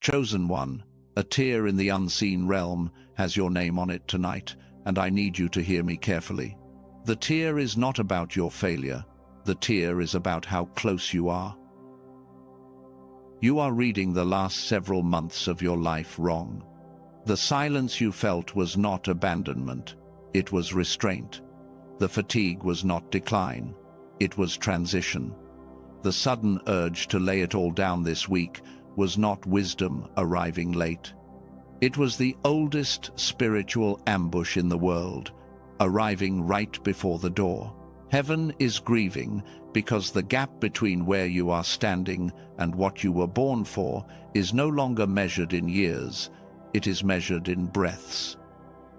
Chosen one, a tear in the unseen realm has your name on it tonight, and I need you to hear me carefully. The tear is not about your failure. The tear is about how close you are. You are reading the last several months of your life wrong. The silence you felt was not abandonment. It was restraint. The fatigue was not decline. It was transition. The sudden urge to lay it all down this week was not wisdom arriving late. It was the oldest spiritual ambush in the world, arriving right before the door. Heaven is grieving because the gap between where you are standing and what you were born for is no longer measured in years, it is measured in breaths.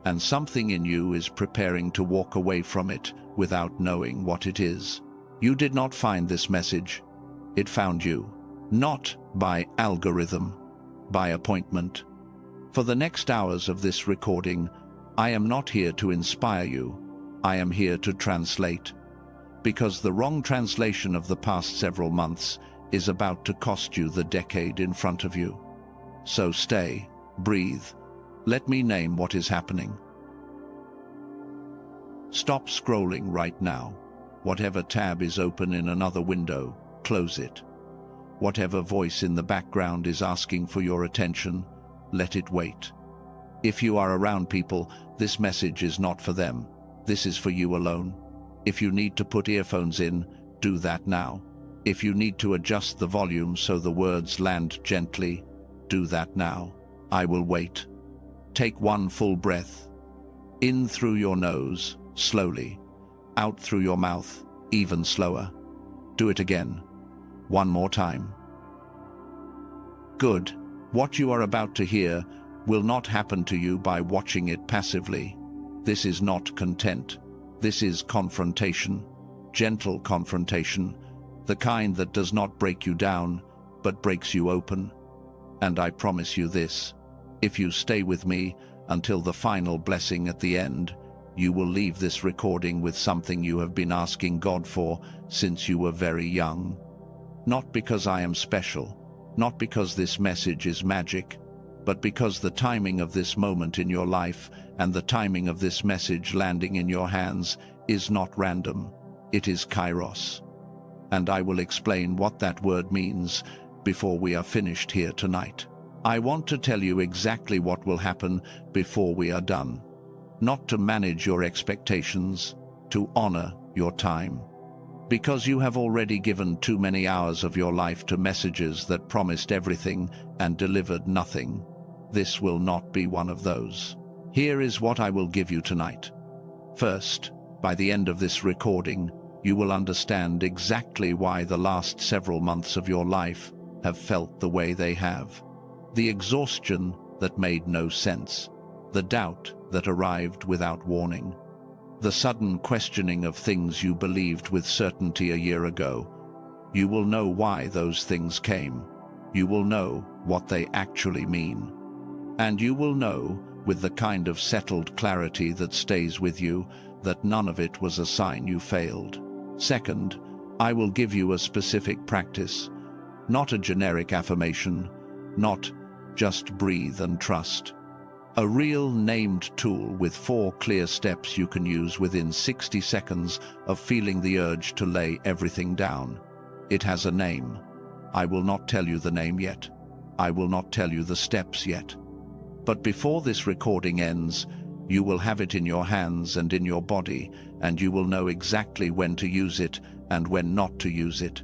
And something in you is preparing to walk away from it without knowing what it is. You did not find this message. It found you, not by algorithm, by appointment. For the next hours of this recording, I am not here to inspire you. I am here to translate. Because the wrong translation of the past several months is about to cost you the decade in front of you. So stay, breathe. Let me name what is happening. Stop scrolling right now. Whatever tab is open in another window, close it. Whatever voice in the background is asking for your attention, let it wait. If you are around people, this message is not for them. This is for you alone. If you need to put earphones in, do that now. If you need to adjust the volume so the words land gently, do that now. I will wait. Take one full breath. In through your nose, slowly. Out through your mouth, even slower. Do it again. One more time. Good. What you are about to hear will not happen to you by watching it passively. This is not content. This is confrontation. Gentle confrontation. The kind that does not break you down, but breaks you open. And I promise you this. If you stay with me until the final blessing at the end, you will leave this recording with something you have been asking God for since you were very young. Not because I am special, not because this message is magic, but because the timing of this moment in your life and the timing of this message landing in your hands is not random. It is kairos. And I will explain what that word means before we are finished here tonight. I want to tell you exactly what will happen before we are done. Not to manage your expectations, to honor your time. Because you have already given too many hours of your life to messages that promised everything and delivered nothing. This will not be one of those. Here is what I will give you tonight. First, by the end of this recording, you will understand exactly why the last several months of your life have felt the way they have. The exhaustion that made no sense. The doubt that arrived without warning. The sudden questioning of things you believed with certainty a year ago. You will know why those things came. You will know what they actually mean. And you will know, with the kind of settled clarity that stays with you, that none of it was a sign you failed. Second, I will give you a specific practice, not a generic affirmation, not just breathe and trust. A real named tool with 4 clear steps you can use within 60 seconds of feeling the urge to lay everything down. It has a name. I will not tell you the name yet. I will not tell you the steps yet. But before this recording ends, you will have it in your hands and in your body, and you will know exactly when to use it and when not to use it.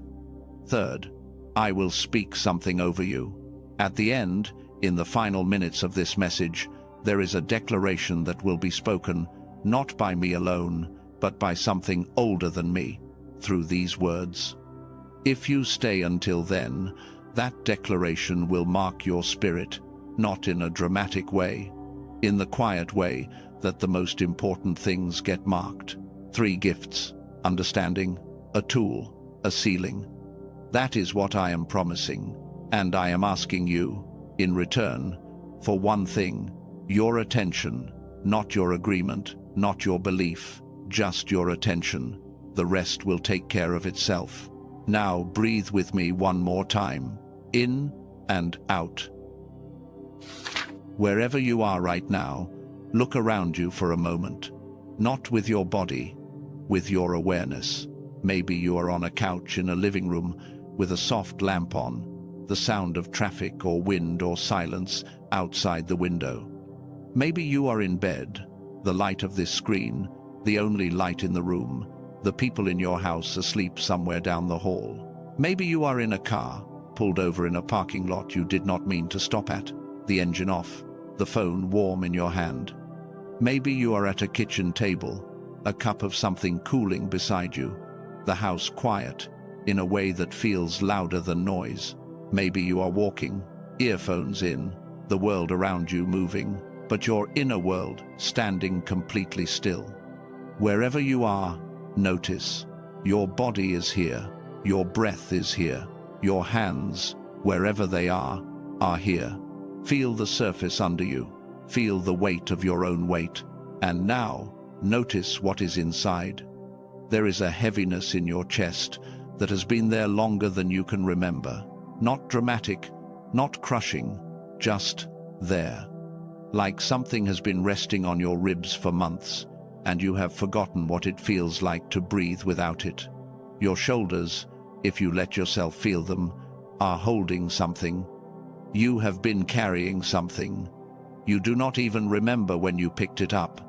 Third, I will speak something over you. At the end, in the final minutes of this message, there is a declaration that will be spoken, not by me alone, but by something older than me, through these words. If you stay until then, that declaration will mark your spirit, not in a dramatic way, in the quiet way that the most important things get marked. 3 gifts, understanding, a tool, a ceiling. That is what I am promising, and I am asking you, in return, for one thing, your attention, not your agreement, not your belief, just your attention. The rest will take care of itself. Now breathe with me one more time, in and out. Wherever you are right now, look around you for a moment. Not with your body, with your awareness. Maybe you are on a couch in a living room with a soft lamp on, the sound of traffic or wind or silence outside the window. Maybe you are in bed, the light of this screen, the only light in the room, the people in your house asleep somewhere down the hall. Maybe you are in a car, pulled over in a parking lot you did not mean to stop at, the engine off, the phone warm in your hand. Maybe you are at a kitchen table, a cup of something cooling beside you, the house quiet, in a way that feels louder than noise. Maybe you are walking, earphones in, the world around you moving, but your inner world standing completely still. Wherever you are, notice. Your body is here, your breath is here, your hands, wherever they are here. Feel the surface under you, feel the weight of your own weight, and now, notice what is inside. There is a heaviness in your chest that has been there longer than you can remember. Not dramatic, not crushing, just there. Like something has been resting on your ribs for months, and you have forgotten what it feels like to breathe without it. Your shoulders, if you let yourself feel them, are holding something. You have been carrying something. You do not even remember when you picked it up.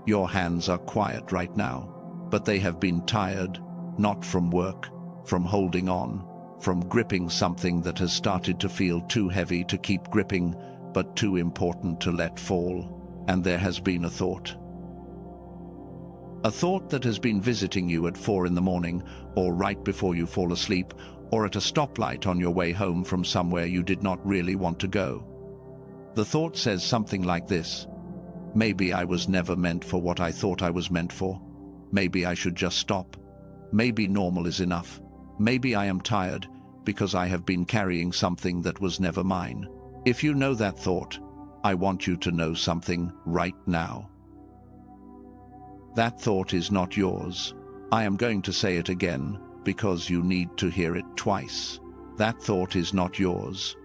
Your hands are quiet right now, but they have been tired, not from work, from holding on, from gripping something that has started to feel too heavy to keep gripping, but too important to let fall. And there has been a thought. A thought that has been visiting you at 4 a.m, or right before you fall asleep, or at a stoplight on your way home from somewhere you did not really want to go. The thought says something like this: maybe I was never meant for what I thought I was meant for. Maybe I should just stop. Maybe normal is enough. Maybe I am tired because I have been carrying something that was never mine. If you know that thought, I want you to know something right now. That thought is not yours. I am going to say it again because you need to hear it twice. That thought is not yours.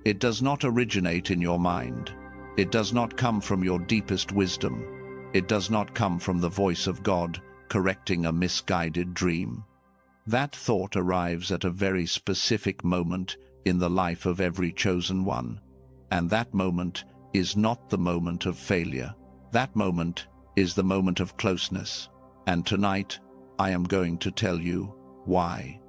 It does not originate in your mind. It does not come from your deepest wisdom. It does not come from the voice of God correcting a misguided dream. That thought arrives at a very specific moment in the life of every chosen one. And that moment is not the moment of failure. That moment is the moment of closeness. And tonight, I am going to tell you why.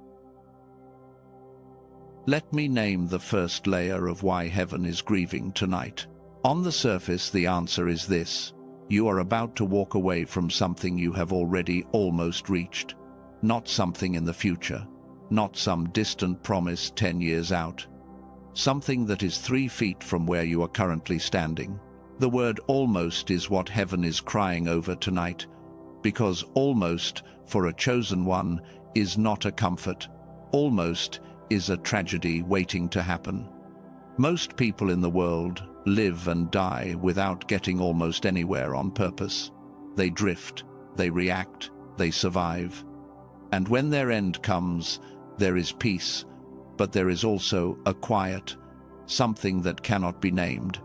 Let me name the first layer of why heaven is grieving tonight. On the surface, the answer is this: you are about to walk away from something you have already almost reached. Not something in the future, not some distant promise 10 years out. Something that is 3 feet from where you are currently standing. The word almost is what heaven is crying over tonight, because almost, for a chosen one, is not a comfort. Almost is a tragedy waiting to happen. Most people in the world live and die without getting almost anywhere on purpose. They drift, they react, they survive. And when their end comes, there is peace, but there is also a quiet, something that cannot be named,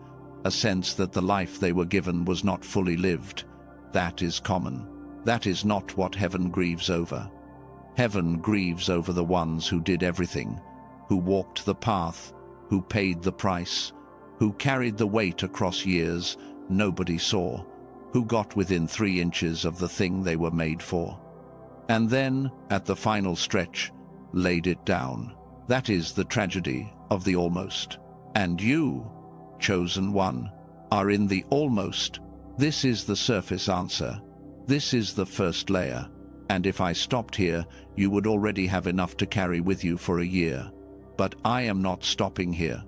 a sense that the life they were given was not fully lived. That is common. That is not what heaven grieves over. Heaven grieves over the ones who did everything, who walked the path, who paid the price, who carried the weight across years nobody saw, who got within 3 inches of the thing they were made for. And then, at the final stretch, laid it down. That is the tragedy of the almost. And you, chosen one, are in the almost. This is the surface answer. This is the first layer. And if I stopped here, you would already have enough to carry with you for a year. But I am not stopping here.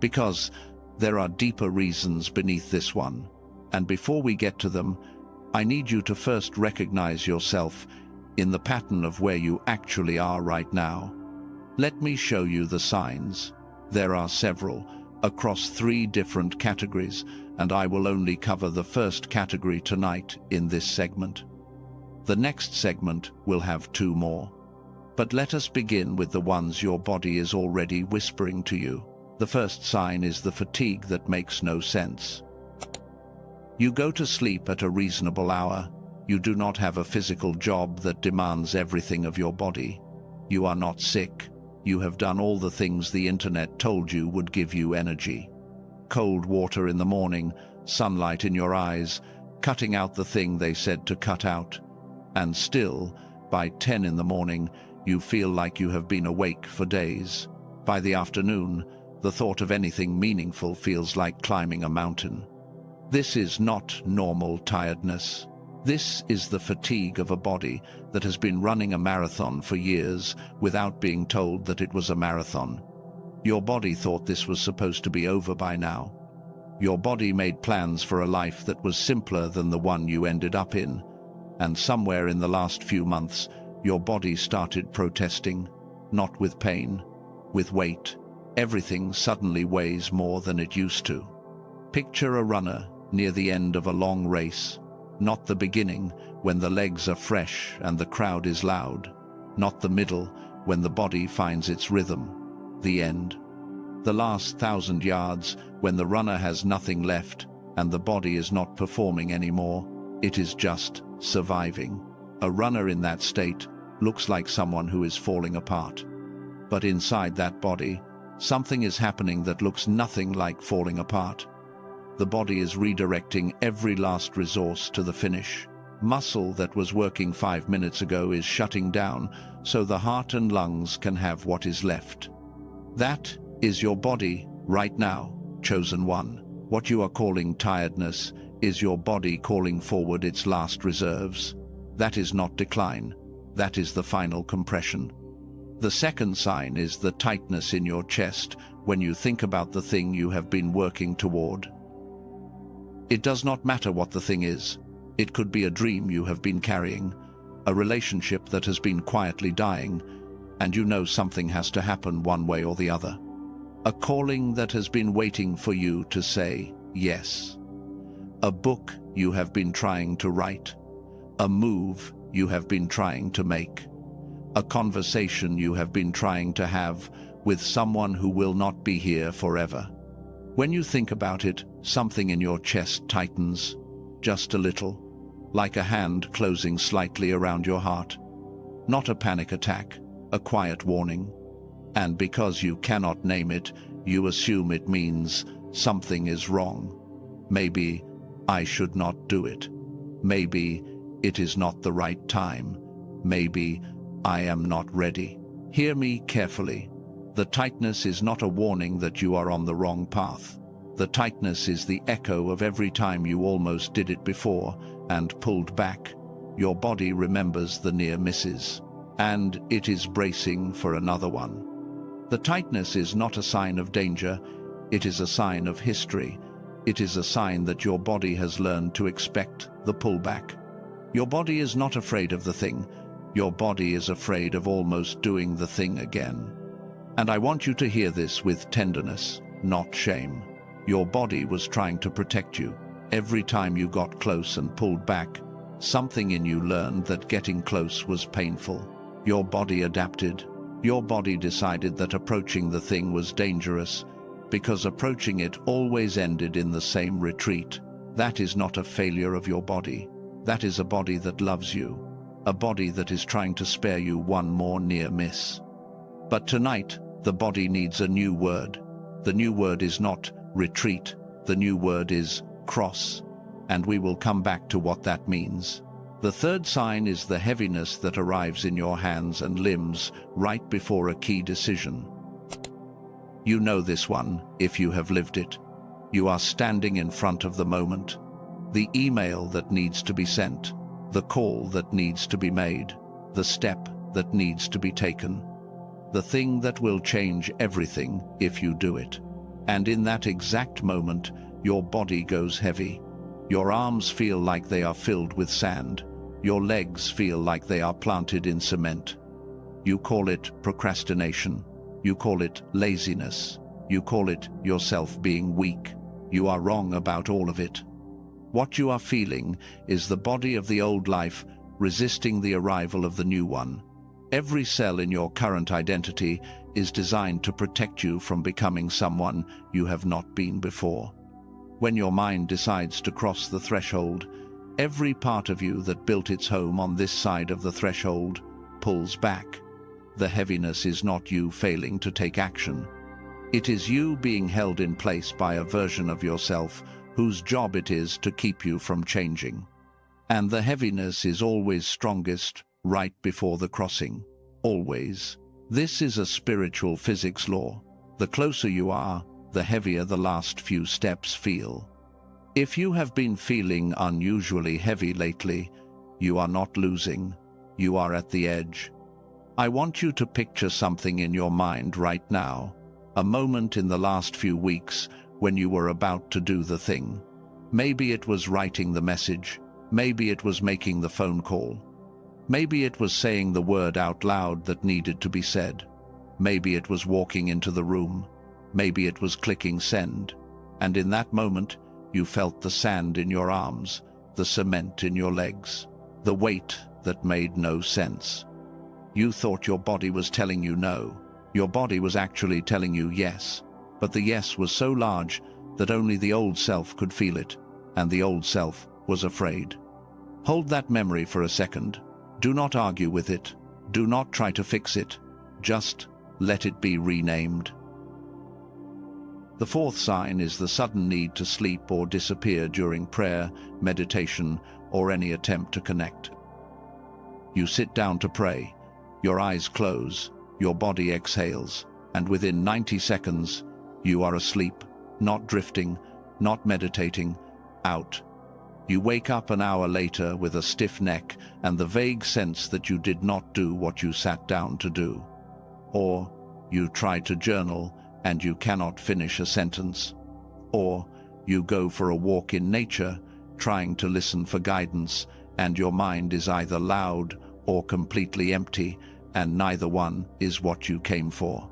Because there are deeper reasons beneath this one. And before we get to them, I need you to first recognize yourself in the pattern of where you actually are right now. Let me show you the signs. There are several, across 3 different categories, and I will only cover the first category tonight in this segment. The next segment will have 2 more. But let us begin with the ones your body is already whispering to you. The first sign is the fatigue that makes no sense. You go to sleep at a reasonable hour. You do not have a physical job that demands everything of your body. You are not sick. You have done all the things the internet told you would give you energy. Cold water in the morning, sunlight in your eyes, cutting out the thing they said to cut out. And still, by 10 in the morning, you feel like you have been awake for days. By the afternoon, the thought of anything meaningful feels like climbing a mountain. This is not normal tiredness. This is the fatigue of a body that has been running a marathon for years without being told that it was a marathon. Your body thought this was supposed to be over by now. Your body made plans for a life that was simpler than the one you ended up in. And somewhere in the last few months, your body started protesting, not with pain, with weight. Everything suddenly weighs more than it used to. Picture a runner near the end of a long race, not the beginning, when the legs are fresh and the crowd is loud, not the middle, when the body finds its rhythm, the end. The last 1,000 yards, when the runner has nothing left and the body is not performing anymore, it is just surviving. A runner in that state looks like someone who is falling apart. But inside that body, something is happening that looks nothing like falling apart. The body is redirecting every last resource to the finish. Muscle that was working 5 minutes ago is shutting down so the heart and lungs can have what is left. That is your body right now, chosen one. What you are calling tiredness is your body calling forward its last reserves. That is not decline. That is the final compression. The second sign is the tightness in your chest when you think about the thing you have been working toward. It does not matter what the thing is. It could be a dream you have been carrying, a relationship that has been quietly dying, and you know something has to happen one way or the other. A calling that has been waiting for you to say yes. A book you have been trying to write. A move you have been trying to make. A conversation you have been trying to have with someone who will not be here forever. When you think about it, something in your chest tightens, just a little, like a hand closing slightly around your heart. Not a panic attack, a quiet warning. And because you cannot name it, you assume it means something is wrong. Maybe I should not do it. Maybe it is not the right time. Maybe I am not ready. Hear me carefully. The tightness is not a warning that you are on the wrong path. The tightness is the echo of every time you almost did it before and pulled back. Your body remembers the near misses, and it is bracing for another one. The tightness is not a sign of danger. It is a sign of history. It is a sign that your body has learned to expect the pullback. Your body is not afraid of the thing. Your body is afraid of almost doing the thing again. And I want you to hear this with tenderness, not shame. Your body was trying to protect you. Every time you got close and pulled back, something in you learned that getting close was painful. Your body adapted. Your body decided that approaching the thing was dangerous, because approaching it always ended in the same retreat. That is not a failure of your body. That is a body that loves you. A body that is trying to spare you one more near miss. But tonight, the body needs a new word. The new word is not retreat. The new word is cross. And we will come back to what that means. The third sign is the heaviness that arrives in your hands and limbs right before a key decision. You know this one, if you have lived it. You are standing in front of the moment. The email that needs to be sent. The call that needs to be made. The step that needs to be taken. The thing that will change everything if you do it. And in that exact moment, your body goes heavy. Your arms feel like they are filled with sand. Your legs feel like they are planted in cement. You call it procrastination. You call it laziness. You call it yourself being weak. You are wrong about all of it. What you are feeling is the body of the old life resisting the arrival of the new one. Every cell in your current identity is designed to protect you from becoming someone you have not been before. When your mind decides to cross the threshold, every part of you that built its home on this side of the threshold pulls back. The heaviness is not you failing to take action. It is you being held in place by a version of yourself whose job it is to keep you from changing. And the heaviness is always strongest right before the crossing. Always. This is a spiritual physics law. The closer you are, the heavier the last few steps feel. If you have been feeling unusually heavy lately, you are not losing. You are at the edge. I want you to picture something in your mind right now, a moment in the last few weeks when you were about to do the thing. Maybe it was writing the message. Maybe it was making the phone call. Maybe it was saying the word out loud that needed to be said. Maybe it was walking into the room. Maybe it was clicking send. And in that moment, you felt the sand in your arms, the cement in your legs, the weight that made no sense. You thought your body was telling you no. Your body was actually telling you yes. But the yes was so large that only the old self could feel it, and the old self was afraid. Hold that memory for a second. Do not argue with it. Do not try to fix it. Just let it be renamed. The fourth sign is the sudden need to sleep or disappear during prayer, meditation, or any attempt to connect. You sit down to pray, your eyes close, your body exhales, and within 90 seconds, you are asleep, not drifting, not meditating, out. You wake up an hour later with a stiff neck and the vague sense that you did not do what you sat down to do. Or you try to journal and you cannot finish a sentence. Or you go for a walk in nature, trying to listen for guidance, and your mind is either loud or completely empty, and neither one is what you came for.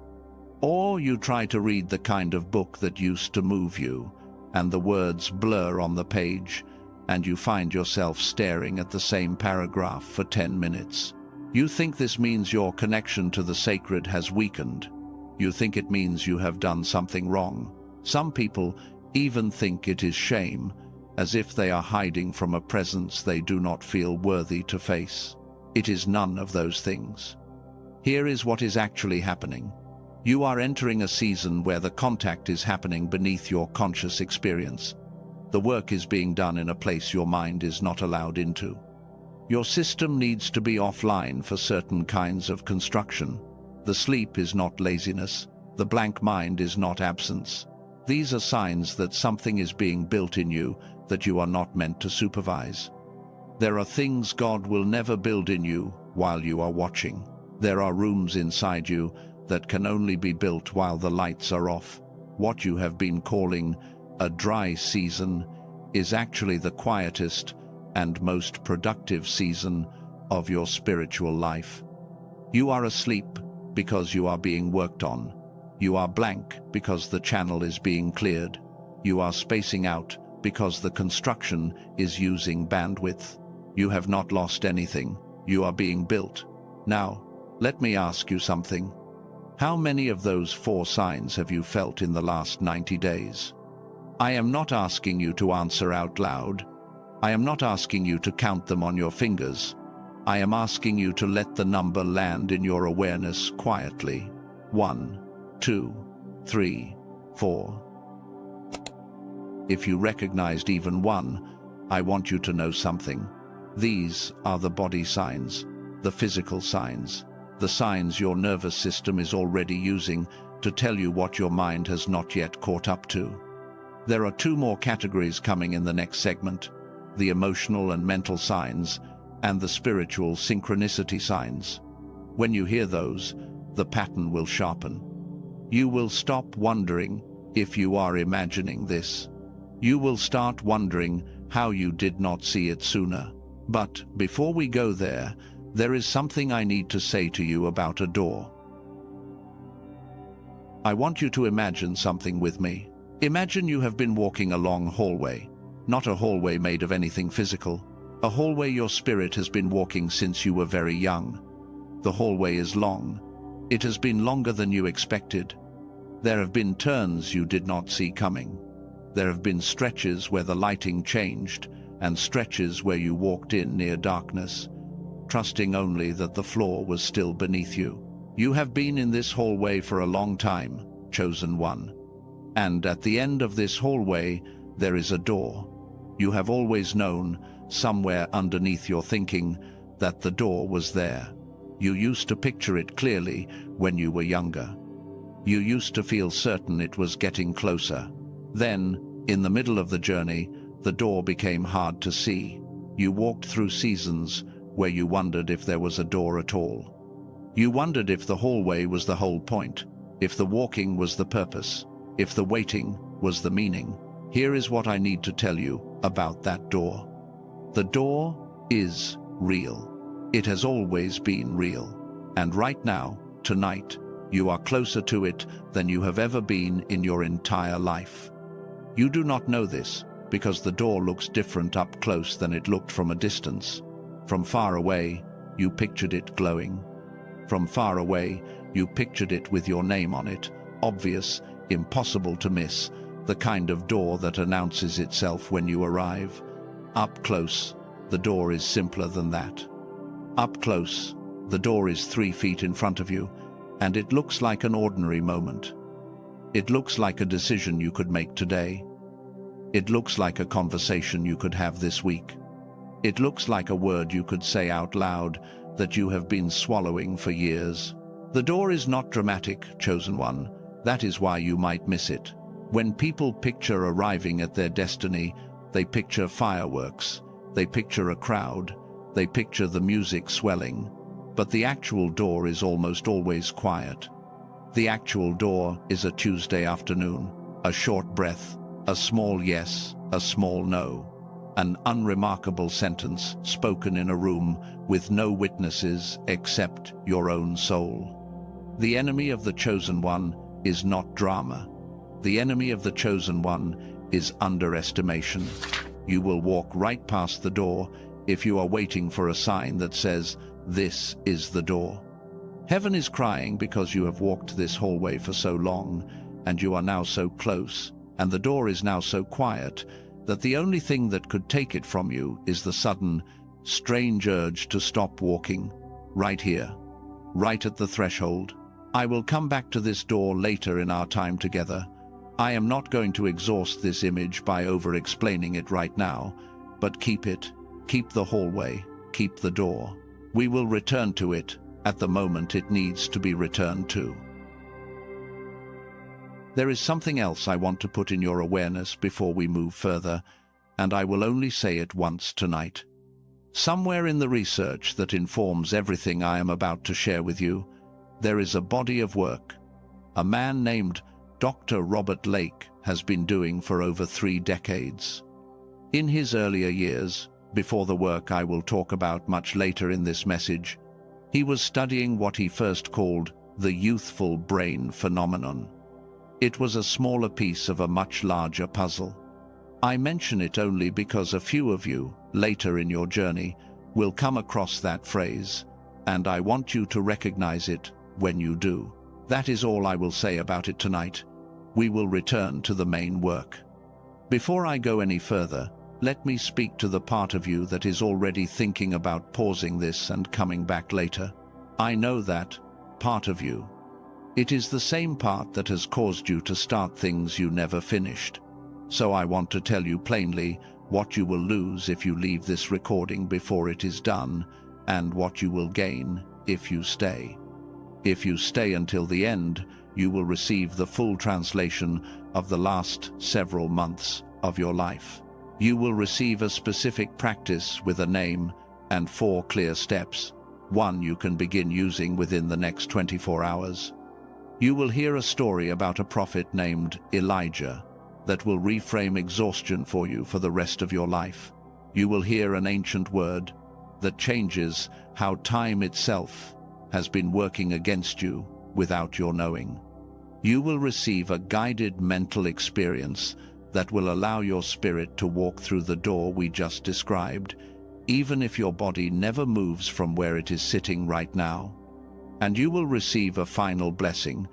Or you try to read the kind of book that used to move you, and the words blur on the page, and you find yourself staring at the same paragraph for 10 minutes. You think this means your connection to the sacred has weakened. You think it means you have done something wrong. Some people even think it is shame, as if they are hiding from a presence they do not feel worthy to face. It is none of those things. Here is what is actually happening. You are entering a season where the contact is happening beneath your conscious experience. The work is being done in a place your mind is not allowed into. Your system needs to be offline for certain kinds of construction. The sleep is not laziness. The blank mind is not absence. These are signs that something is being built in you that you are not meant to supervise. There are things God will never build in you while you are watching. There are rooms inside you that can only be built while the lights are off. What you have been calling a dry season is actually the quietest and most productive season of your spiritual life. You are asleep because you are being worked on. You are blank because the channel is being cleared. You are spacing out because the construction is using bandwidth. You have not lost anything. You are being built. Now, let me ask you something. How many of those 4 signs have you felt in the last 90 days? I am not asking you to answer out loud. I am not asking you to count them on your fingers. I am asking you to let the number land in your awareness quietly. 1, 2, 3, 4. If you recognized even one, I want you to know something. These are the body signs, the physical signs, the signs your nervous system is already using to tell you what your mind has not yet caught up to. There are 2 more categories coming in the next segment: the emotional and mental signs, and the spiritual synchronicity signs. When you hear those, the pattern will sharpen. You will stop wondering if you are imagining this. You will start wondering how you did not see it sooner. But before we go there is something I need to say to you about a door. I want you to imagine something with me. Imagine you have been walking a long hallway, not a hallway made of anything physical, a hallway your spirit has been walking since you were very young. The hallway is long. It has been longer than you expected. There have been turns you did not see coming. There have been stretches where the lighting changed and stretches where you walked in near darkness, trusting only that the floor was still beneath you. You have been in this hallway for a long time, chosen one. And at the end of this hallway, there is a door. You have always known, somewhere underneath your thinking, that the door was there. You used to picture it clearly when you were younger. You used to feel certain it was getting closer. Then, in the middle of the journey, the door became hard to see. You walked through seasons where you wondered if there was a door at all. You wondered if the hallway was the whole point, if the walking was the purpose, if the waiting was the meaning. Here is what I need to tell you about that door. The door is real. It has always been real. And right now, tonight, you are closer to it than you have ever been in your entire life. You do not know this because the door looks different up close than it looked from a distance. From far away, you pictured it glowing. From far away, you pictured it with your name on it, obvious, impossible to miss, the kind of door that announces itself when you arrive. Up close, the door is simpler than that. Up close, the door is 3 feet in front of you, and it looks like an ordinary moment. It looks like a decision you could make today. It looks like a conversation you could have this week. It looks like a word you could say out loud that you have been swallowing for years. The door is not dramatic, chosen one. That is why you might miss it. When people picture arriving at their destiny, they picture fireworks, they picture a crowd, they picture the music swelling. But the actual door is almost always quiet. The actual door is a Tuesday afternoon, a short breath, a small yes, a small no, an unremarkable sentence spoken in a room with no witnesses except your own soul. The enemy of the chosen one is not drama. The enemy of the chosen one is underestimation. You will walk right past the door if you are waiting for a sign that says, "This is the door." Heaven is crying because you have walked this hallway for so long, and you are now so close, and the door is now so quiet, that the only thing that could take it from you is the sudden, strange urge to stop walking, right here, right at the threshold. I will come back to this door later in our time together. I am not going to exhaust this image by over-explaining it right now, but keep the hallway, keep the door. We will return to it at the moment it needs to be returned to. There is something else I want to put in your awareness before we move further, and I will only say it once tonight. Somewhere in the research that informs everything I am about to share with you, there is a body of work a man named Dr. Robert Lake has been doing for over 3 decades. In his earlier years, before the work I will talk about much later in this message, he was studying what he first called the youthful brain phenomenon. It was a smaller piece of a much larger puzzle. I mention it only because a few of you, later in your journey, will come across that phrase, and I want you to recognize it when you do. That is all I will say about it tonight. We will return to the main work. Before I go any further, let me speak to the part of you that is already thinking about pausing this and coming back later. I know that part of you. It is the same part that has caused you to start things you never finished. So I want to tell you plainly what you will lose if you leave this recording before it is done, and what you will gain if you stay. If you stay until the end, you will receive the full translation of the last several months of your life. You will receive a specific practice with a name and 4 clear steps, one you can begin using within the next 24 hours. You will hear a story about a prophet named Elijah that will reframe exhaustion for you for the rest of your life. You will hear an ancient word that changes how time itself has been working against you without your knowing. You will receive a guided mental experience that will allow your spirit to walk through the door we just described, even if your body never moves from where it is sitting right now. And you will receive a final blessing,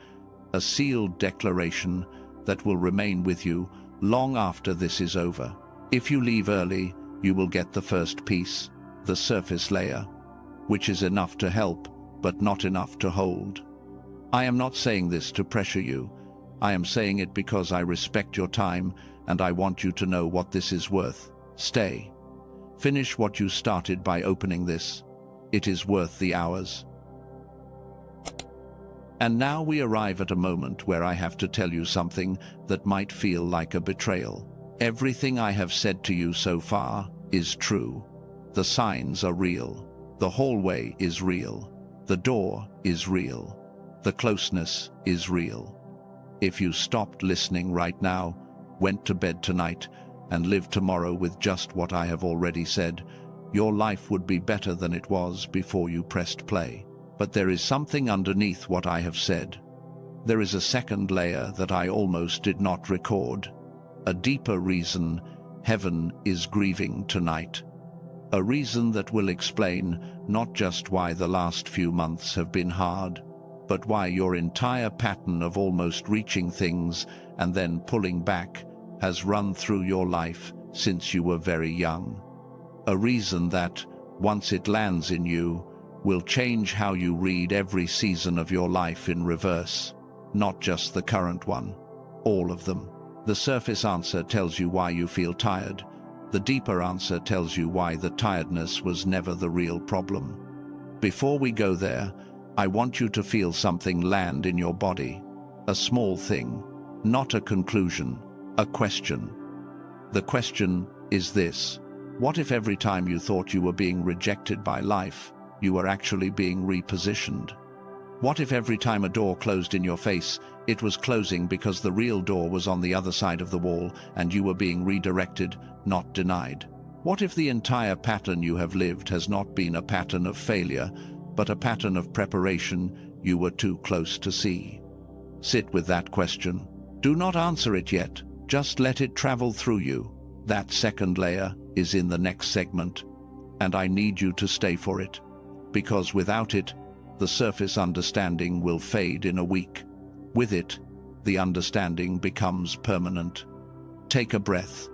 a sealed declaration that will remain with you long after this is over. If you leave early, you will get the first piece, the surface layer, which is enough to help, but not enough to hold. I am not saying this to pressure you. I am saying it because I respect your time and I want you to know what this is worth. Stay. Finish what you started by opening this. It is worth the hours. And now we arrive at a moment where I have to tell you something that might feel like a betrayal. Everything I have said to you so far is true. The signs are real. The hallway is real. The door is real. The closeness is real. If you stopped listening right now, went to bed tonight, and lived tomorrow with just what I have already said, your life would be better than it was before you pressed play. But there is something underneath what I have said. There is a second layer that I almost did not record. A deeper reason heaven is grieving tonight. A reason that will explain not just why the last few months have been hard, but why your entire pattern of almost reaching things and then pulling back has run through your life since you were very young. A reason that, once it lands in you, will change how you read every season of your life in reverse, not just the current one, all of them. The surface answer tells you why you feel tired. The deeper answer tells you why the tiredness was never the real problem. Before we go there, I want you to feel something land in your body. A small thing, not a conclusion, a question. The question is this: what if every time you thought you were being rejected by life, you were actually being repositioned? What if every time a door closed in your face, it was closing because the real door was on the other side of the wall and you were being redirected, not denied? What if the entire pattern you have lived has not been a pattern of failure, but a pattern of preparation you were too close to see? Sit with that question. Do not answer it yet. Just let it travel through you. That second layer is in the next segment, and I need you to stay for it, because without it, the surface understanding will fade in a week. With it, the understanding becomes permanent. Take a breath.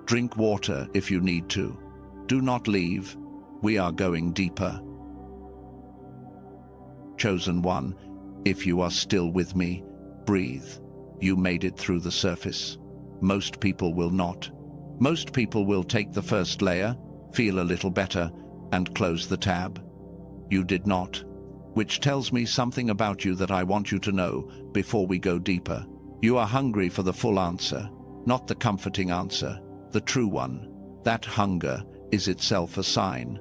Drink water if you need to. Do not leave. We are going deeper. Chosen one, if you are still with me, breathe. You made it through the surface. Most people will not. Most people will take the first layer, feel a little better, and close the tab. You did not, which tells me something about you that I want you to know before we go deeper. You are hungry for the full answer, not the comforting answer, the true one. That hunger is itself a sign.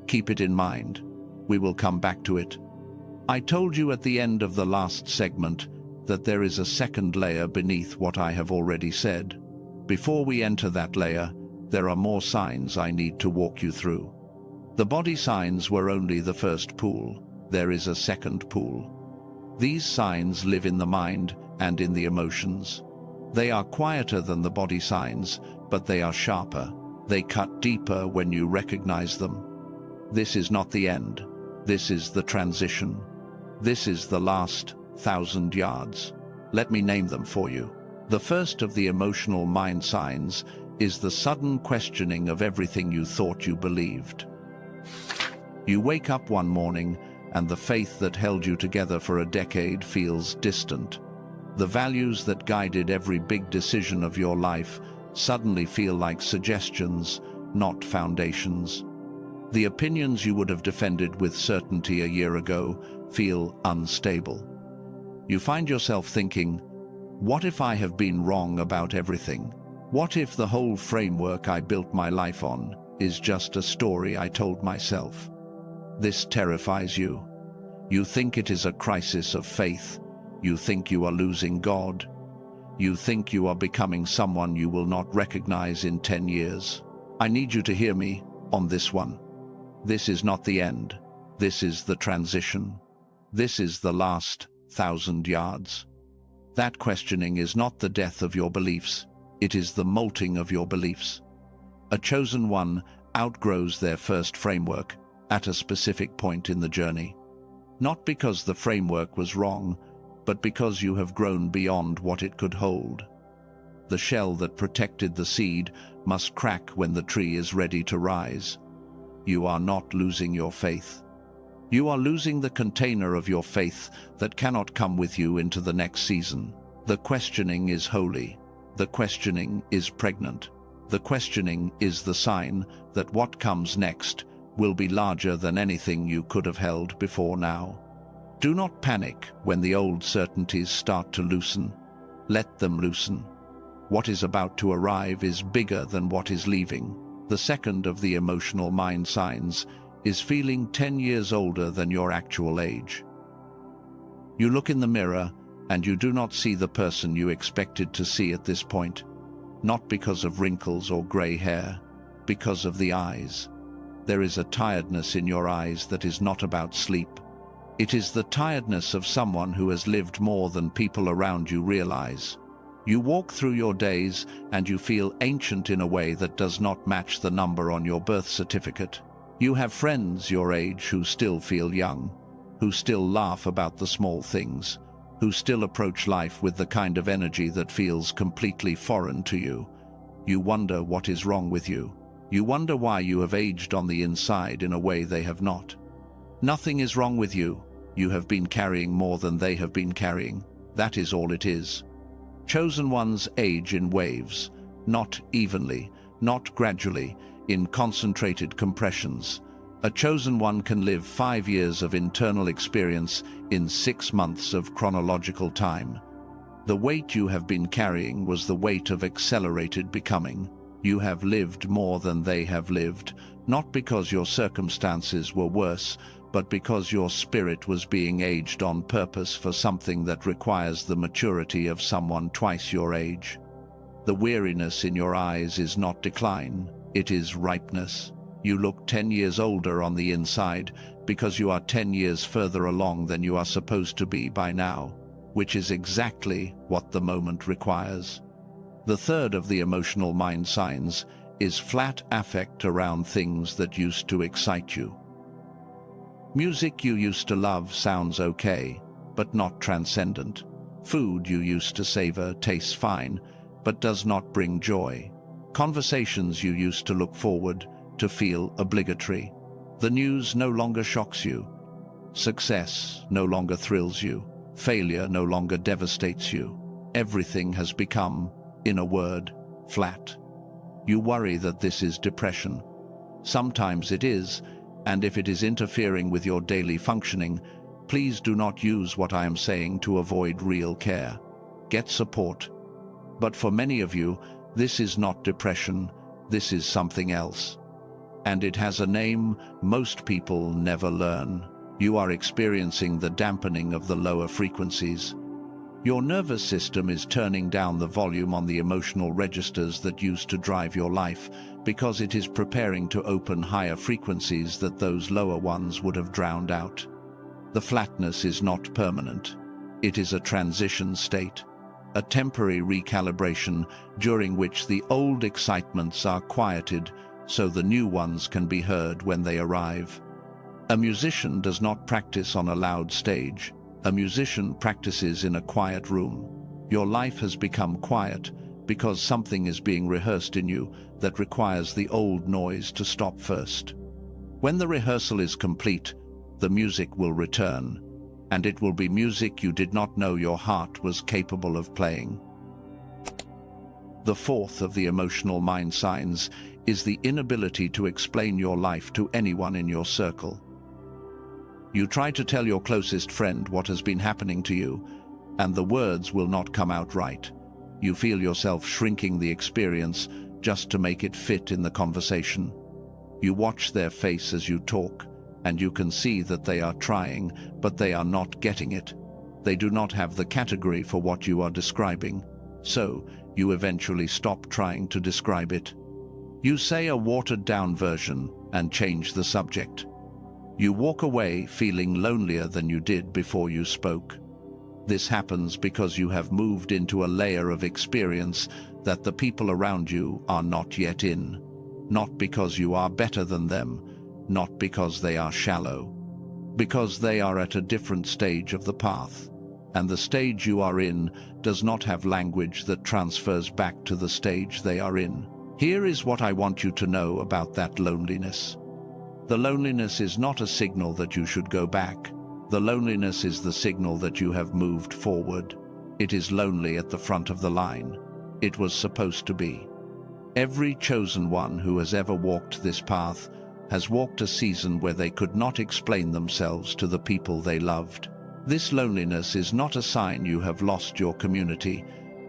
Keep it in mind. We will come back to it. I told you at the end of the last segment that there is a second layer beneath what I have already said. Before we enter that layer, there are more signs I need to walk you through. The body signs were only the first pool. There is a second pool. These signs live in the mind and in the emotions. They are quieter than the body signs, but they are sharper. They cut deeper when you recognize them. This is not the end. This is the transition. This is the last 1,000 yards. Let me name them for you. The first of the emotional mind signs is the sudden questioning of everything you thought you believed. You wake up one morning and the faith that held you together for a decade feels distant. The values that guided every big decision of your life suddenly feel like suggestions, not foundations. The opinions you would have defended with certainty a year ago feel unstable. You find yourself thinking, what if I have been wrong about everything? What if the whole framework I built my life on is just a story I told myself? This terrifies you. You think it is a crisis of faith. You think you are losing God. You think you are becoming someone you will not recognize in 10 years. I need you to hear me on this one. This is not the end. This is the transition. This is the last 1,000 yards. That questioning is not the death of your beliefs. It is the molting of your beliefs. A chosen one outgrows their first framework at a specific point in the journey. Not because the framework was wrong, but because you have grown beyond what it could hold. The shell that protected the seed must crack when the tree is ready to rise. You are not losing your faith. You are losing the container of your faith that cannot come with you into the next season. The questioning is holy. The questioning is pregnant. The questioning is the sign that what comes next will be larger than anything you could have held before now. Do not panic when the old certainties start to loosen. Let them loosen. What is about to arrive is bigger than what is leaving. The second of the emotional mind signs is feeling 10 years older than your actual age. You look in the mirror and you do not see the person you expected to see at this point, not because of wrinkles or gray hair, because of the eyes. There is a tiredness in your eyes that is not about sleep. It is the tiredness of someone who has lived more than people around you realize. You walk through your days and you feel ancient in a way that does not match the number on your birth certificate. You have friends your age who still feel young, who still laugh about the small things, who still approach life with the kind of energy that feels completely foreign to you. You wonder what is wrong with you. You wonder why you have aged on the inside in a way they have not. Nothing is wrong with you. You have been carrying more than they have been carrying. That is all it is. Chosen ones age in waves, not evenly, not gradually, in concentrated compressions. A chosen one can live 5 years of internal experience in 6 months of chronological time. The weight you have been carrying was the weight of accelerated becoming. You have lived more than they have lived, not because your circumstances were worse, but because your spirit was being aged on purpose for something that requires the maturity of someone twice your age. The weariness in your eyes is not decline, it is ripeness. You look 10 years older on the inside because you are 10 years further along than you are supposed to be by now, which is exactly what the moment requires. The third of the emotional mind signs is flat affect around things that used to excite you. Music you used to love sounds okay, but not transcendent. Food you used to savor tastes fine, but does not bring joy. Conversations you used to look forward to feel obligatory. The news no longer shocks you. Success no longer thrills you. Failure no longer devastates you. Everything has become, in a word, flat. You worry that this is depression. Sometimes it is, and if it is interfering with your daily functioning, please do not use what I am saying to avoid real care. Get support. But for many of you, this is not depression, this is something else. And it has a name most people never learn. You are experiencing the dampening of the lower frequencies. Your nervous system is turning down the volume on the emotional registers that used to drive your life because it is preparing to open higher frequencies that those lower ones would have drowned out. The flatness is not permanent. It is a transition state, a temporary recalibration during which the old excitements are quieted so the new ones can be heard when they arrive. A musician does not practice on a loud stage. A musician practices in a quiet room. Your life has become quiet because something is being rehearsed in you that requires the old noise to stop first. When the rehearsal is complete, the music will return, and it will be music you did not know your heart was capable of playing. The fourth of the emotional mind signs is the inability to explain your life to anyone in your circle. You try to tell your closest friend what has been happening to you, and the words will not come out right. You feel yourself shrinking the experience just to make it fit in the conversation. You watch their face as you talk, and you can see that they are trying, but they are not getting it. They do not have the category for what you are describing, so you eventually stop trying to describe it. You say a watered-down version and change the subject. You walk away feeling lonelier than you did before you spoke. This happens because you have moved into a layer of experience that the people around you are not yet in. Not because you are better than them, not because they are shallow. because they are at a different stage of the path, and the stage you are in does not have language that transfers back to the stage they are in. Here is what I want you to know about that loneliness. The loneliness is not a signal that you should go back. The loneliness is the signal that you have moved forward. It is lonely at the front of the line. It was supposed to be. Every chosen one who has ever walked this path has walked a season where they could not explain themselves to the people they loved. This loneliness is not a sign you have lost your community.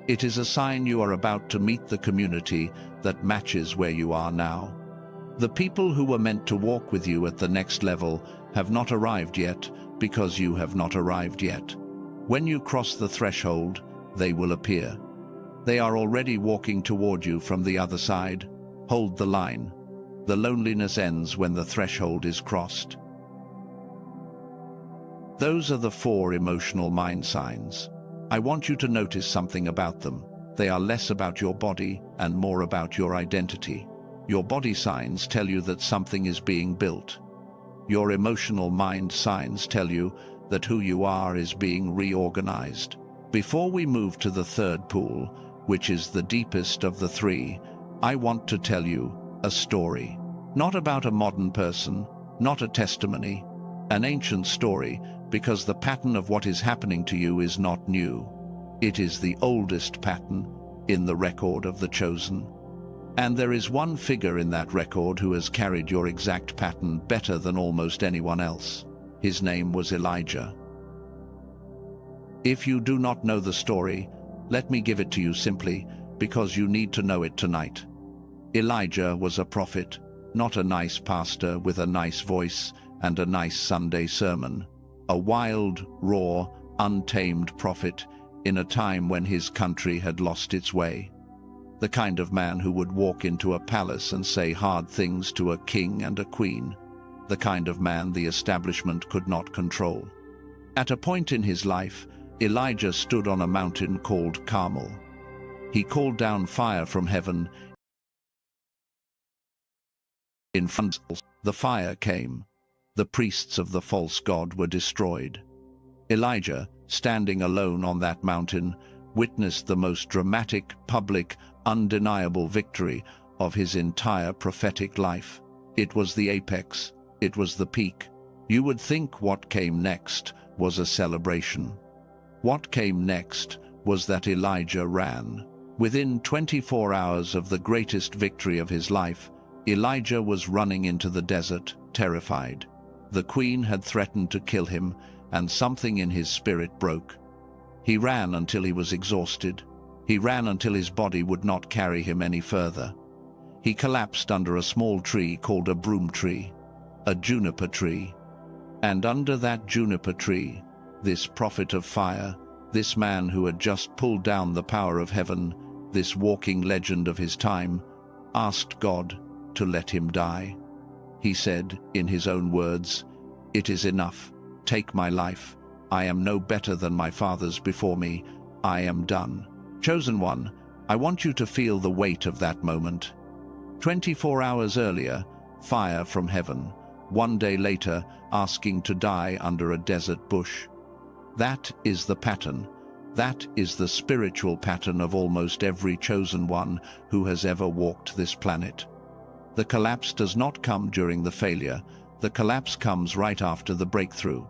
It is a sign you are about to meet the community that matches where you are now. The people who were meant to walk with you at the next level have not arrived yet because you have not arrived yet. When you cross the threshold, they will appear. They are already walking toward you from the other side. Hold the line. The loneliness ends when the threshold is crossed. Those are the 4 emotional mind signs. I want you to notice something about them. They are less about your body and more about your identity. Your body signs tell you that something is being built. Your emotional mind signs tell you that who you are is being reorganized. Before we move to the 3rd pool, which is the deepest of the 3, I want to tell you a story. Not about a modern person, not a testimony, an ancient story, because the pattern of what is happening to you is not new. It is the oldest pattern in the record of the chosen. And there is one figure in that record who has carried your exact pattern better than almost anyone else. His name was Elijah. If you do not know the story, let me give it to you simply, because you need to know it tonight. Elijah was a prophet, not a nice pastor with a nice voice and a nice Sunday sermon. A wild, raw, untamed prophet in a time when his country had lost its way. The kind of man who would walk into a palace and say hard things to a king and a queen. The kind of man the establishment could not control. At a point in his life, Elijah stood on a mountain called Carmel. He called down fire from heaven. In front of the fire came. The priests of the false god were destroyed. Elijah, standing alone on that mountain, witnessed the most dramatic, public, undeniable victory of his entire prophetic life. It was the apex. It was the peak. You would think what came next was a celebration. What came next was that Elijah ran. Within 24 hours of the greatest victory of his life, Elijah was running into the desert, terrified. The queen had threatened to kill him, and something in his spirit broke. He ran until he was exhausted. He ran until his body would not carry him any further. He collapsed under a small tree called a broom tree, a juniper tree. And under that juniper tree, this prophet of fire, this man who had just pulled down the power of heaven, this walking legend of his time, asked God to let him die. He said, in his own words, "It is enough. Take my life. I am no better than my fathers before me. I am done." Chosen one, I want you to feel the weight of that moment. 24 hours earlier, fire from heaven. 1 day later, asking to die under a desert bush. That is the pattern. That is the spiritual pattern of almost every chosen one who has ever walked this planet. The collapse does not come during the failure. The collapse comes right after the breakthrough.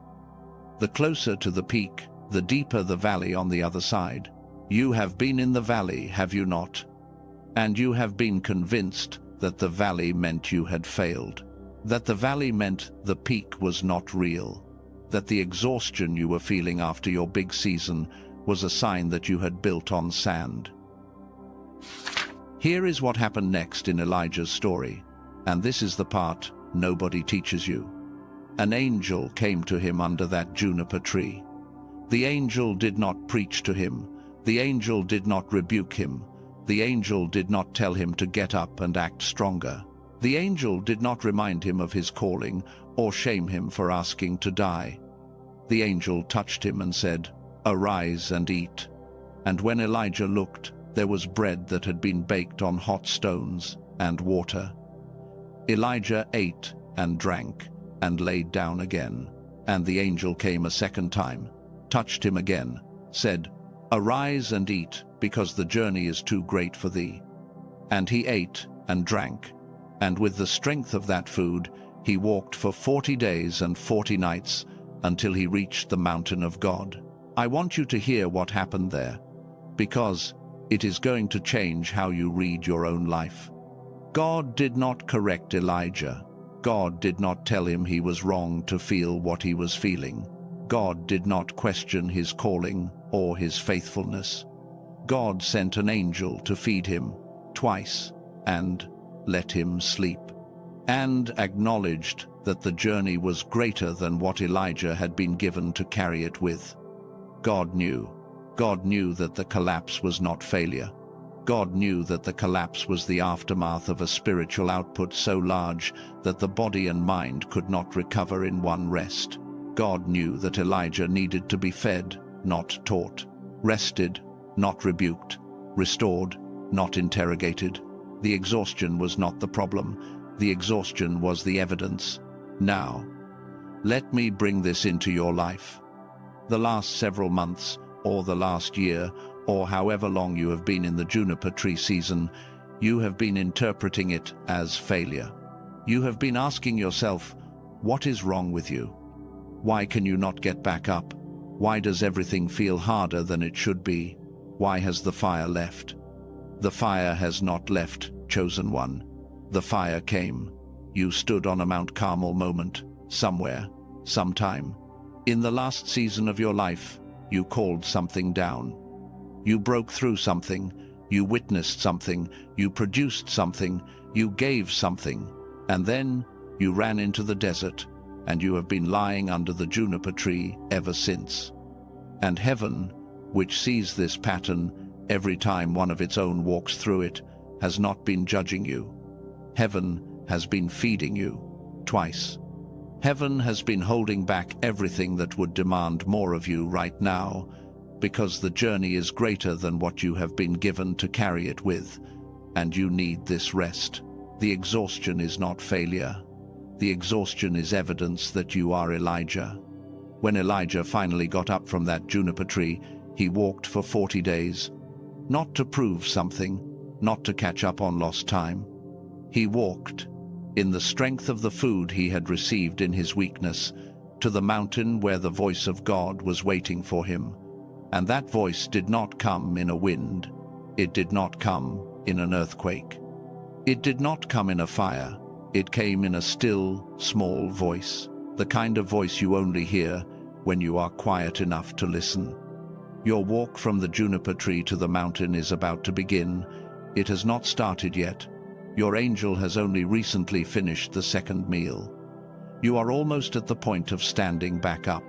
The closer to the peak, the deeper the valley on the other side. You have been in the valley, have you not? And you have been convinced that the valley meant you had failed. That the valley meant the peak was not real. That the exhaustion you were feeling after your big season was a sign that you had built on sand. Here is what happened next in Elijah's story, and this is the part nobody teaches you. An angel came to him under that juniper tree. The angel did not preach to him. The angel did not rebuke him. The angel did not tell him to get up and act stronger. The angel did not remind him of his calling or shame him for asking to die. The angel touched him and said, "Arise and eat." And when Elijah looked, there was bread that had been baked on hot stones and water. Elijah ate and drank and laid down again. And the angel came a second time, touched him again, said, "Arise and eat, because the journey is too great for thee." And he ate and drank, and with the strength of that food he walked for 40 days and 40 nights until he reached the mountain of God. I want you to hear what happened there, because it is going to change how you read your own life. God did not correct Elijah. God did not tell him he was wrong to feel what he was feeling. God did not question his calling or his faithfulness. God sent an angel to feed him twice and let him sleep, and acknowledged that the journey was greater than what Elijah had been given to carry it with. God knew. God knew that the collapse was not failure. God knew that the collapse was the aftermath of a spiritual output so large that the body and mind could not recover in one rest. God knew that Elijah needed to be fed, not taught, rested, not rebuked, restored, not interrogated. The exhaustion was not the problem. The exhaustion was the evidence. Now, let me bring this into your life. The last several months, or the last year, or however long you have been in the juniper tree season, you have been interpreting it as failure. You have been asking yourself, what is wrong with you? Why can you not get back up? Why does everything feel harder than it should be? Why has the fire left? The fire has not left, chosen one. The fire came. You stood on a Mount Carmel moment, somewhere, sometime. In the last season of your life, you called something down. You broke through something, you witnessed something, you produced something, you gave something, and then you ran into the desert, and you have been lying under the juniper tree ever since. And heaven, which sees this pattern every time one of its own walks through it, has not been judging you. Heaven has been feeding you, twice. Heaven has been holding back everything that would demand more of you right now, because the journey is greater than what you have been given to carry it with, and you need this rest. The exhaustion is not failure. The exhaustion is evidence that you are Elijah. When Elijah finally got up from that juniper tree, he walked for 40 days, not to prove something, not to catch up on lost time. He walked, in the strength of the food he had received in his weakness, to the mountain where the voice of God was waiting for him. And that voice did not come in a wind. It did not come in an earthquake. It did not come in a fire. It came in a still, small voice, the kind of voice you only hear when you are quiet enough to listen. Your walk from the juniper tree to the mountain is about to begin. It has not started yet. Your angel has only recently finished the second meal. You are almost at the point of standing back up.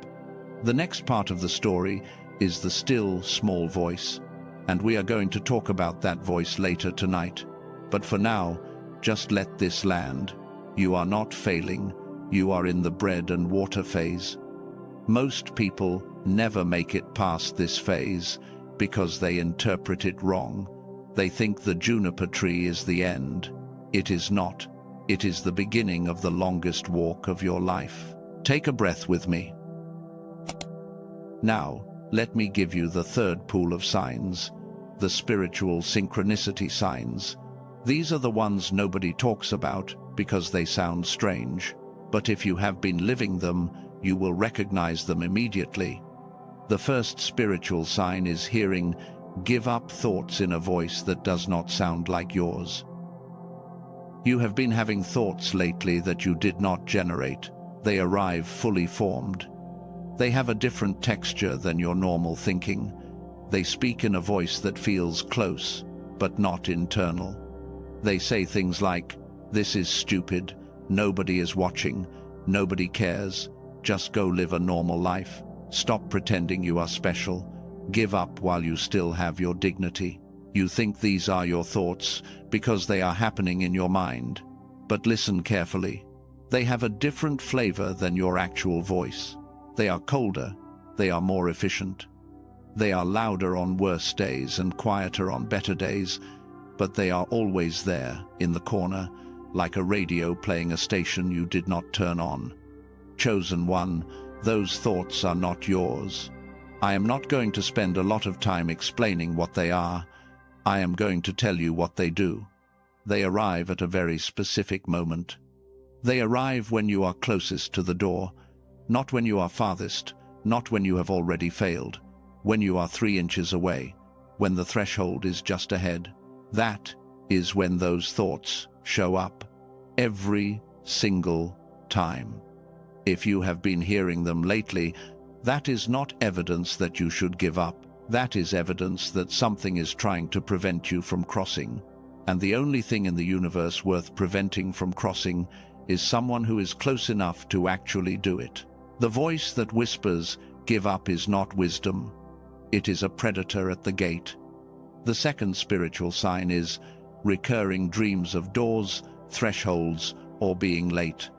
The next part of the story is the still, small voice, and we are going to talk about that voice later tonight. But for now, just let this land. You are not failing. You are in the bread and water phase. Most people never make it past this phase because they interpret it wrong. They think the juniper tree is the end. It is not. It is the beginning of the longest walk of your life. Take a breath with me. Now, let me give you the third pool of signs, the spiritual synchronicity signs. These are the ones nobody talks about because they sound strange, but if you have been living them, you will recognize them immediately. The first spiritual sign is hearing "give up" thoughts in a voice that does not sound like yours. You have been having thoughts lately that you did not generate. They arrive fully formed. They have a different texture than your normal thinking. They speak in a voice that feels close, but not internal. They say things like, "This is stupid, nobody is watching, nobody cares, just go live a normal life, stop pretending you are special, give up while you still have your dignity." You think these are your thoughts because they are happening in your mind. But listen carefully. They have a different flavor than your actual voice. They are colder, they are more efficient. They are louder on worse days and quieter on better days, but they are always there, in the corner, like a radio playing a station you did not turn on. Chosen one, Those thoughts are not yours. I am not going to spend a lot of time explaining what they are. I am going to tell you what they do. They arrive at a very specific moment. They arrive when you are closest to the door, not when you are farthest, not when you have already failed, when you are 3 inches away, when the threshold is just ahead. That is when those thoughts show up, every single time. If you have been hearing them lately, that is not evidence that you should give up. That is evidence that something is trying to prevent you from crossing. And the only thing in the universe worth preventing from crossing is someone who is close enough to actually do it. The voice that whispers, "Give up," is not wisdom. It is a predator at the gate. The second spiritual sign is recurring dreams of doors, thresholds, or being late.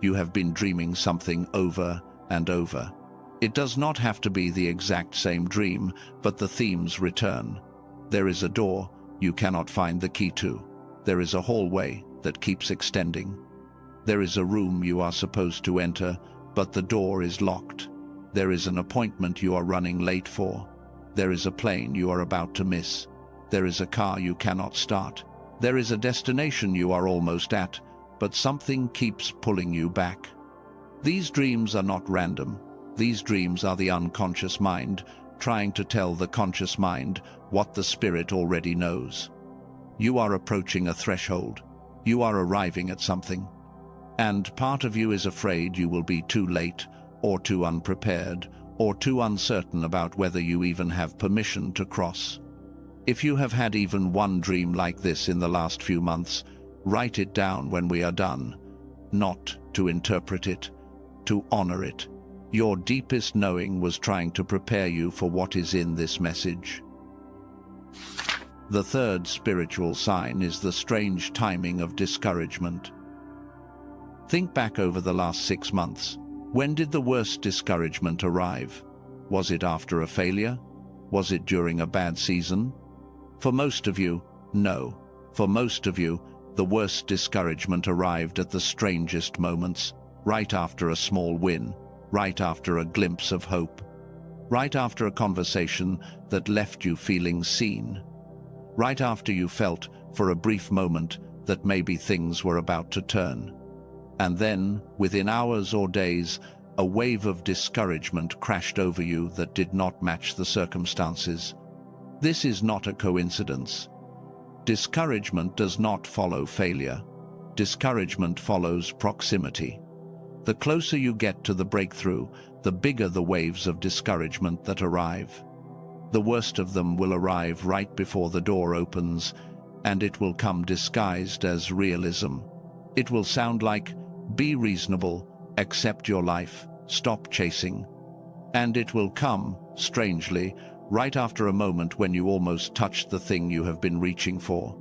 You have been dreaming something over and over. It does not have to be the exact same dream, but the themes return. There is a door you cannot find the key to. There is a hallway that keeps extending. There is a room you are supposed to enter, but the door is locked. There is an appointment you are running late for. There is a plane you are about to miss. There is a car you cannot start. There is a destination you are almost at, but something keeps pulling you back. These dreams are not random. These dreams are the unconscious mind trying to tell the conscious mind what the spirit already knows. You are approaching a threshold. You are arriving at something. And part of you is afraid you will be too late, or too unprepared, or too uncertain about whether you even have permission to cross. If you have had even one dream like this in the last few months, write it down when we are done. Not to interpret it, to honor it. Your deepest knowing was trying to prepare you for what is in this message. The third spiritual sign is the strange timing of discouragement. Think back over the last 6 months. When did the worst discouragement arrive? Was it after a failure? Was it during a bad season? For most of you, no. For most of you, the worst discouragement arrived at the strangest moments, right after a small win, right after a glimpse of hope, right after a conversation that left you feeling seen, right after you felt, for a brief moment, that maybe things were about to turn. And then, within hours or days, a wave of discouragement crashed over you that did not match the circumstances. This is not a coincidence. Discouragement does not follow failure. Discouragement follows proximity. The closer you get to the breakthrough, the bigger the waves of discouragement that arrive. The worst of them will arrive right before the door opens, and it will come disguised as realism. It will sound like, "Be reasonable, accept your life, stop chasing." And it will come, strangely, right after a moment when you almost touched the thing you have been reaching for.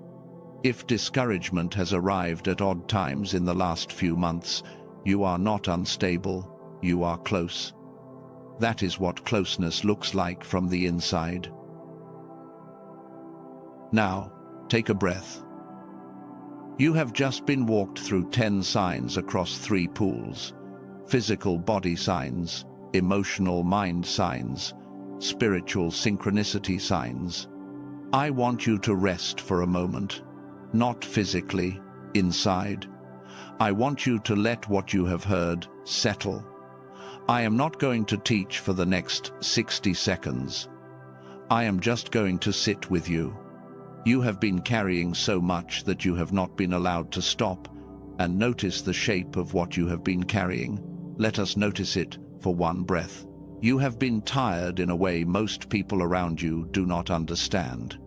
If discouragement has arrived at odd times in the last few months, you are not unstable, you are close. That is what closeness looks like from the inside. Now, take a breath. You have just been walked through 10 signs across 3 pools: physical body signs, emotional mind signs, spiritual synchronicity signs. I want you to rest for a moment, not physically, inside. I want you to let what you have heard settle. I am not going to teach for the next 60 seconds. I am just going to sit with you. You have been carrying so much that you have not been allowed to stop and notice the shape of what you have been carrying. Let us notice it for one breath. You have been tired in a way most people around you do not understand.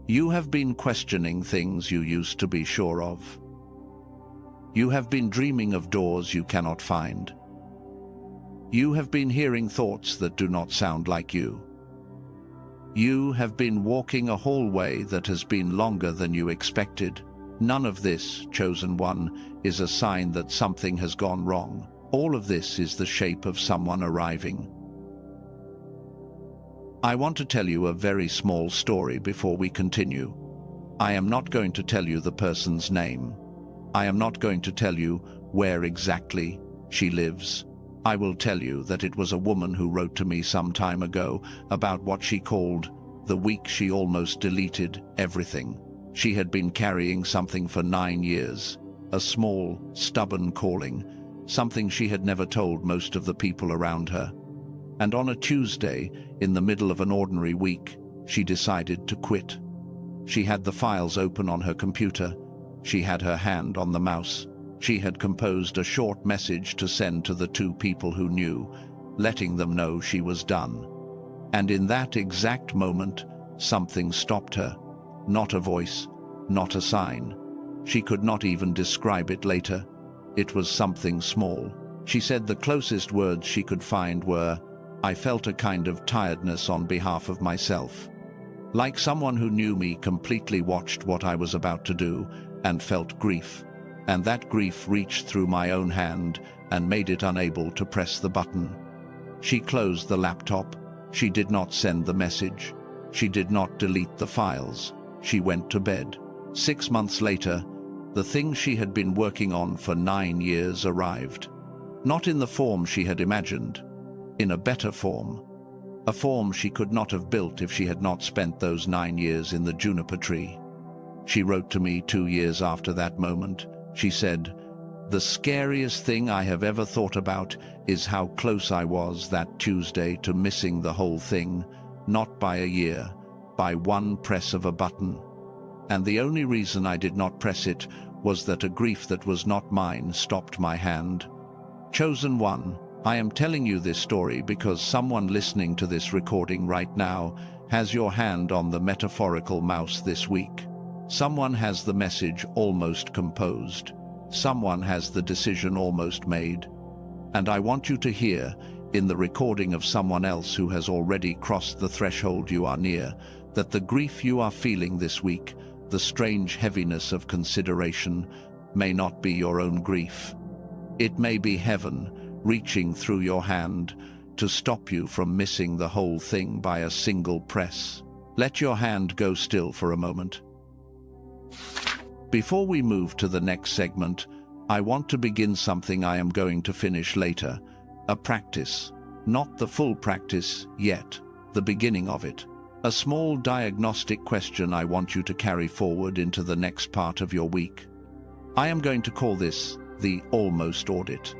You have been questioning things you used to be sure of. You have been dreaming of doors you cannot find. You have been hearing thoughts that do not sound like you. You have been walking a hallway that has been longer than you expected. None of this, chosen one, is a sign that something has gone wrong. All of this is the shape of someone arriving. I want to tell you a very small story before we continue. I am not going to tell you the person's name. I am not going to tell you where exactly She lives. I will tell you that it was a woman who wrote to me some time ago about what she called the week she almost deleted everything. She had been carrying something for 9 years, a small, stubborn calling, something she had never told most of the people around her. And on a Tuesday, in the middle of an ordinary week, she decided to quit. She had the files open on her computer. She had her hand on the mouse. She had composed a short message to send to the 2 people who knew, letting them know she was done. And in that exact moment, something stopped her. Not a voice, not a sign. She could not even describe it later. It was something small. She said the closest words she could find were, "I felt a kind of tiredness on behalf of myself." Like someone who knew me completely watched what I was about to do and felt grief. And that grief reached through my own hand and made it unable to press the button. She closed the laptop. She did not send the message. She did not delete the files. She went to bed. 6 months later, the thing she had been working on for 9 years arrived. Not in the form she had imagined, in a better form. A form she could not have built if she had not spent those 9 years in the juniper tree. She wrote to me 2 years after that moment. She said, "The scariest thing I have ever thought about is how close I was that Tuesday to missing the whole thing, not by a year, by one press of a button. And the only reason I did not press it was that a grief that was not mine stopped my hand." Chosen one, I am telling you this story because someone listening to this recording right now has your hand on the metaphorical mouse this week. Someone has the message almost composed. Someone has the decision almost made. And I want you to hear, in the recording of someone else who has already crossed the threshold you are near, that the grief you are feeling this week, the strange heaviness of consideration, may not be your own grief. It may be heaven reaching through your hand to stop you from missing the whole thing by a single press. Let your hand go still for a moment. Before we move to the next segment, I want to begin something I am going to finish later, a practice. Not the full practice yet, the beginning of it. A small diagnostic question I want you to carry forward into the next part of your week. I am going to call this the almost audit.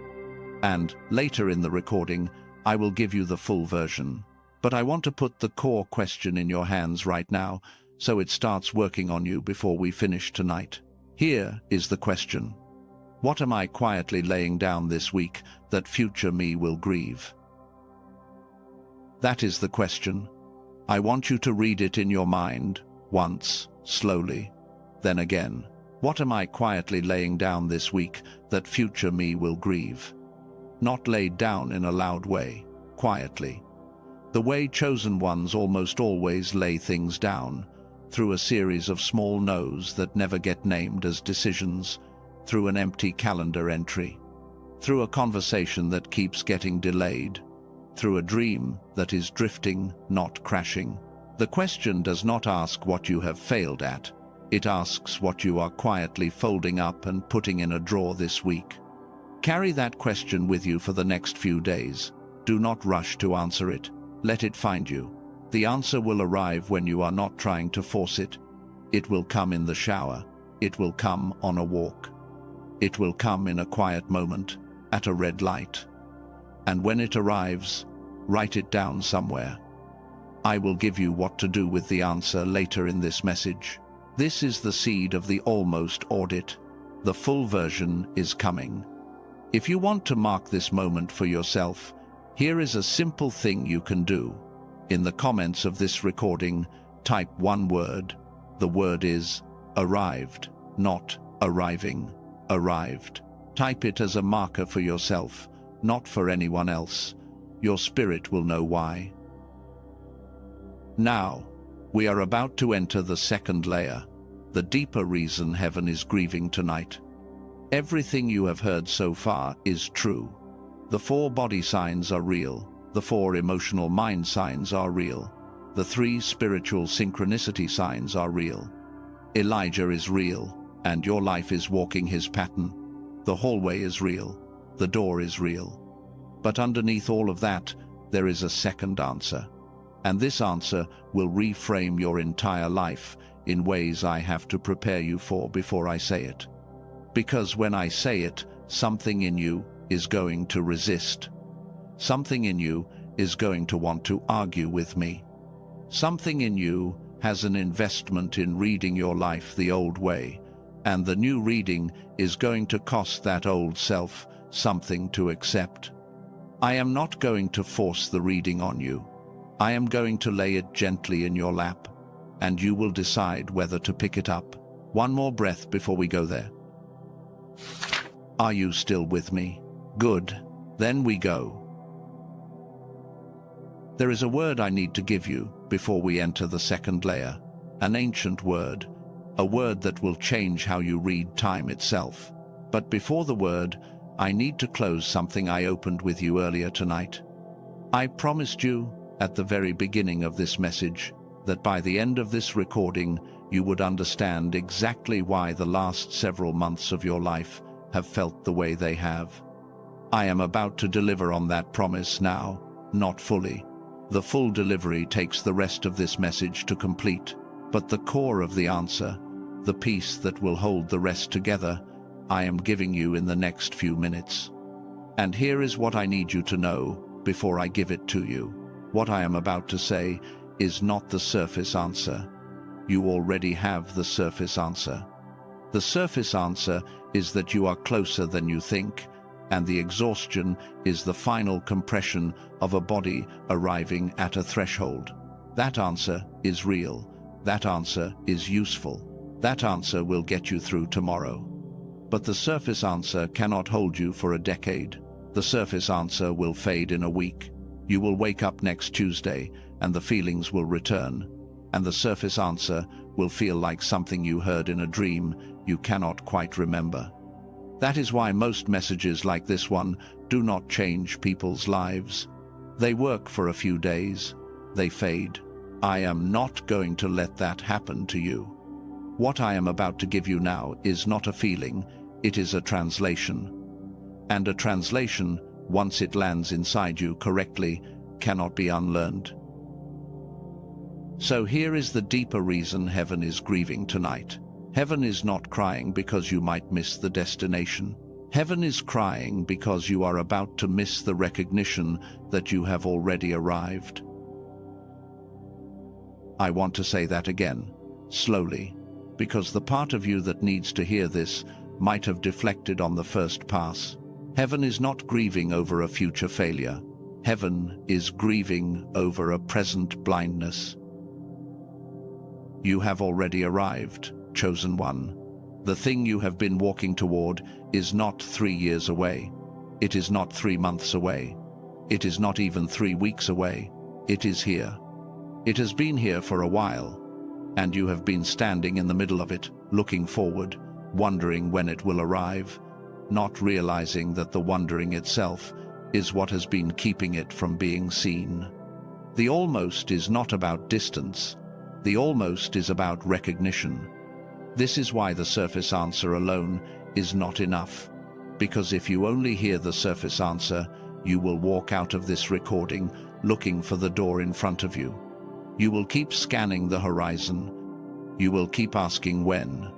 And later in the recording, I will give you the full version. But I want to put the core question in your hands right now, so it starts working on you before we finish tonight. Here is the question. What am I quietly laying down this week that future me will grieve? That is the question. I want you to read it in your mind, once, slowly, then again. What am I quietly laying down this week that future me will grieve? Not laid down in a loud way, quietly. The way chosen ones almost always lay things down, through a series of small no's that never get named as decisions, through an empty calendar entry, through a conversation that keeps getting delayed, through a dream that is drifting, not crashing. The question does not ask what you have failed at. It asks what you are quietly folding up and putting in a drawer this week. Carry that question with you for the next few days. Do not rush to answer it. Let it find you. The answer will arrive when you are not trying to force it. It will come in the shower. It will come on a walk. It will come in a quiet moment, at a red light. And when it arrives, write it down somewhere. I will give you what to do with the answer later in this message. This is the seed of the almost audit. The full version is coming. If you want to mark this moment for yourself, here is a simple thing you can do. In the comments of this recording, type one word. The word is arrived, not arriving. Arrived. Type it as a marker for yourself, not for anyone else. Your spirit will know why. Now, we are about to enter the second layer, the deeper reason heaven is grieving tonight. Everything you have heard so far is true. The 4 body signs are real. The 4 emotional mind signs are real. The 3 spiritual synchronicity signs are real. Elijah is real, and your life is walking his pattern. The hallway is real. The door is real. But underneath all of that, there is a second answer. And this answer will reframe your entire life in ways I have to prepare you for before I say it. Because when I say it, something in you is going to resist. Something in you is going to want to argue with me. Something in you has an investment in reading your life the old way, and the new reading is going to cost that old self something to accept. I am not going to force the reading on you. I am going to lay it gently in your lap, and you will decide whether to pick it up. One more breath before we go there. Are you still with me? Good. Then we go. There is a word I need to give you before we enter the second layer, an ancient word, a word that will change how you read time itself. But before the word, I need to close something I opened with you earlier tonight. I promised you, at the very beginning of this message, that by the end of this recording, you would understand exactly why the last several months of your life have felt the way they have. I am about to deliver on that promise now, not fully. The full delivery takes the rest of this message to complete, but the core of the answer, the piece that will hold the rest together, I am giving you in the next few minutes. And here is what I need you to know before I give it to you. What I am about to say is not the surface answer. You already have the surface answer. The surface answer is that you are closer than you think, and the exhaustion is the final compression of a body arriving at a threshold. That answer is real. That answer is useful. That answer will get you through tomorrow. But the surface answer cannot hold you for a decade. The surface answer will fade in a week. You will wake up next Tuesday, and the feelings will return. And the surface answer will feel like something you heard in a dream you cannot quite remember. That is why most messages like this one do not change people's lives. They work for a few days. They fade. I am not going to let that happen to you. What I am about to give you now is not a feeling, it is a translation. And a translation, once it lands inside you correctly, cannot be unlearned. So here is the deeper reason heaven is grieving tonight. Heaven is not crying because you might miss the destination. Heaven is crying because you are about to miss the recognition that you have already arrived. I want to say that again, slowly, because the part of you that needs to hear this might have deflected on the first pass. Heaven is not grieving over a future failure. Heaven is grieving over a present blindness. You have already arrived, chosen one. The thing you have been walking toward is not 3 years away. It is not 3 months away. It is not even 3 weeks away. It is here. It has been here for a while, and you have been standing in the middle of it, looking forward, wondering when it will arrive, not realizing that the wondering itself is what has been keeping it from being seen. The almost is not about distance. The almost is about recognition. This is why the surface answer alone is not enough, because if you only hear the surface answer, you will walk out of this recording looking for the door in front of you. You will keep scanning the horizon. You will keep asking when.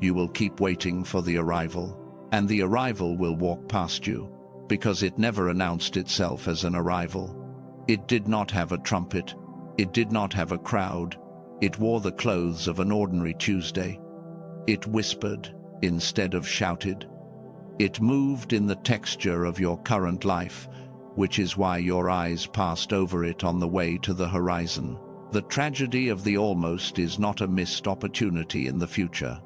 You will keep waiting for the arrival, and the arrival will walk past you, because it never announced itself as an arrival. It did not have a trumpet. It did not have a crowd. It wore the clothes of an ordinary Tuesday. It whispered instead of shouted. It moved in the texture of your current life, which is why your eyes passed over it on the way to the horizon. The tragedy of the almost is not a missed opportunity in the future.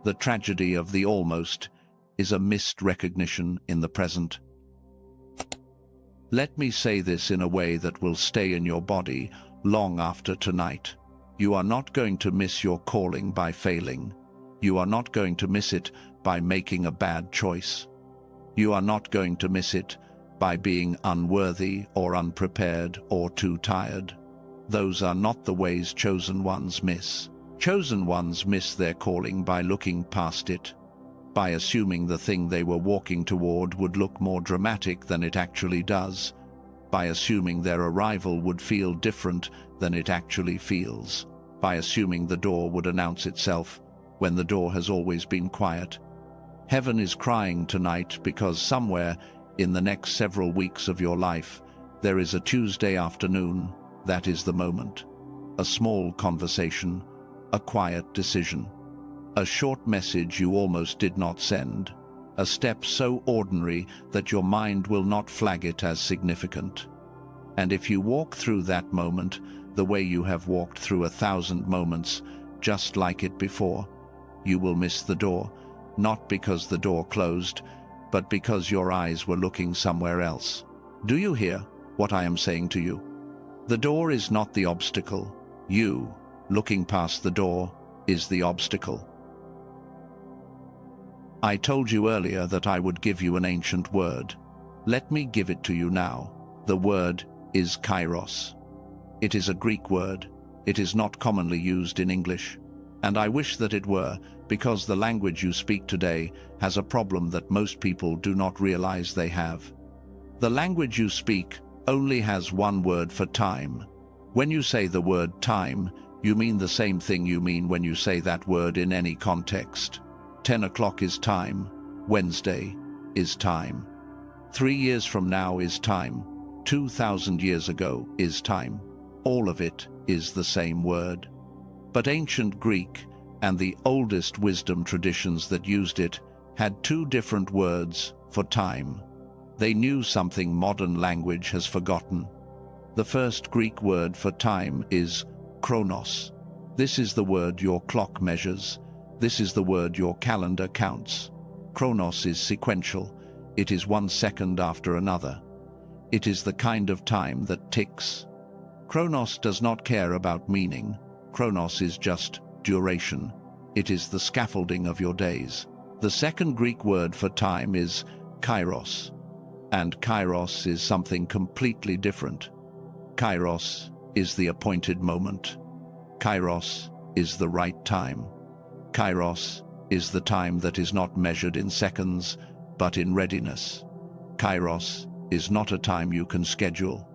The tragedy of the almost is a missed recognition in the present. Let me say this in a way that will stay in your body long after tonight. You are not going to miss your calling by failing. You are not going to miss it by making a bad choice. You are not going to miss it by being unworthy or unprepared or too tired. Those are not the ways chosen ones miss. Chosen ones miss their calling by looking past it. by assuming the thing they were walking toward would look more dramatic than it actually does, by assuming their arrival would feel different than it actually feels, by assuming the door would announce itself when the door has always been quiet. Heaven is crying tonight because somewhere in the next several weeks of your life, there is a Tuesday afternoon that is the moment. A small conversation, a quiet decision, a short message you almost did not send, a step so ordinary that your mind will not flag it as significant. And if you walk through that moment the way you have walked through 1,000 moments just like it before, you will miss the door, not because the door closed, but because your eyes were looking somewhere else. Do you hear what I am saying to you? The door is not the obstacle. You, looking past the door, is the obstacle. I told you earlier that I would give you an ancient word. Let me give it to you now. The word is kairos. It is a Greek word. It is not commonly used in English. And I wish that it were, because the language you speak today has a problem that most people do not realize they have. The language you speak only has one word for time. When you say the word time, you mean the same thing you mean when you say that word in any context. 10 o'clock is time. Wednesday is time. 3 years from now is time. 2,000 years ago is time. All of it is the same word. But ancient Greek and the oldest wisdom traditions that used it had two different words for time. They knew something modern language has forgotten. The first Greek word for time is chronos. This is the word your clock measures. This is the word your calendar counts. Chronos is sequential. It is 1 second after another. It is the kind of time that ticks. Chronos does not care about meaning. Chronos is just duration. It is the scaffolding of your days. The second Greek word for time is kairos. And kairos is something completely different. Kairos is the appointed moment. Kairos is the right time. Kairos is the time that is not measured in seconds, but in readiness. Kairos is not a time you can schedule.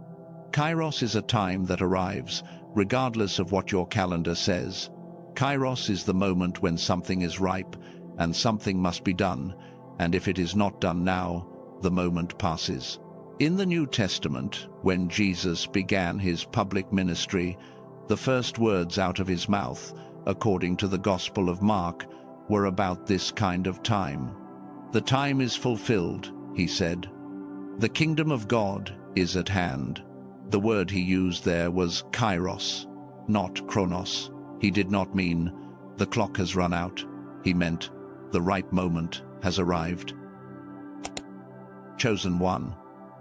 Kairos is a time that arrives, regardless of what your calendar says. Kairos is the moment when something is ripe and something must be done, and if it is not done now, the moment passes. In the New Testament, when Jesus began his public ministry, the first words out of his mouth, according to the Gospel of Mark, were about this kind of time. "The time is fulfilled," he said. "The kingdom of God is at hand." The word he used there was kairos, not chronos. He did not mean, "the clock has run out." He meant, "the right moment has arrived." Chosen one,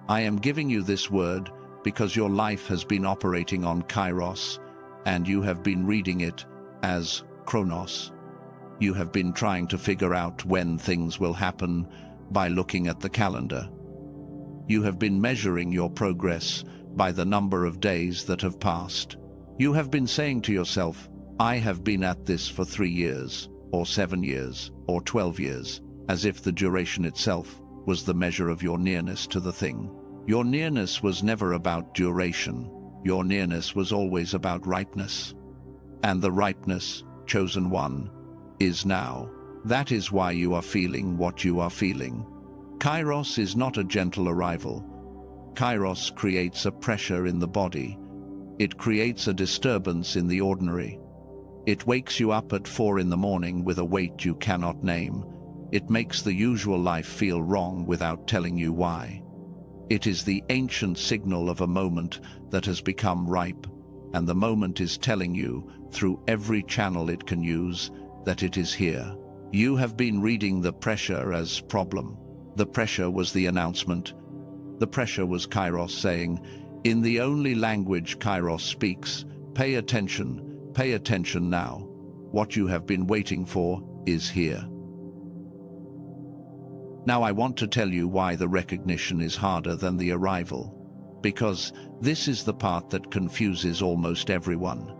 I am giving you this word because your life has been operating on kairos, and you have been reading it as chronos. You have been trying to figure out when things will happen by looking at the calendar. You have been measuring your progress by the number of days that have passed. You have been saying to yourself, "I have been at this for 3 years, or 7 years, or 12 years, as if the duration itself was the measure of your nearness to the thing. Your nearness was never about duration. Your nearness was always about ripeness. And the ripeness, chosen one, is now. That is why you are feeling what you are feeling. Kairos is not a gentle arrival. Kairos creates a pressure in the body. It creates a disturbance in the ordinary. It wakes you up at 4 in the morning with a weight you cannot name. It makes the usual life feel wrong without telling you why. It is the ancient signal of a moment that has become ripe, and the moment is telling you, through every channel it can use, that it is here. You have been reading the pressure as problem. The pressure was the announcement. The pressure was Kairos saying, in the only language Kairos speaks, pay attention now. What you have been waiting for is here. Now I want to tell you why the recognition is harder than the arrival. Because this is the part that confuses almost everyone.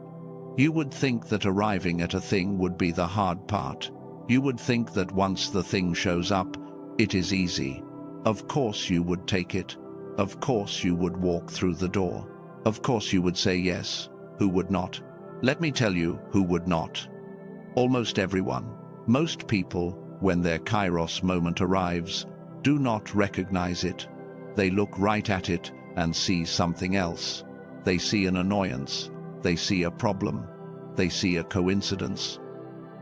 You would think that arriving at a thing would be the hard part. You would think that once the thing shows up, it is easy. Of course you would take it. Of course you would walk through the door. Of course you would say yes. Who would not? Let me tell you who would not. Almost everyone. Most people, when their kairos moment arrives, do not recognize it. They look right at it and see something else. They see an annoyance. They see a problem. They see a coincidence.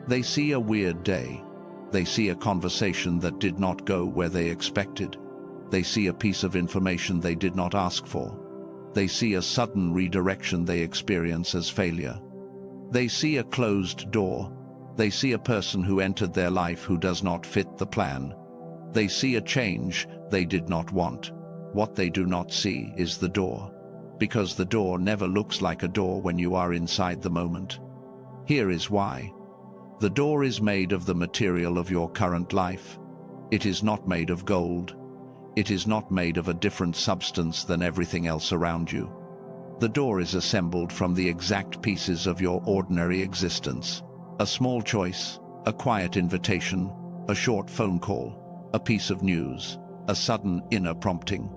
They see a weird day. They see a conversation that did not go where they expected. They see a piece of information they did not ask for. They see a sudden redirection they experience as failure. They see a closed door. They see a person who entered their life who does not fit the plan. They see a change they did not want. What they do not see is the door, because the door never looks like a door when you are inside the moment. Here is why. The door is made of the material of your current life. It is not made of gold. It is not made of a different substance than everything else around you. The door is assembled from the exact pieces of your ordinary existence. A small choice, a quiet invitation, a short phone call, a piece of news, a sudden inner prompting,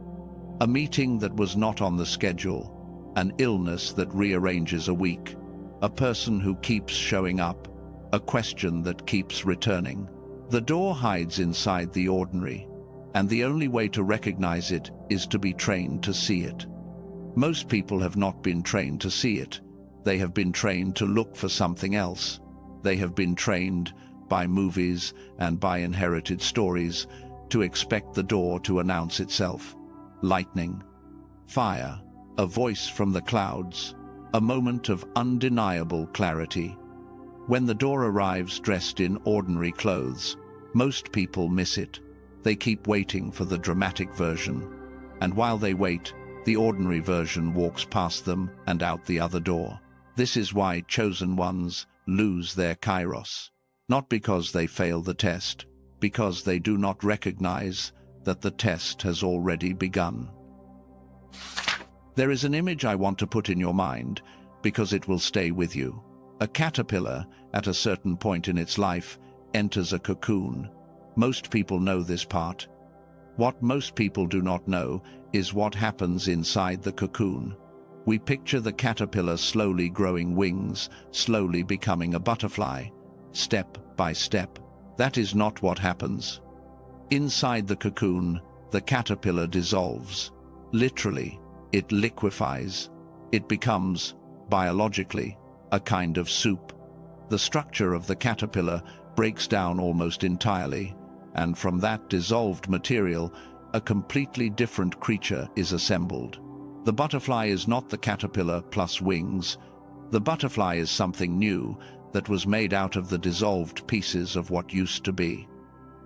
a meeting that was not on the schedule, an illness that rearranges a week, a person who keeps showing up, a question that keeps returning. The door hides inside the ordinary, and the only way to recognize it is to be trained to see it. Most people have not been trained to see it. They have been trained to look for something else. They have been trained by movies and by inherited stories to expect the door to announce itself. Lightning, fire, a voice from the clouds, a moment of undeniable clarity. When the door arrives dressed in ordinary clothes, most people miss it. They keep waiting for the dramatic version. And while they wait, the ordinary version walks past them and out the other door. This is why chosen ones lose their kairos. Not because they fail the test, because they do not recognize that the test has already begun. There is an image I want to put in your mind because it will stay with you. A caterpillar, at a certain point in its life, enters a cocoon. Most people know this part. What most people do not know is what happens inside the cocoon. We picture the caterpillar slowly growing wings, slowly becoming a butterfly, step by step. That is not what happens. Inside the cocoon, the caterpillar dissolves. Literally, it liquefies. It becomes, biologically, a kind of soup. The structure of the caterpillar breaks down almost entirely, and from that dissolved material, a completely different creature is assembled. The butterfly is not the caterpillar plus wings. The butterfly is something new that was made out of the dissolved pieces of what used to be.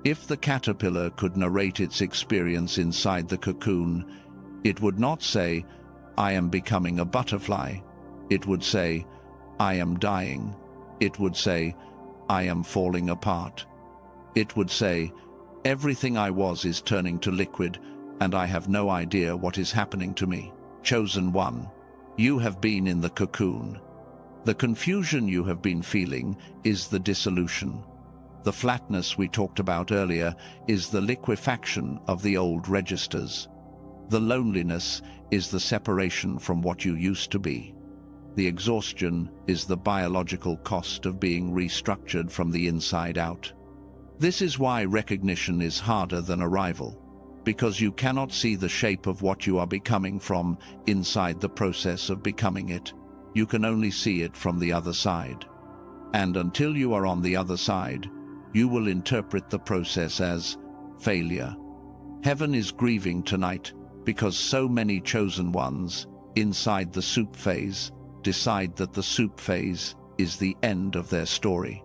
If the caterpillar could narrate its experience inside the cocoon, it would not say, "I am becoming a butterfly." It would say, "I am dying." It would say, "I am falling apart." It would say, "Everything I was is turning to liquid, and I have no idea what is happening to me." Chosen one, you have been in the cocoon. The confusion you have been feeling is the dissolution. The flatness we talked about earlier is the liquefaction of the old registers. The loneliness is the separation from what you used to be. The exhaustion is the biological cost of being restructured from the inside out. This is why recognition is harder than arrival, because you cannot see the shape of what you are becoming from inside the process of becoming it. You can only see it from the other side. And until you are on the other side, you will interpret the process as failure. Heaven is grieving tonight because so many chosen ones, inside the soup phase, decide that the soup phase is the end of their story.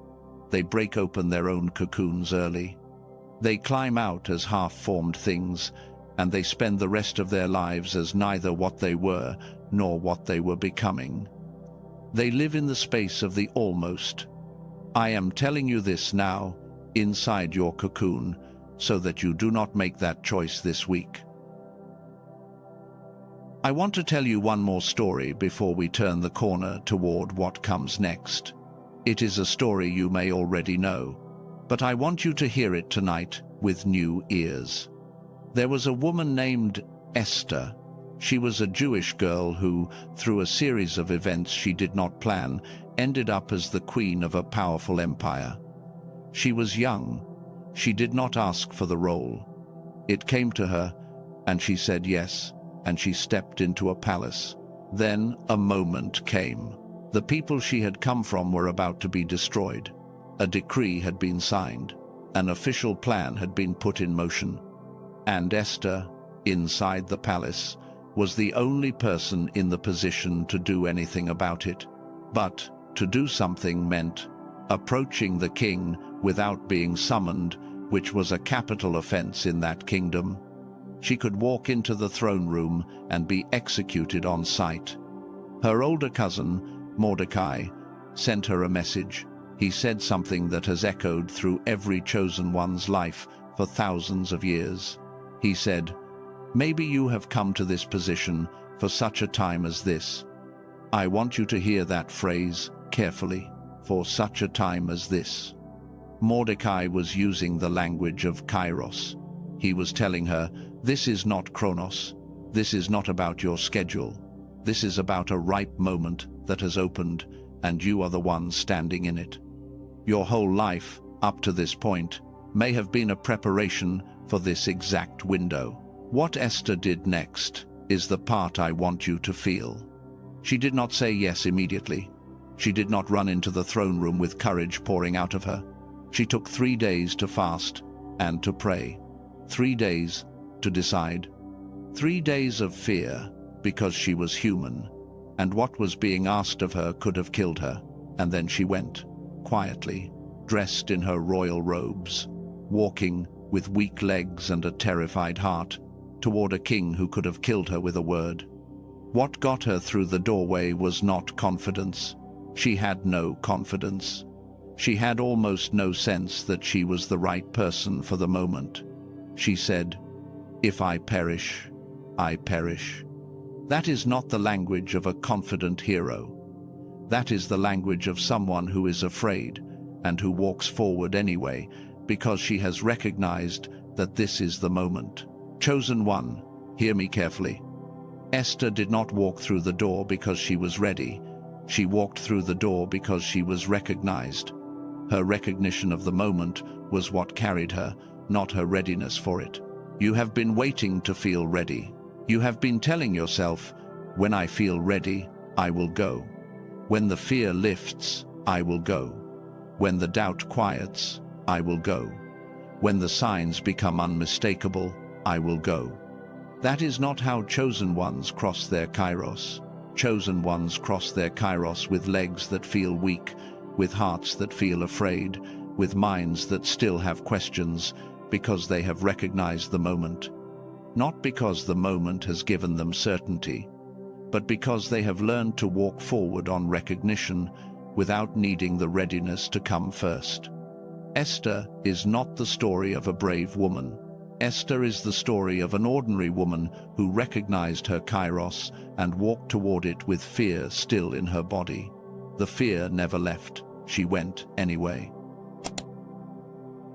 They break open their own cocoons early. They climb out as half-formed things, and they spend the rest of their lives as neither what they were nor what they were becoming. They live in the space of the almost. I am telling you this now, inside your cocoon, so that you do not make that choice this week. I want to tell you one more story before we turn the corner toward what comes next. It is a story you may already know. but I want you to hear it tonight with new ears. There was a woman named Esther. She was a Jewish girl who, through a series of events she did not plan, ended up as the queen of a powerful empire. She was young. She did not ask for the role. It came to her, and she said yes, and she stepped into a palace. Then a moment came. The people she had come from were about to be destroyed. A decree had been signed. An official plan had been put in motion. And Esther, inside the palace, was the only person in the position to do anything about it. But to do something meant approaching the king without being summoned, which was a capital offense in that kingdom. She could walk into the throne room and be executed on sight. Her older cousin, Mordecai, sent her a message. He said something that has echoed through every chosen one's life for thousands of years. He said, "Maybe you have come to this position for such a time as this." I want you to hear that phrase carefully, for such a time as this. Mordecai was using the language of Kairos. He was telling her, this is not Chronos. This is not about your schedule. This is about a ripe moment that has opened, and you are the one standing in it. Your whole life, up to this point, may have been a preparation for this exact window. What Esther did next is the part I want you to feel. She did not say yes immediately. She did not run into the throne room with courage pouring out of her. She took 3 days to fast and to pray. 3 days to decide. 3 days of fear, because she was human, and what was being asked of her could have killed her. And then she went, quietly, dressed in her royal robes, walking with weak legs and a terrified heart, toward a king who could have killed her with a word. What got her through the doorway was not confidence. She had no confidence. She had almost no sense that she was the right person for the moment. She said, "If I perish, I perish." That is not the language of a confident hero. That is the language of someone who is afraid and who walks forward anyway because she has recognized that this is the moment. Chosen one, hear me carefully. Esther did not walk through the door because she was ready. She walked through the door because she was recognized. Her recognition of the moment was what carried her, not her readiness for it. You have been waiting to feel ready. You have been telling yourself, when I feel ready, I will go. When the fear lifts, I will go. When the doubt quiets, I will go. When the signs become unmistakable, I will go. That is not how chosen ones cross their kairos. Chosen ones cross their kairos with legs that feel weak, with hearts that feel afraid, with minds that still have questions, because they have recognized the moment. Not because the moment has given them certainty, but because they have learned to walk forward on recognition without needing the readiness to come first. Esther is not the story of a brave woman. Esther is the story of an ordinary woman who recognized her kairos and walked toward it with fear still in her body. The fear never left. She went anyway.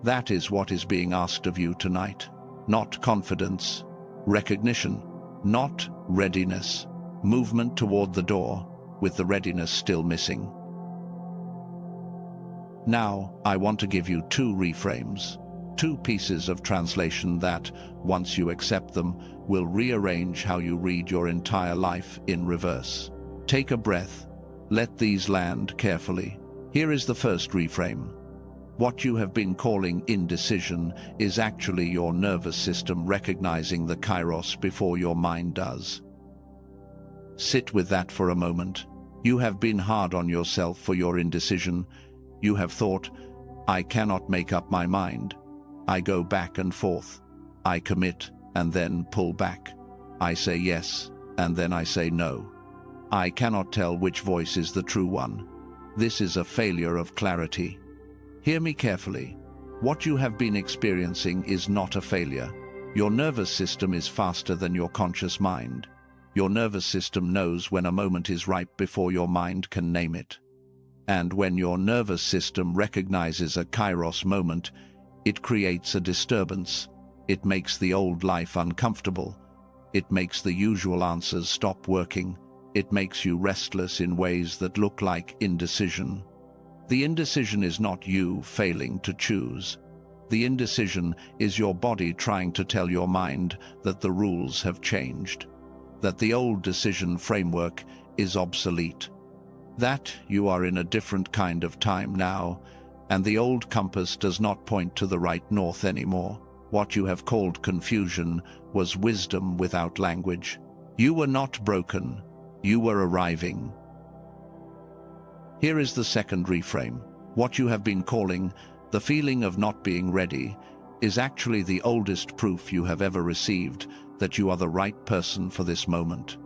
That is what is being asked of you tonight. Not confidence, recognition, not readiness, movement toward the door, with the readiness still missing. Now, I want to give you 2 reframes, 2 pieces of translation that, once you accept them, will rearrange how you read your entire life in reverse. Take a breath. Let these land carefully. Here is the first reframe. What you have been calling indecision is actually your nervous system recognizing the kairos before your mind does. Sit with that for a moment. You have been hard on yourself for your indecision. You have thought, I cannot make up my mind. I go back and forth. I commit and then pull back. I say yes and then I say no. I cannot tell which voice is the true one. This is a failure of clarity. Hear me carefully. What you have been experiencing is not a failure. Your nervous system is faster than your conscious mind. Your nervous system knows when a moment is ripe before your mind can name it. And when your nervous system recognizes a kairos moment, it creates a disturbance. It makes the old life uncomfortable. It makes the usual answers stop working. It makes you restless in ways that look like indecision. The indecision is not you failing to choose. The indecision is your body trying to tell your mind that the rules have changed, that the old decision framework is obsolete, that you are in a different kind of time now, and the old compass does not point to the right north anymore. What you have called confusion was wisdom without language. You were not broken. You were arriving. Here is the second reframe. What you have been calling the feeling of not being ready is actually the oldest proof you have ever received that you are the right person for this moment.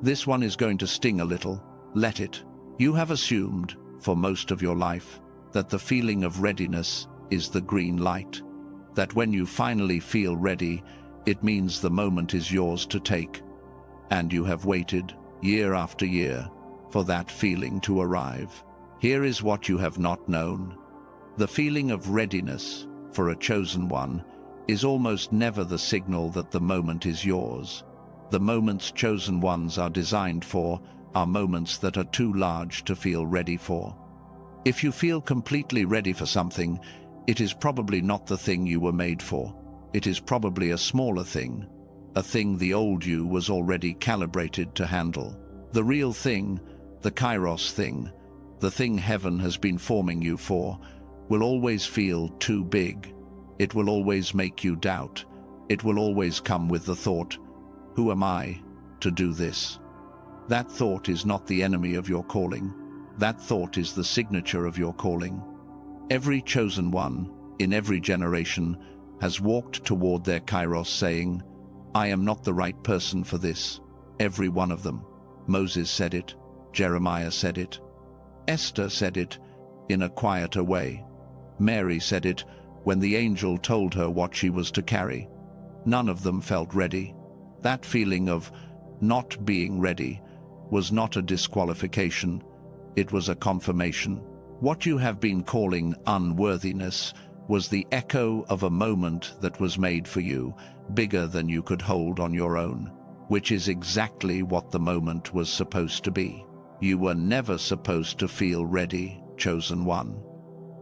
This one is going to sting a little. Let it. You have assumed, for most of your life, that the feeling of readiness is the green light. That when you finally feel ready, it means the moment is yours to take. And you have waited, year after year, for that feeling to arrive. Here is what you have not known. The feeling of readiness, for a chosen one, is almost never the signal that the moment is yours. The moments chosen ones are designed for are moments that are too large to feel ready for. If you feel completely ready for something, it is probably not the thing you were made for. It is probably a smaller thing, a thing the old you was already calibrated to handle. The real thing, the kairos thing, the thing heaven has been forming you for, will always feel too big. It will always make you doubt. It will always come with the thought, who am I to do this? That thought is not the enemy of your calling. That thought is the signature of your calling. Every chosen one, in every generation, has walked toward their kairos saying, I am not the right person for this. Every one of them. Moses said it. Jeremiah said it. Esther said it in a quieter way. Mary said it when the angel told her what she was to carry. None of them felt ready. That feeling of not being ready was not a disqualification. It was a confirmation. What you have been calling unworthiness was the echo of a moment that was made for you, bigger than you could hold on your own, which is exactly what the moment was supposed to be. You were never supposed to feel ready, chosen one.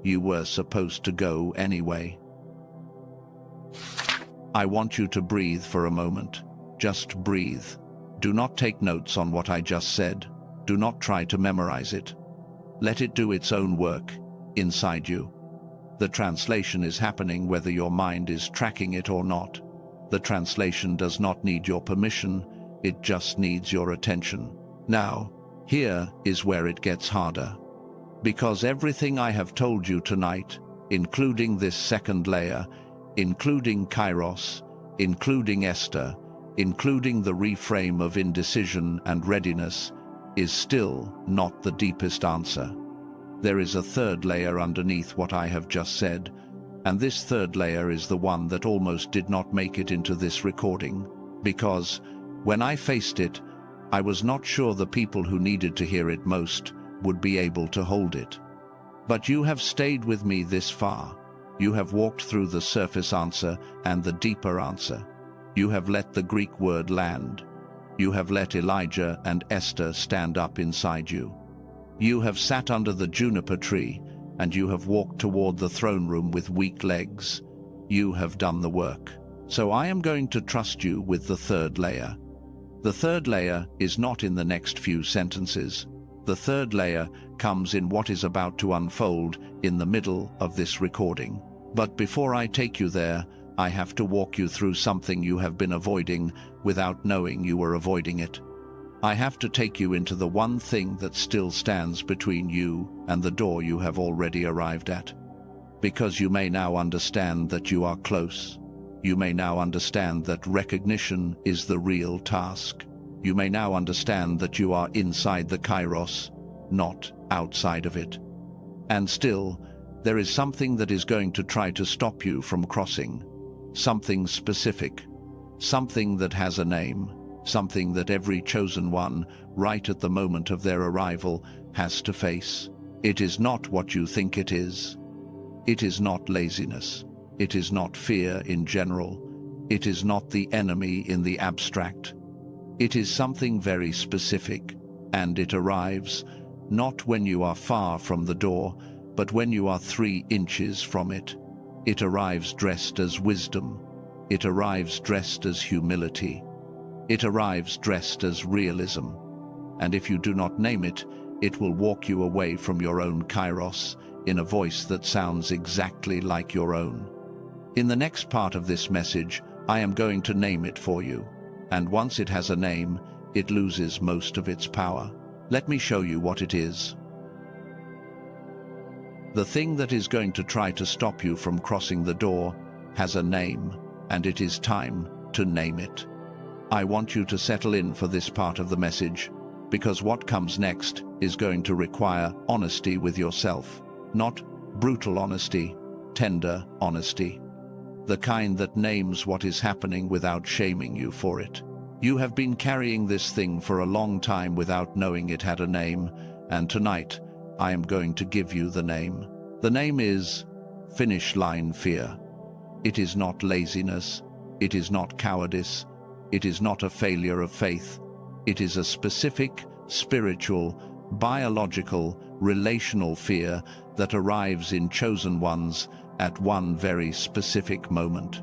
You were supposed to go anyway. I want you to breathe for a moment. Just breathe. Do not take notes on what I just said. Do not try to memorize it. Let it do its own work, inside you. The translation is happening whether your mind is tracking it or not. The translation does not need your permission, it just needs your attention. Now, here is where it gets harder. Because everything I have told you tonight, including this second layer, including Kairos, including Esther, including the reframe of indecision and readiness, is still not the deepest answer. There is a third layer underneath what I have just said, and this third layer is the one that almost did not make it into this recording, because when I faced it, I was not sure the people who needed to hear it most would be able to hold it. But you have stayed with me this far. You have walked through the surface answer and the deeper answer. You have let the Greek word land. You have let Elijah and Esther stand up inside you. You have sat under the juniper tree, and you have walked toward the throne room with weak legs. You have done the work. So I am going to trust you with the third layer. The third layer is not in the next few sentences. The third layer comes in what is about to unfold in the middle of this recording. But before I take you there, I have to walk you through something you have been avoiding without knowing you were avoiding it. I have to take you into the one thing that still stands between you and the door you have already arrived at. Because you may now understand that you are close. You may now understand that recognition is the real task. You may now understand that you are inside the Kairos, not outside of it. And still, there is something that is going to try to stop you from crossing. Something specific. Something that has a name. Something that every chosen one, right at the moment of their arrival, has to face. It is not what you think it is. It is not laziness. It is not fear in general. It is not the enemy in the abstract. It is something very specific, and it arrives not when you are far from the door, but when you are 3 inches from it. It arrives dressed as wisdom. It arrives dressed as humility. It arrives dressed as realism. And if you do not name it, it will walk you away from your own kairos in a voice that sounds exactly like your own. In the next part of this message, I am going to name it for you. And once it has a name, it loses most of its power. Let me show you what it is. The thing that is going to try to stop you from crossing the door has a name, and it is time to name it. I want you to settle in for this part of the message, because what comes next is going to require honesty with yourself. Not brutal honesty, tender honesty. The kind that names what is happening without shaming you for it. You have been carrying this thing for a long time without knowing it had a name, and tonight I am going to give you the name. The name is finish line fear. It is not laziness. It is not cowardice. It is not a failure of faith. It is a specific, spiritual, biological, relational fear that arrives in chosen ones at one very specific moment.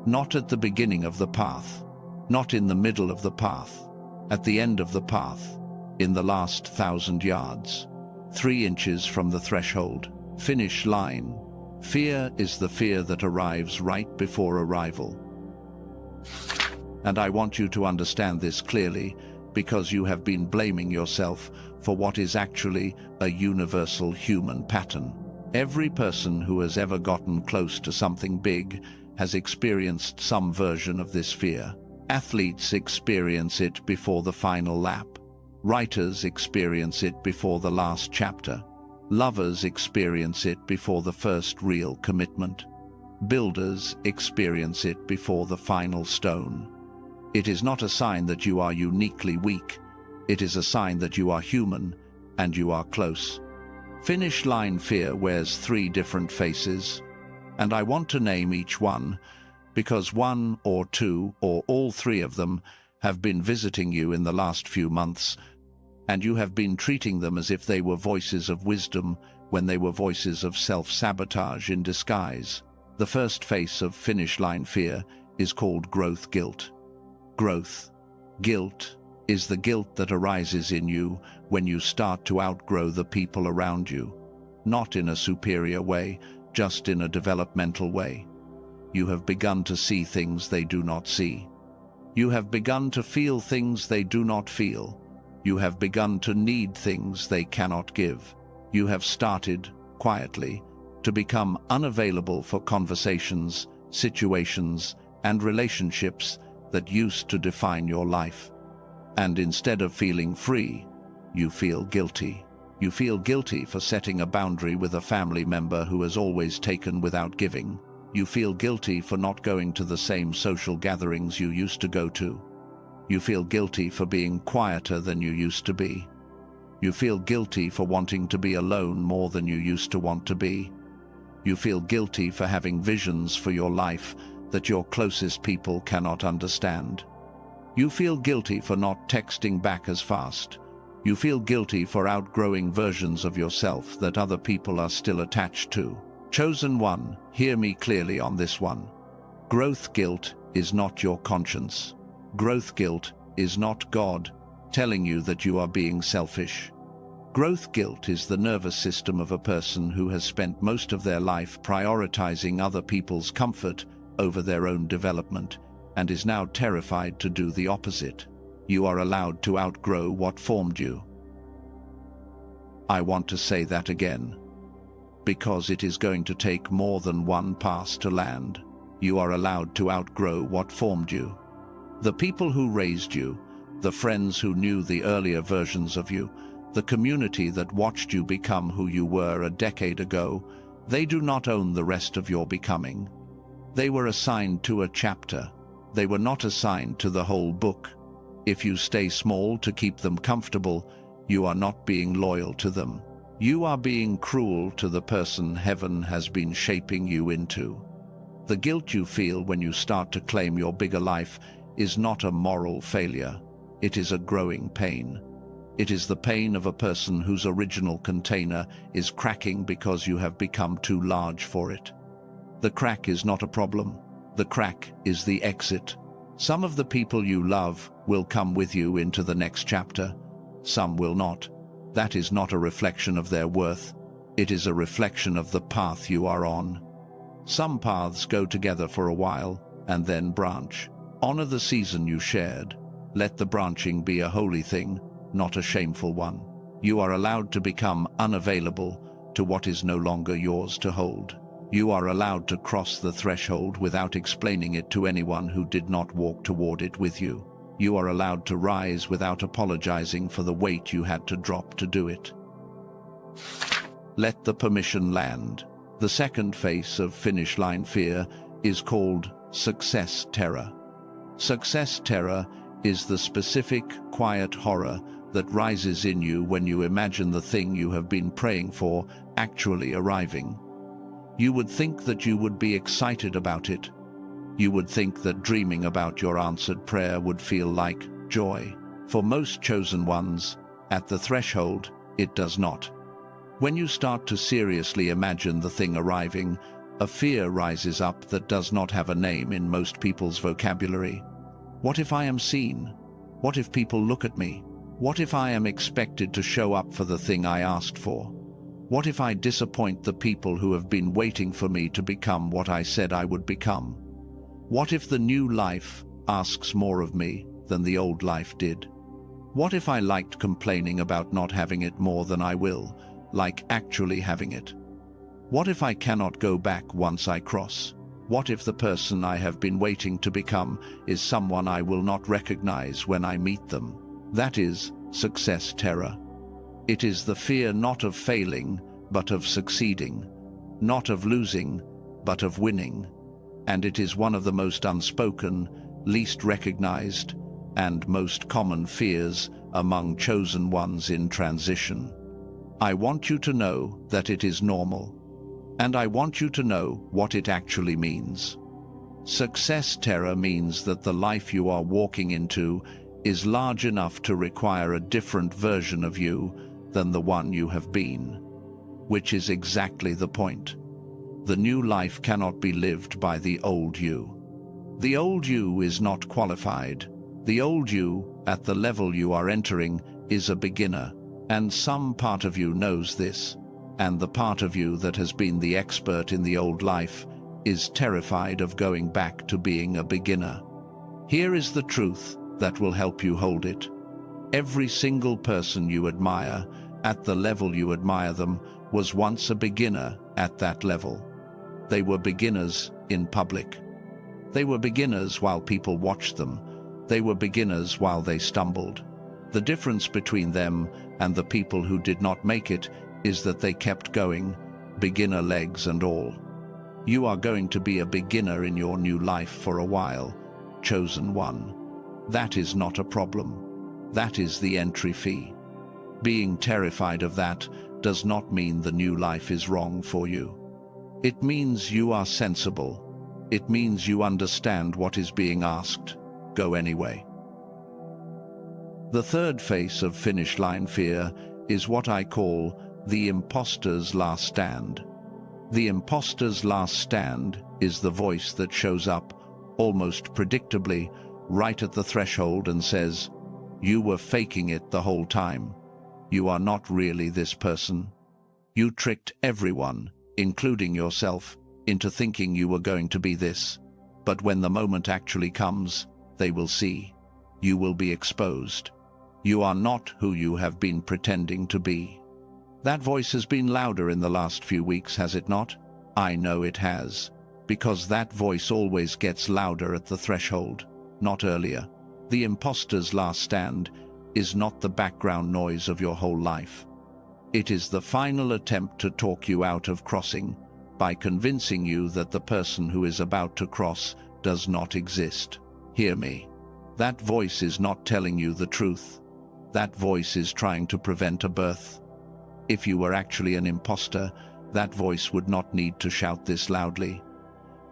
Not at the beginning of the path, not in the middle of the path, at the end of the path, in the last 1,000 yards, 3 inches from the threshold, finish line. Fear is the fear that arrives right before arrival. And I want you to understand this clearly, because you have been blaming yourself for what is actually a universal human pattern. Every person who has ever gotten close to something big has experienced some version of this fear. Athletes experience it before the final lap. Writers experience it before the last chapter. Lovers experience it before the first real commitment. Builders experience it before the final stone. It is not a sign that you are uniquely weak. It is a sign that you are human and you are close. Finish line fear wears 3 different faces, and I want to name each one because 1 or 2 or all 3 of them have been visiting you in the last few months, and you have been treating them as if they were voices of wisdom when they were voices of self-sabotage in disguise. The first face of finish line fear is called growth guilt. Growth guilt is the guilt that arises in you when you start to outgrow the people around you, not in a superior way, just in a developmental way. You have begun to see things they do not see. You have begun to feel things they do not feel. You have begun to need things they cannot give. You have started, quietly, to become unavailable for conversations, situations, and relationships that used to define your life. And instead of feeling free, you feel guilty. You feel guilty for setting a boundary with a family member who has always taken without giving. You feel guilty for not going to the same social gatherings you used to go to. You feel guilty for being quieter than you used to be. You feel guilty for wanting to be alone more than you used to want to be. You feel guilty for having visions for your life that your closest people cannot understand. You feel guilty for not texting back as fast. You feel guilty for outgrowing versions of yourself that other people are still attached to. Chosen one, hear me clearly on this one. Growth guilt is not your conscience. Growth guilt is not God telling you that you are being selfish. Growth guilt is the nervous system of a person who has spent most of their life prioritizing other people's comfort over their own development, and is now terrified to do the opposite. You are allowed to outgrow what formed you. I want to say that again, because it is going to take more than one pass to land. You are allowed to outgrow what formed you. The people who raised you, the friends who knew the earlier versions of you, the community that watched you become who you were a decade ago, they do not own the rest of your becoming. They were assigned to a chapter. They were not assigned to the whole book. If you stay small to keep them comfortable, you are not being loyal to them. You are being cruel to the person heaven has been shaping you into. The guilt you feel when you start to claim your bigger life is not a moral failure. It is a growing pain. It is the pain of a person whose original container is cracking because you have become too large for it. The crack is not a problem. The crack is the exit. Some of the people you love will come with you into the next chapter. Some will not. That is not a reflection of their worth. It is a reflection of the path you are on. Some paths go together for a while and then branch. Honor the season you shared. Let the branching be a holy thing, not a shameful one. You are allowed to become unavailable to what is no longer yours to hold. You are allowed to cross the threshold without explaining it to anyone who did not walk toward it with you. You are allowed to rise without apologizing for the weight you had to drop to do it. Let the permission land. The second face of finish line fear is called success terror. Success terror is the specific, quiet horror that rises in you when you imagine the thing you have been praying for actually arriving. You would think that you would be excited about it. You would think that dreaming about your answered prayer would feel like joy. For most chosen ones, at the threshold, it does not. When you start to seriously imagine the thing arriving, a fear rises up that does not have a name in most people's vocabulary. What if I am seen? What if people look at me? What if I am expected to show up for the thing I asked for? What if I disappoint the people who have been waiting for me to become what I said I would become? What if the new life asks more of me than the old life did? What if I liked complaining about not having it more than I will, like actually having it? What if I cannot go back once I cross? What if the person I have been waiting to become is someone I will not recognize when I meet them? That is success terror. It is the fear not of failing, but of succeeding, not of losing, but of winning. And it is one of the most unspoken, least recognized, and most common fears among chosen ones in transition. I want you to know that it is normal, and I want you to know what it actually means. Success terror means that the life you are walking into is large enough to require a different version of you than the one you have been, which is exactly the point. The new life cannot be lived by the old you. The old you is not qualified. The old you, at the level you are entering, is a beginner, and some part of you knows this, and the part of you that has been the expert in the old life is terrified of going back to being a beginner. Here is the truth that will help you hold it. Every single person you admire, at the level you admire them, was once a beginner at that level. They were beginners in public. They were beginners while people watched them. They were beginners while they stumbled. The difference between them and the people who did not make it is that they kept going, beginner legs and all. You are going to be a beginner in your new life for a while, chosen one. That is not a problem. That is the entry fee. Being terrified of that does not mean the new life is wrong for you. It means you are sensible. It means you understand what is being asked. Go anyway. The third face of finish line fear is what I call the imposter's last stand. The imposter's last stand is the voice that shows up, almost predictably, right at the threshold and says, "You were faking it the whole time. You are not really this person. You tricked everyone, including yourself, into thinking you were going to be this. But when the moment actually comes, they will see. You will be exposed. You are not who you have been pretending to be." That voice has been louder in the last few weeks, has it not? I know it has, because that voice always gets louder at the threshold, not earlier. The imposter's last stand is not the background noise of your whole life. It is the final attempt to talk you out of crossing by convincing you that the person who is about to cross does not exist. Hear me. That voice is not telling you the truth. that voice is trying to prevent a birth. If you were actually an imposter, that voice would not need to shout this loudly.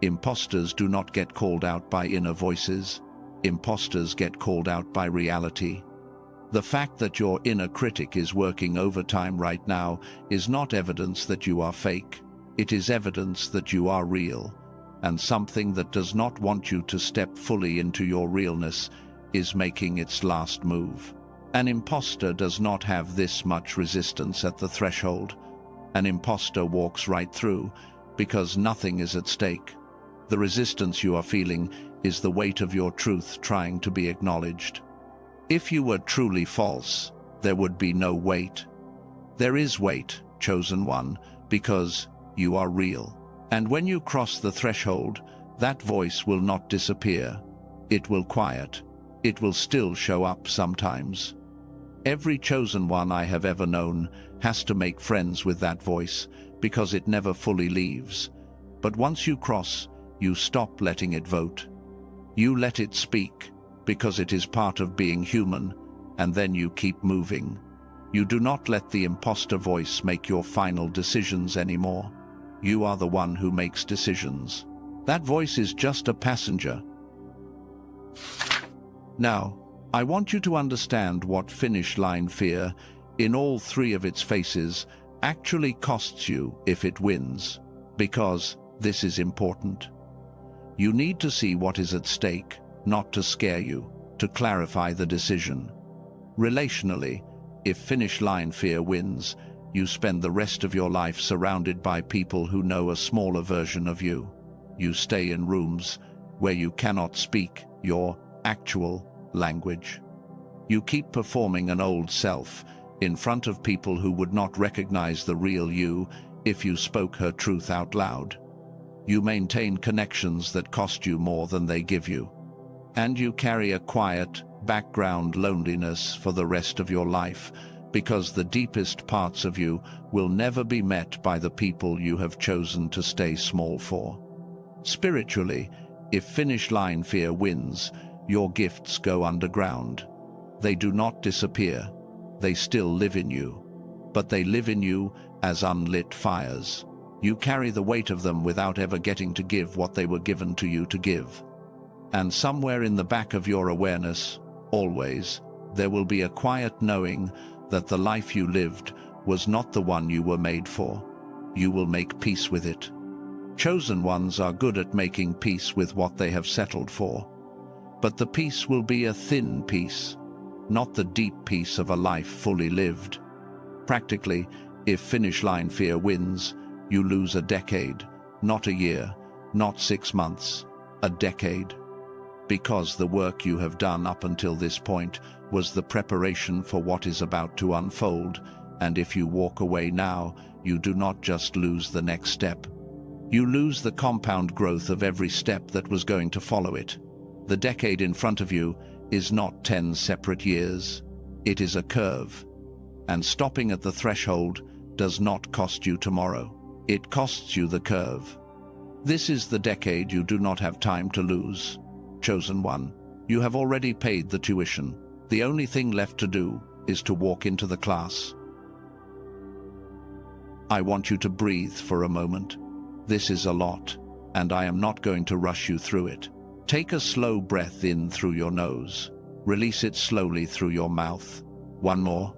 Imposters do not get called out by inner voices. Imposters get called out by reality. The fact that your inner critic is working overtime right now is not evidence that you are fake. It is evidence that you are real, and something that does not want you to step fully into your realness is making its last move. An imposter does not have this much resistance at the threshold. An imposter walks right through because nothing is at stake. The resistance you are feeling is the weight of your truth trying to be acknowledged. If you were truly false, there would be no weight. There is weight, chosen one, because you are real. And when you cross the threshold, that voice will not disappear. It will quiet. It will still show up sometimes. Every chosen one I have ever known has to make friends with that voice because it never fully leaves. But once you cross, you stop letting it vote. You let it speak because it is part of being human, and then you keep moving. You do not let the imposter voice make your final decisions anymore. You are the one who makes decisions. That voice is just a passenger. Now, I want you to understand what finish line fear, in all three of its faces, actually costs you if it wins, because this is important. You need to see what is at stake, not to scare you, to clarify the decision. Relationally, if finish line fear wins, you spend the rest of your life surrounded by people who know a smaller version of you. You stay in rooms where you cannot speak your actual language. You keep performing an old self in front of people who would not recognize the real you if you spoke her truth out loud. You maintain connections that cost you more than they give you. And you carry a quiet, background loneliness for the rest of your life because the deepest parts of you will never be met by the people you have chosen to stay small for. Spiritually, if finish line fear wins, your gifts go underground. They do not disappear. They still live in you. But they live in you as unlit fires. You carry the weight of them without ever getting to give what they were given to you to give. And somewhere in the back of your awareness, always, there will be a quiet knowing that the life you lived was not the one you were made for. You will make peace with it. Chosen ones are good at making peace with what they have settled for. But the peace will be a thin peace, not the deep peace of a life fully lived. Practically, if finish line fear wins, you lose a decade, not a year, not 6 months, a decade. Because the work you have done up until this point was the preparation for what is about to unfold, and if you walk away now, you do not just lose the next step. You lose the compound growth of every step that was going to follow it. The decade in front of you is not 10 separate years. It is a curve. And stopping at the threshold does not cost you tomorrow. It costs you the curve. This is the decade you do not have time to lose. Chosen one, you have already paid the tuition. The only thing left to do is to walk into the class. I want you to breathe for a moment. This is a lot, and I am not going to rush you through it. Take a slow breath in through your nose. Release it slowly through your mouth. One more.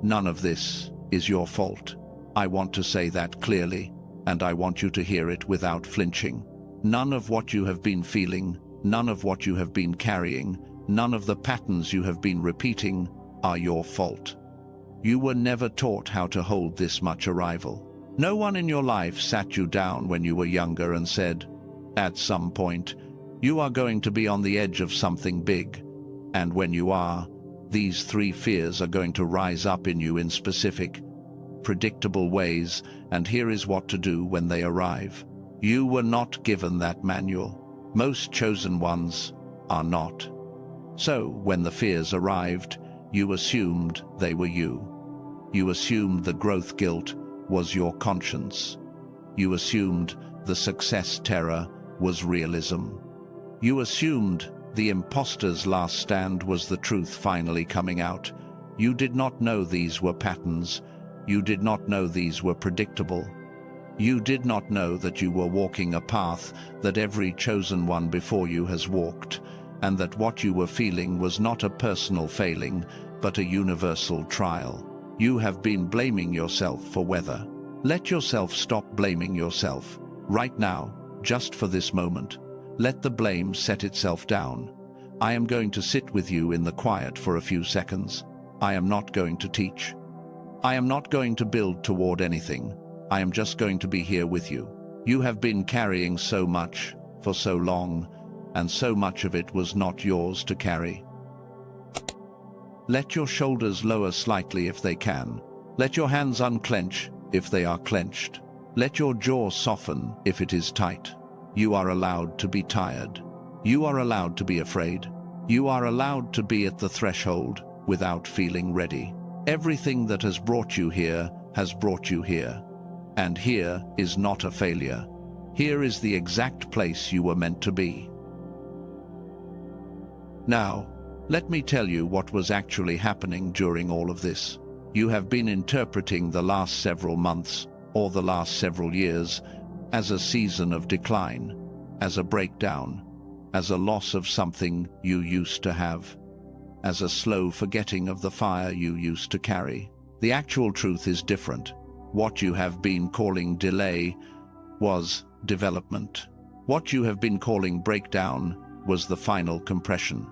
None of this is your fault. I want to say that clearly, and I want you to hear it without flinching. None of what you have been feeling, none of what you have been carrying, none of the patterns you have been repeating are your fault. You were never taught how to hold this much arrival. No one in your life sat you down when you were younger and said, at some point, you are going to be on the edge of something big. And when you are, these 3 fears are going to rise up in you in specific, predictable ways, and here is what to do when they arrive. You were not given that manual. Most chosen ones are not. So, when the fears arrived, you assumed they were you. You assumed the growth guilt was your conscience. You assumed the success terror was realism. You assumed The imposter's last stand was the truth finally coming out. You did not know these were patterns. You did not know these were predictable. You did not know that you were walking a path that every chosen one before you has walked, and that what you were feeling was not a personal failing, but a universal trial. You have been blaming yourself for weather. Let yourself stop blaming yourself. Right now, just for this moment, let the blame set itself down. I am going to sit with you in the quiet for a few seconds. I am not going to teach. I am not going to build toward anything. I am just going to be here with you. You have been carrying so much for so long, and so much of it was not yours to carry. Let your shoulders lower slightly if they can. Let your hands unclench if they are clenched. Let your jaw soften if it is tight. You are allowed to be tired. You are allowed to be afraid. You are allowed to be at the threshold without feeling ready. Everything that has brought you here has brought you here. And here is not a failure. Here is the exact place you were meant to be. Now, let me tell you what was actually happening during all of this. You have been interpreting the last several months, or the last several years, as a season of decline, as a breakdown, as a loss of something you used to have, as a slow forgetting of the fire you used to carry. The actual truth is different. What you have been calling delay was development. What you have been calling breakdown was the final compression.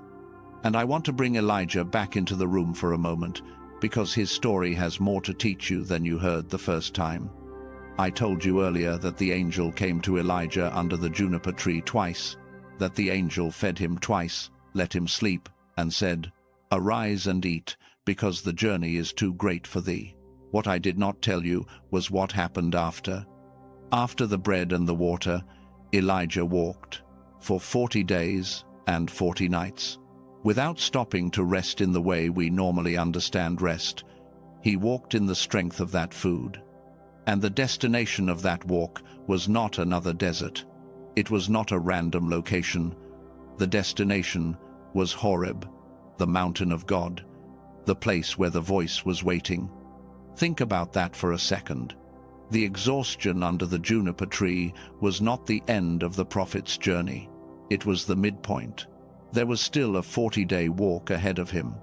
And I want to bring Elijah back into the room for a moment, because his story has more to teach you than you heard the first time. I told you earlier that the angel came to Elijah under the juniper tree twice, that the angel fed him twice, let him sleep, and said, "Arise and eat, because the journey is too great for thee." What I did not tell you was what happened after. After the bread and the water, Elijah walked for 40 days and 40 nights. Without stopping to rest in the way we normally understand rest, he walked in the strength of that food. And the destination of that walk was not another desert. It was not a random location. The destination was Horeb, the mountain of God, the place where the voice was waiting. Think about that for a second. The exhaustion under the juniper tree was not the end of the prophet's journey. It was the midpoint. There was still a 40-day walk ahead of him.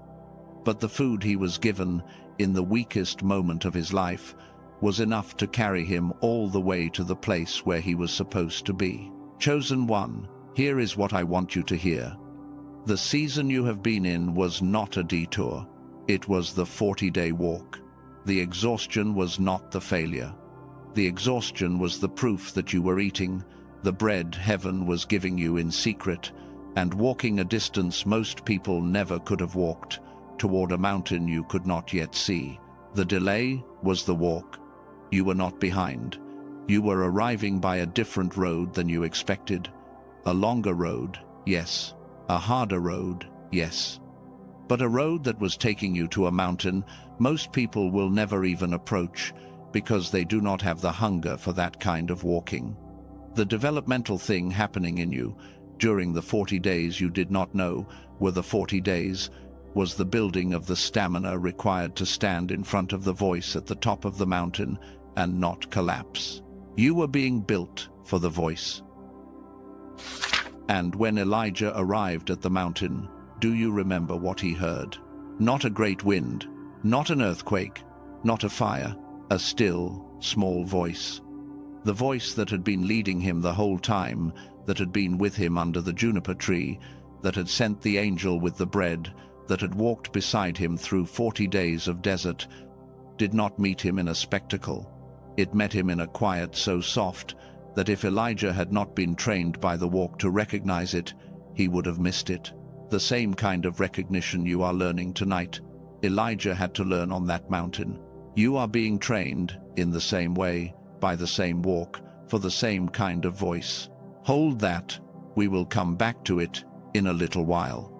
But the food he was given in the weakest moment of his life was enough to carry him all the way to the place where he was supposed to be. Chosen one, here is what I want you to hear. The season you have been in was not a detour. It was the 40-day walk. The exhaustion was not the failure. The exhaustion was the proof that you were eating the bread heaven was giving you in secret, and walking a distance most people never could have walked, toward a mountain you could not yet see. The delay was the walk. You were not behind. You were arriving by a different road than you expected. A longer road, yes. A harder road, yes. But a road that was taking you to a mountain most people will never even approach, because they do not have the hunger for that kind of walking. The developmental thing happening in you during the 40 days you did not know were the 40 days was the building of the stamina required to stand in front of the voice at the top of the mountain and not collapse. You were being built for the voice. And when Elijah arrived at the mountain, do you remember what he heard? Not a great wind, not an earthquake, not a fire, a still, small voice. The voice that had been leading him the whole time, that had been with him under the juniper tree, that had sent the angel with the bread, that had walked beside him through 40 days of desert, did not meet him in a spectacle. It met him in a quiet so soft that if Elijah had not been trained by the walk to recognize it, he would have missed it. The same kind of recognition you are learning tonight, Elijah had to learn on that mountain. You are being trained in the same way, by the same walk, for the same kind of voice. Hold that. We will come back to it in a little while.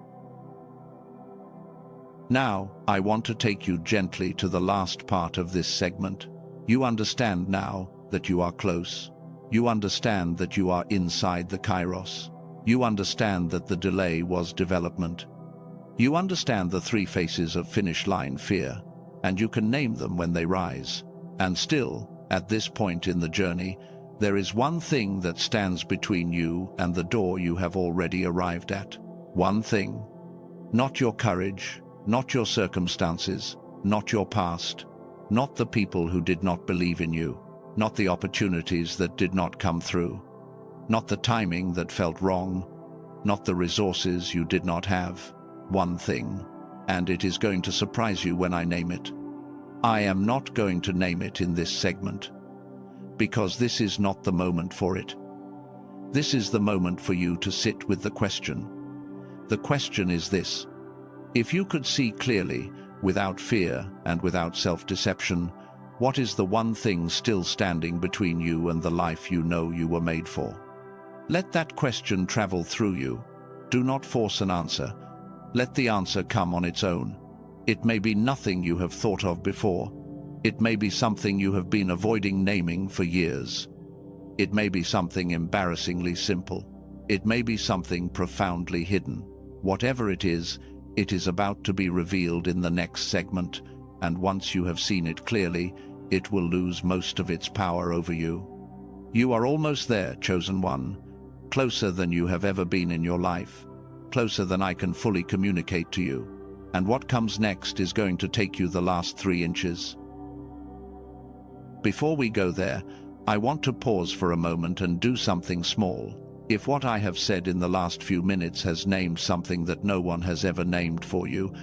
Now, I want to take you gently to the last part of this segment. You understand now that you are close. You understand that you are inside the kairos. You understand that the delay was development. You understand the three faces of finish line fear, and you can name them when they rise. And still, at this point in the journey, there is one thing that stands between you and the door you have already arrived at. One thing. Not your courage, not your circumstances, not your past, not the people who did not believe in you, not the opportunities that did not come through, not the timing that felt wrong, not the resources you did not have. One thing, and it is going to surprise you when I name it. I am not going to name it in this segment, because this is not the moment for it. This is the moment for you to sit with the question. The question is this: if you could see clearly, without fear and without self-deception, what is the one thing still standing between you and the life you know you were made for? Let that question travel through you. Do not force an answer. Let the answer come on its own. It may be nothing you have thought of before. It may be something you have been avoiding naming for years. It may be something embarrassingly simple. It may be something profoundly hidden. Whatever it is about to be revealed in the next segment, and once you have seen it clearly, it will lose most of its power over you. You are almost there, chosen one, closer than you have ever been in your life, closer than I can fully communicate to you. And what comes next is going to take you the last 3 inches. Before we go there, I want to pause for a moment and do something small. If what I have said in the last few minutes has named something that no one has ever named for you,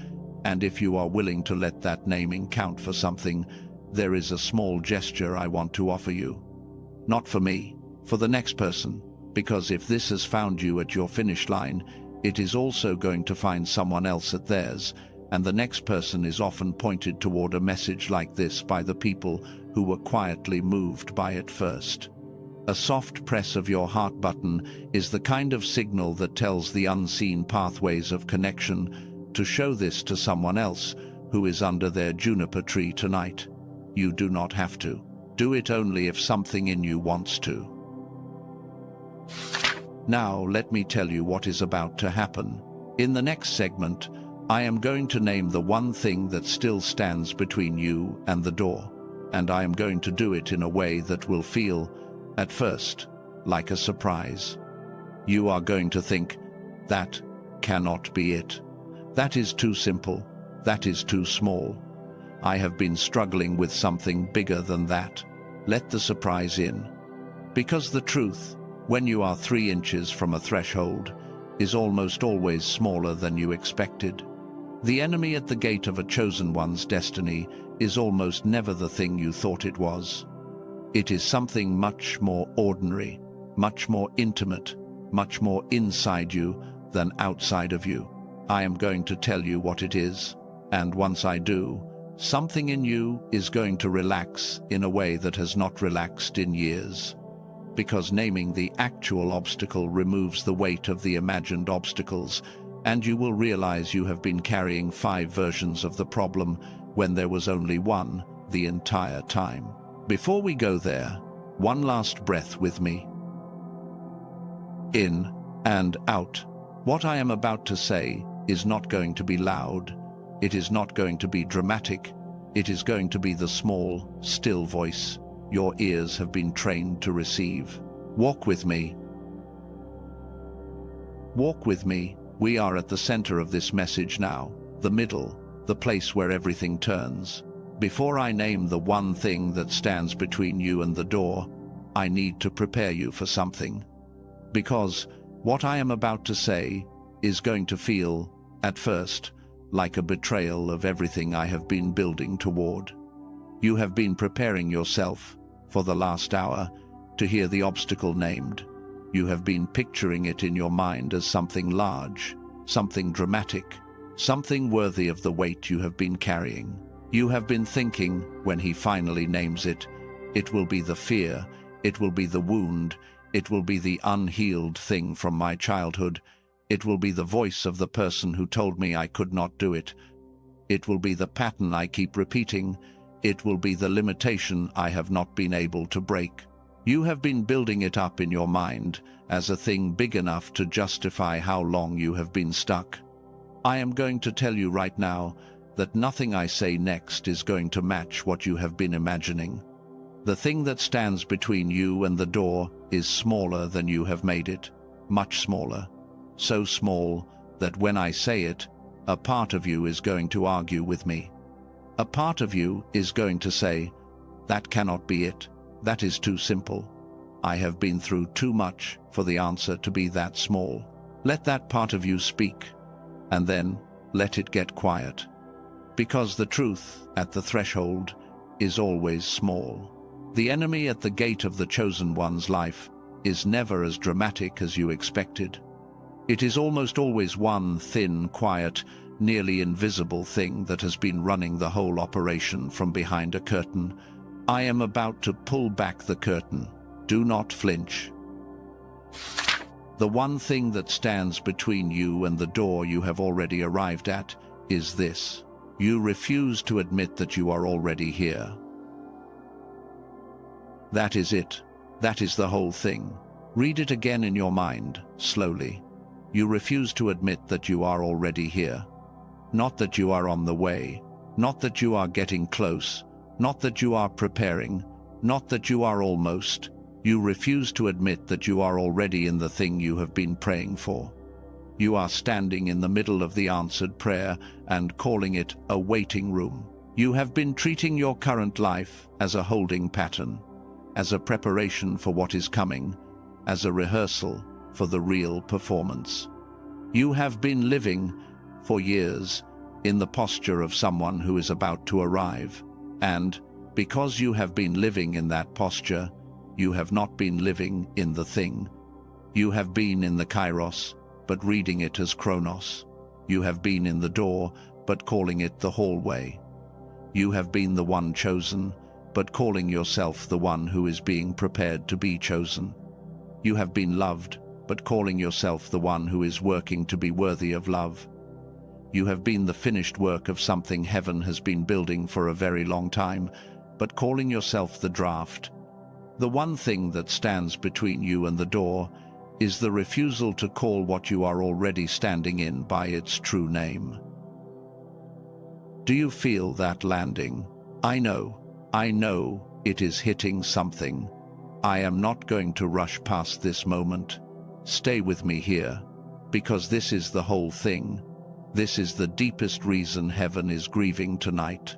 and if you are willing to let that naming count for something, there is a small gesture I want to offer you. Not for me, for the next person, because if this has found you at your finish line, it is also going to find someone else at theirs, and the next person is often pointed toward a message like this by the people who were quietly moved by it first. A soft press of your heart button is the kind of signal that tells the unseen pathways of connection to show this to someone else who is under their juniper tree tonight. You do not have to. Do it only if something in you wants to. Now, let me tell you what is about to happen. In the next segment, I am going to name the one thing that still stands between you and the door, and I am going to do it in a way that will feel, at first, like a surprise. You are going to think, that cannot be it. That is too simple. That is too small. I have been struggling with something bigger than that. Let the surprise in. Because the truth, when you are 3 inches from a threshold, is almost always smaller than you expected. The enemy at the gate of a chosen one's destiny is almost never the thing you thought it was. It is something much more ordinary, much more intimate, much more inside you than outside of you. I am going to tell you what it is, and once I do, something in you is going to relax in a way that has not relaxed in years. Because naming the actual obstacle removes the weight of the imagined obstacles, and you will realize you have been carrying 5 versions of the problem when there was only one the entire time. Before we go there, one last breath with me. In and out. What I am about to say is not going to be loud. It is not going to be dramatic. It is going to be the small, still voice your ears have been trained to receive. Walk with me. Walk with me. We are at the center of this message now, the middle, the place where everything turns. Before I name the one thing that stands between you and the door, I need to prepare you for something. Because what I am about to say is going to feel, at first, like a betrayal of everything I have been building toward. You have been preparing yourself, for the last hour, to hear the obstacle named. You have been picturing it in your mind as something large, something dramatic, something worthy of the weight you have been carrying. You have been thinking, when he finally names it, it will be the fear, it will be the wound, it will be the unhealed thing from my childhood, it will be the voice of the person who told me I could not do it. It will be the pattern I keep repeating. It will be the limitation I have not been able to break. You have been building it up in your mind as a thing big enough to justify how long you have been stuck. I am going to tell you right now that nothing I say next is going to match what you have been imagining. The thing that stands between you and the door is smaller than you have made it, much smaller. So small that when I say it, a part of you is going to argue with me. A part of you is going to say, "That cannot be it. That is too simple. I have been through too much for the answer to be that small." Let that part of you speak, and then let it get quiet. Because the truth at the threshold is always small. The enemy at the gate of the chosen one's life is never as dramatic as you expected. It is almost always one thin, quiet, nearly invisible thing that has been running the whole operation from behind a curtain. I am about to pull back the curtain. Do not flinch. The one thing that stands between you and the door you have already arrived at is this. You refuse to admit that you are already here. That is it. That is the whole thing. Read it again in your mind, slowly. You refuse to admit that you are already here. Not that you are on the way. Not that you are getting close. Not that you are preparing. Not that you are almost. You refuse to admit that you are already in the thing you have been praying for. You are standing in the middle of the answered prayer and calling it a waiting room. You have been treating your current life as a holding pattern, as a preparation for what is coming, as a rehearsal for the real performance. You have been living, for years, in the posture of someone who is about to arrive, and, because you have been living in that posture, you have not been living in the thing. You have been in the kairos, but reading it as chronos. You have been in the door, but calling it the hallway. You have been the one chosen, but calling yourself the one who is being prepared to be chosen. You have been loved, but calling yourself the one who is working to be worthy of love. You have been the finished work of something heaven has been building for a very long time, but calling yourself the draft. The one thing that stands between you and the door is the refusal to call what you are already standing in by its true name. Do you feel that landing? I know it is hitting something. I am not going to rush past this moment. Stay with me here, because this is the whole thing. This is the deepest reason heaven is grieving tonight.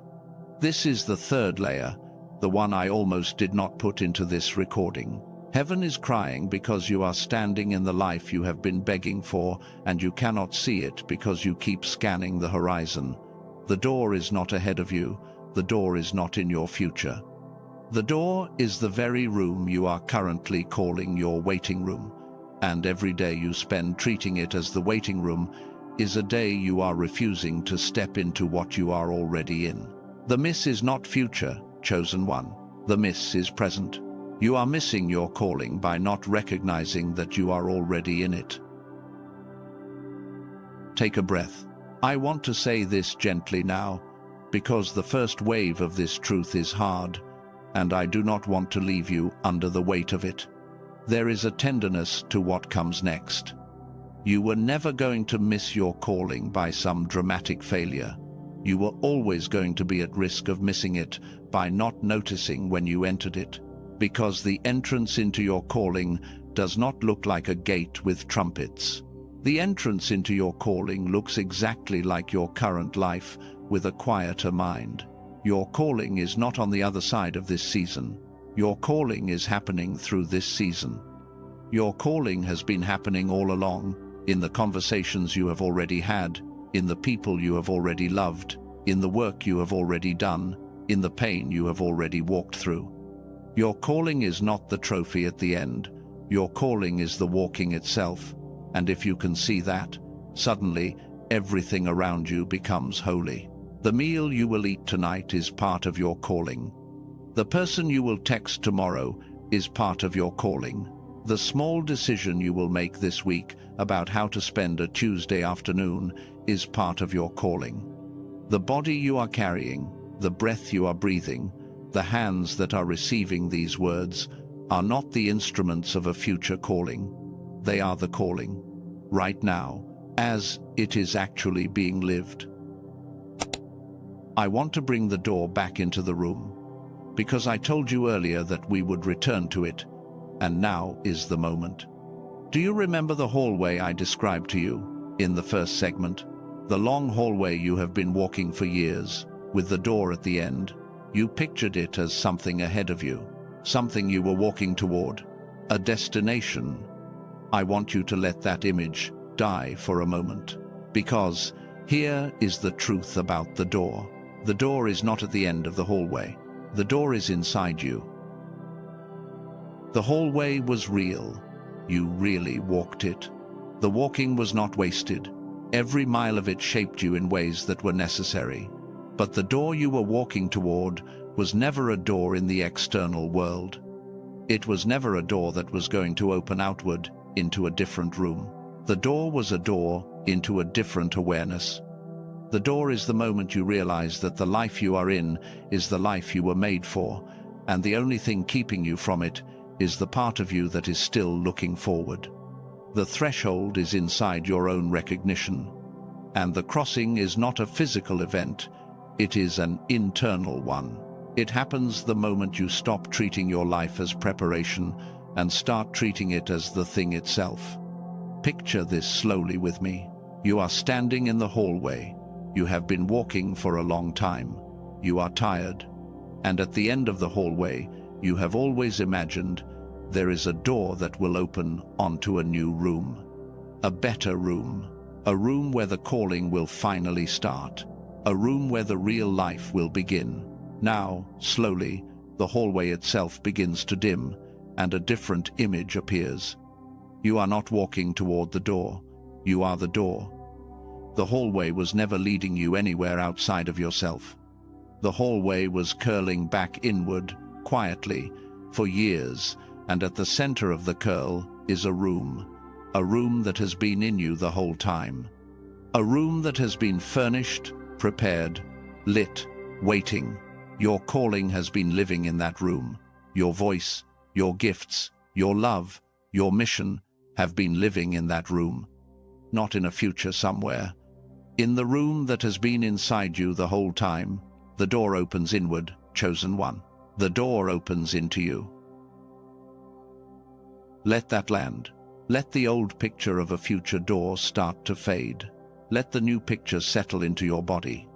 This is the third layer, the one I almost did not put into this recording. Heaven is crying because you are standing in the life you have been begging for, and you cannot see it because you keep scanning the horizon. The door is not ahead of you. The door is not in your future. The door is the very room you are currently calling your waiting room, and every day you spend treating it as the waiting room is a day you are refusing to step into what you are already in. The miss is not future, chosen one. The miss is present. You are missing your calling by not recognizing that you are already in it. Take a breath. I want to say this gently now, because the first wave of this truth is hard, and I do not want to leave you under the weight of it. There is a tenderness to what comes next. You were never going to miss your calling by some dramatic failure. You were always going to be at risk of missing it by not noticing when you entered it, because the entrance into your calling does not look like a gate with trumpets. The entrance into your calling looks exactly like your current life with a quieter mind. Your calling is not on the other side of this season. Your calling is happening through this season. Your calling has been happening all along, in the conversations you have already had, in the people you have already loved, in the work you have already done, in the pain you have already walked through. Your calling is not the trophy at the end. Your calling is the walking itself, and if you can see that, suddenly everything around you becomes holy. The meal you will eat tonight is part of your calling. The person you will text tomorrow is part of your calling. The small decision you will make this week about how to spend a Tuesday afternoon is part of your calling. The body you are carrying, the breath you are breathing, the hands that are receiving these words, are not the instruments of a future calling. They are the calling, right now, as it is actually being lived. I want to bring the door back into the room, because I told you earlier that we would return to it, and now is the moment. Do you remember the hallway I described to you in the first segment? The long hallway you have been walking for years, with the door at the end. You pictured it as something ahead of you, something you were walking toward, a destination. I want you to let that image die for a moment, because here is the truth about the door. The door is not at the end of the hallway. The door is inside you. The hallway was real. You really walked it. The walking was not wasted. Every mile of it shaped you in ways that were necessary. But the door you were walking toward was never a door in the external world. It was never a door that was going to open outward into a different room. The door was a door into a different awareness. The door is the moment you realize that the life you are in is the life you were made for, and the only thing keeping you from it is the part of you that is still looking forward. The threshold is inside your own recognition, and the crossing is not a physical event, it is an internal one. It happens the moment you stop treating your life as preparation and start treating it as the thing itself. Picture this slowly with me. You are standing in the hallway. You have been walking for a long time. You are tired. And at the end of the hallway, you have always imagined there is a door that will open onto a new room. A better room. A room where the calling will finally start. A room where the real life will begin. Now, slowly, the hallway itself begins to dim, and a different image appears. You are not walking toward the door. You are the door. The hallway was never leading you anywhere outside of yourself. The hallway was curling back inward, quietly, for years, and at the center of the curl is a room that has been in you the whole time. A room that has been furnished, prepared, lit, waiting. Your calling has been living in that room. Your voice, your gifts, your love, your mission have been living in that room. Not in a future somewhere. In the room that has been inside you the whole time, the door opens inward, chosen one. The door opens into you. Let that land. Let the old picture of a future door start to fade. Let the new picture settle into your body.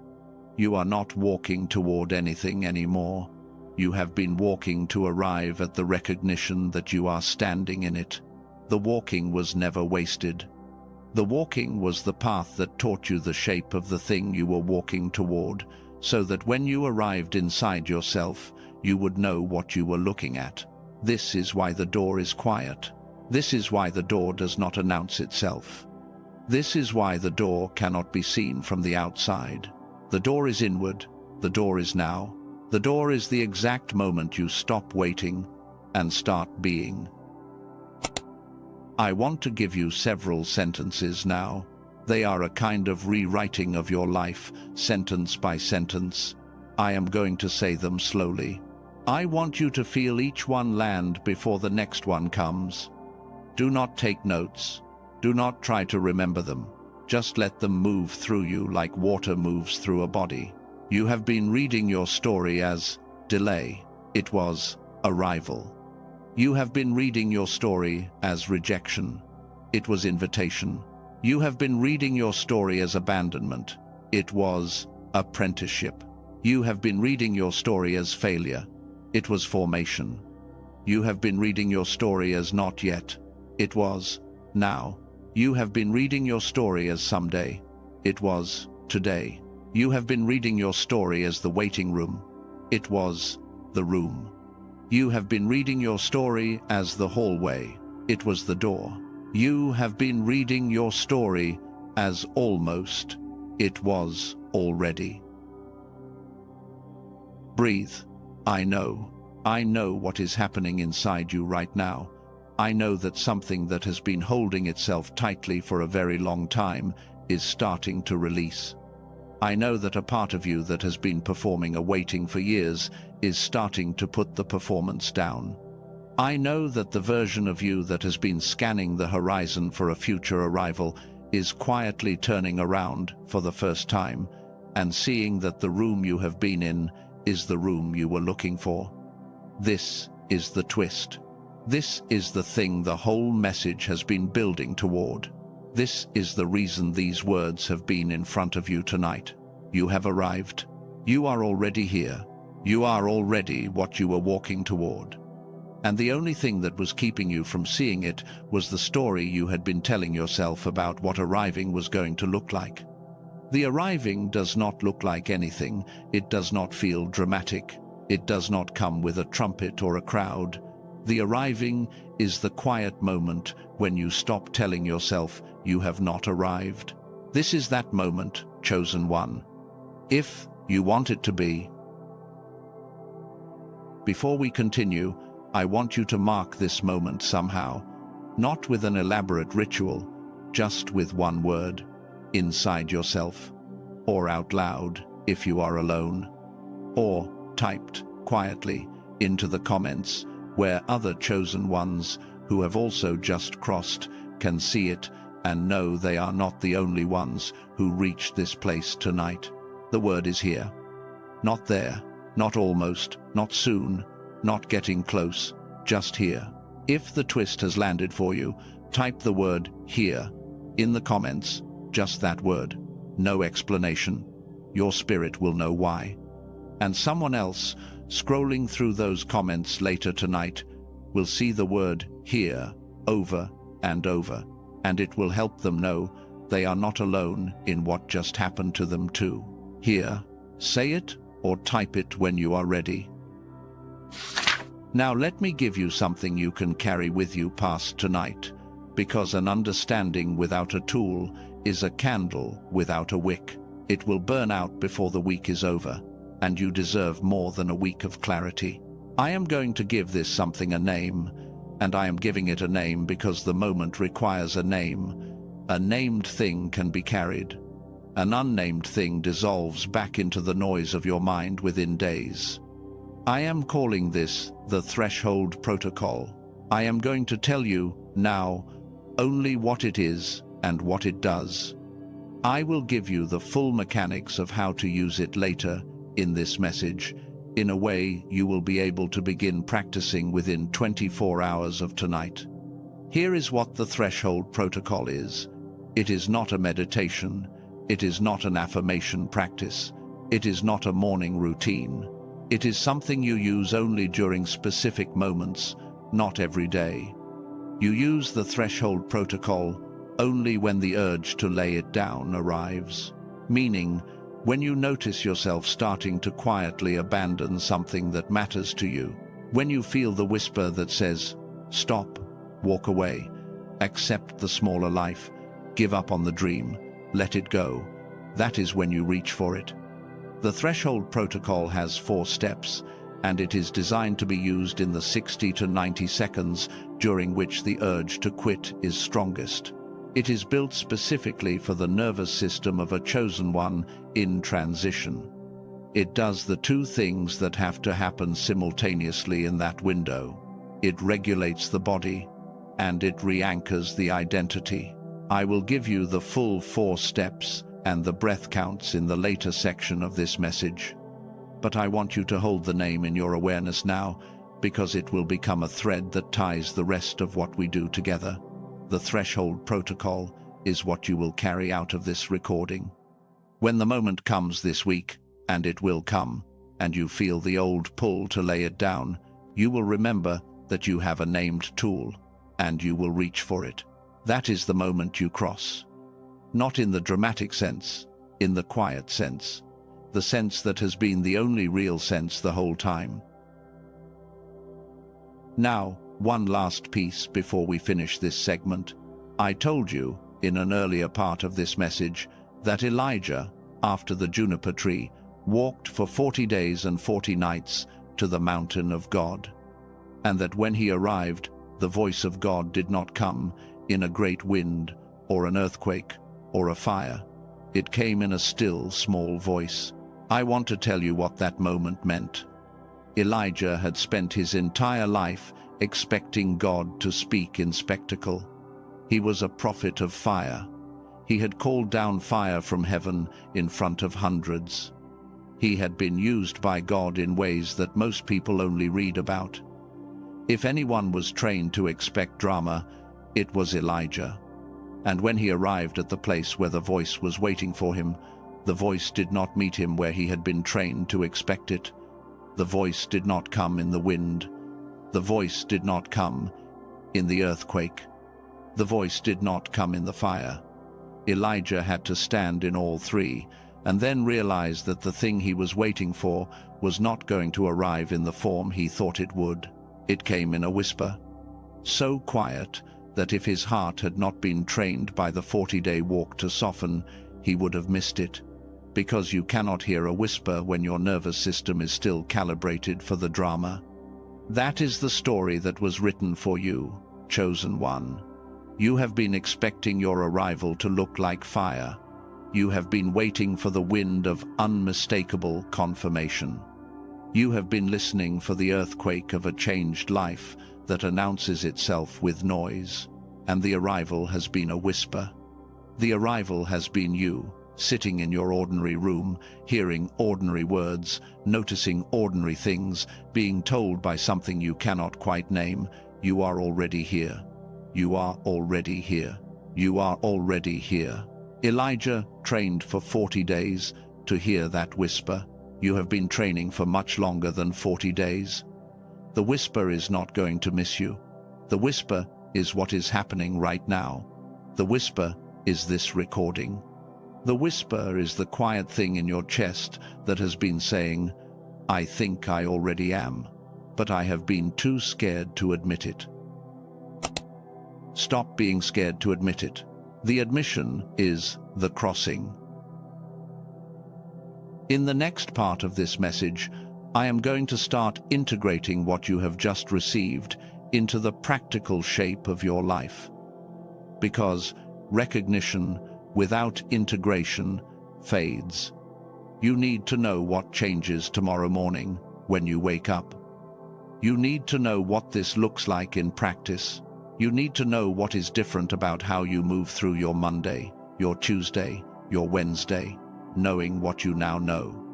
You are not walking toward anything anymore. You have been walking to arrive at the recognition that you are standing in it. The walking was never wasted. The walking was the path that taught you the shape of the thing you were walking toward, so that when you arrived inside yourself, you would know what you were looking at. This is why the door is quiet. This is why the door does not announce itself. This is why the door cannot be seen from the outside. The door is inward. The door is now. The door is the exact moment you stop waiting and start being. I want to give you several sentences now. They are a kind of rewriting of your life, sentence by sentence. I am going to say them slowly. I want you to feel each one land before the next one comes. Do not take notes. Do not try to remember them. Just let them move through you like water moves through a body. You have been reading your story as delay. It was arrival. You have been reading your story as rejection. It was invitation. You have been reading your story as abandonment. It was apprenticeship. You have been reading your story as failure. It was formation. You have been reading your story as not yet. It was now. You have been reading your story as someday. It was today. You have been reading your story as the waiting room. It was the room. You have been reading your story as the hallway. It was the door. You have been reading your story as almost. It was already. Breathe. I know. I know what is happening inside you right now. I know that something that has been holding itself tightly for a very long time is starting to release. I know that a part of you that has been performing a waiting for years is starting to put the performance down. I know that the version of you that has been scanning the horizon for a future arrival is quietly turning around for the first time and seeing that the room you have been in is the room you were looking for. This is the twist. This is the thing the whole message has been building toward. This is the reason these words have been in front of you tonight. You have arrived. You are already here. You are already what you were walking toward. And the only thing that was keeping you from seeing it was the story you had been telling yourself about what arriving was going to look like. The arriving does not look like anything. It does not feel dramatic. It does not come with a trumpet or a crowd. The arriving is the quiet moment when you stop telling yourself you have not arrived. This is that moment, chosen one. If you want it to be. Before we continue, I want you to mark this moment somehow, not with an elaborate ritual, just with one word, inside yourself, or out loud if you are alone, or typed quietly into the comments where other chosen ones who have also just crossed can see it and know they are not the only ones who reached this place tonight. The word is here. Not there, not almost, not soon, not getting close, just here. If the twist has landed for you, type the word here in the comments, just that word. No explanation. Your spirit will know why. And someone else, scrolling through those comments later tonight, will see the word here over and over, and it will help them know they are not alone in what just happened to them too. Here, say it or type it when you are ready. Now let me give you something you can carry with you past tonight, because an understanding without a tool is a candle without a wick. It will burn out before the week is over, and you deserve more than a week of clarity. I am going to give this something a name, and I am giving it a name because the moment requires a name. A named thing can be carried. An unnamed thing dissolves back into the noise of your mind within days. I am calling this the threshold protocol. I am going to tell you now only what it is and what it does. I will give you the full mechanics of how to use it later in this message, in a way you will be able to begin practicing within 24 hours of tonight. Here is what the threshold protocol is. It is not a meditation. It is not an affirmation practice. It is not a morning routine. It is something you use only during specific moments, not every day. You use the threshold protocol only when the urge to lay it down arrives, meaning when you notice yourself starting to quietly abandon something that matters to you, when you feel the whisper that says, stop, walk away, accept the smaller life, give up on the dream, let it go, that is when you reach for it. The threshold protocol has 4 steps, and it is designed to be used in the 60 to 90 seconds during which the urge to quit is strongest. It is built specifically for the nervous system of a chosen one in transition. It does the 2 things that have to happen simultaneously in that window. It regulates the body, and it re-anchors the identity. I will give you the full 4 steps and the breath counts in the later section of this message. But I want you to hold the name in your awareness now, because it will become a thread that ties the rest of what we do together. The threshold protocol is what you will carry out of this recording. When the moment comes this week, and it will come, and you feel the old pull to lay it down, you will remember that you have a named tool, and you will reach for it. That is the moment you cross. Not in the dramatic sense, in the quiet sense, the sense that has been the only real sense the whole time. Now, one last piece before we finish this segment. I told you, in an earlier part of this message, that Elijah, after the juniper tree, walked for 40 days and 40 nights to the mountain of God, and that when he arrived, the voice of God did not come in a great wind, or an earthquake, or a fire. It came in a still, small voice. I want to tell you what that moment meant. Elijah had spent his entire life expecting God to speak in spectacle. He was a prophet of fire. He had called down fire from heaven in front of hundreds. He had been used by God in ways that most people only read about. If anyone was trained to expect drama, it was Elijah. And when he arrived at the place where the voice was waiting for him, the voice did not meet him where he had been trained to expect it. The voice did not come in the wind. The voice did not come in the earthquake. The voice did not come in the fire. Elijah had to stand in all three, and then realize that the thing he was waiting for was not going to arrive in the form he thought it would. It came in a whisper, so quiet that if his heart had not been trained by the 40-day walk to soften, he would have missed it. Because you cannot hear a whisper when your nervous system is still calibrated for the drama. That is the story that was written for you, chosen one. You have been expecting your arrival to look like fire. You have been waiting for the wind of unmistakable confirmation. You have been listening for the earthquake of a changed life that announces itself with noise, and the arrival has been a whisper. The arrival has been you, sitting in your ordinary room, hearing ordinary words, noticing ordinary things, being told by something you cannot quite name, you are already here. You are already here. You are already here. Elijah trained for 40 days to hear that whisper. You have been training for much longer than 40 days. The whisper is not going to miss you. The whisper is what is happening right now. The whisper is this recording. The whisper is the quiet thing in your chest that has been saying, I think I already am, but I have been too scared to admit it. Stop being scared to admit it. The admission is the crossing. In the next part of this message, I am going to start integrating what you have just received into the practical shape of your life. Because recognition without integration fades. You need to know what changes tomorrow morning when you wake up. You need to know what this looks like in practice. You need to know what is different about how you move through your Monday, your Tuesday, your Wednesday, knowing what you now know.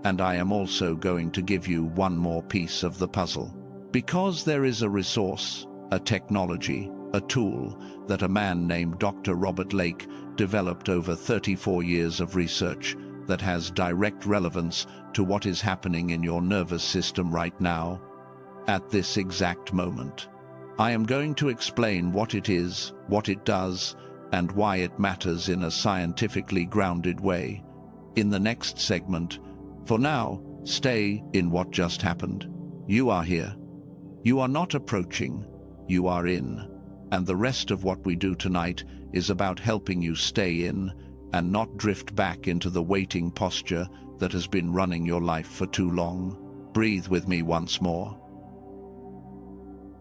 And I am also going to give you one more piece of the puzzle. Because there is a resource, a technology, a tool that a man named Dr. Robert Lake developed over 34 years of research that has direct relevance to what is happening in your nervous system right now, at this exact moment. I am going to explain what it is, what it does, and why it matters in a scientifically grounded way in the next segment. For now, stay in what just happened. You are here. You are not approaching, you are in. And the rest of what we do tonight is about helping you stay in and not drift back into the waiting posture that has been running your life for too long. Breathe with me once more.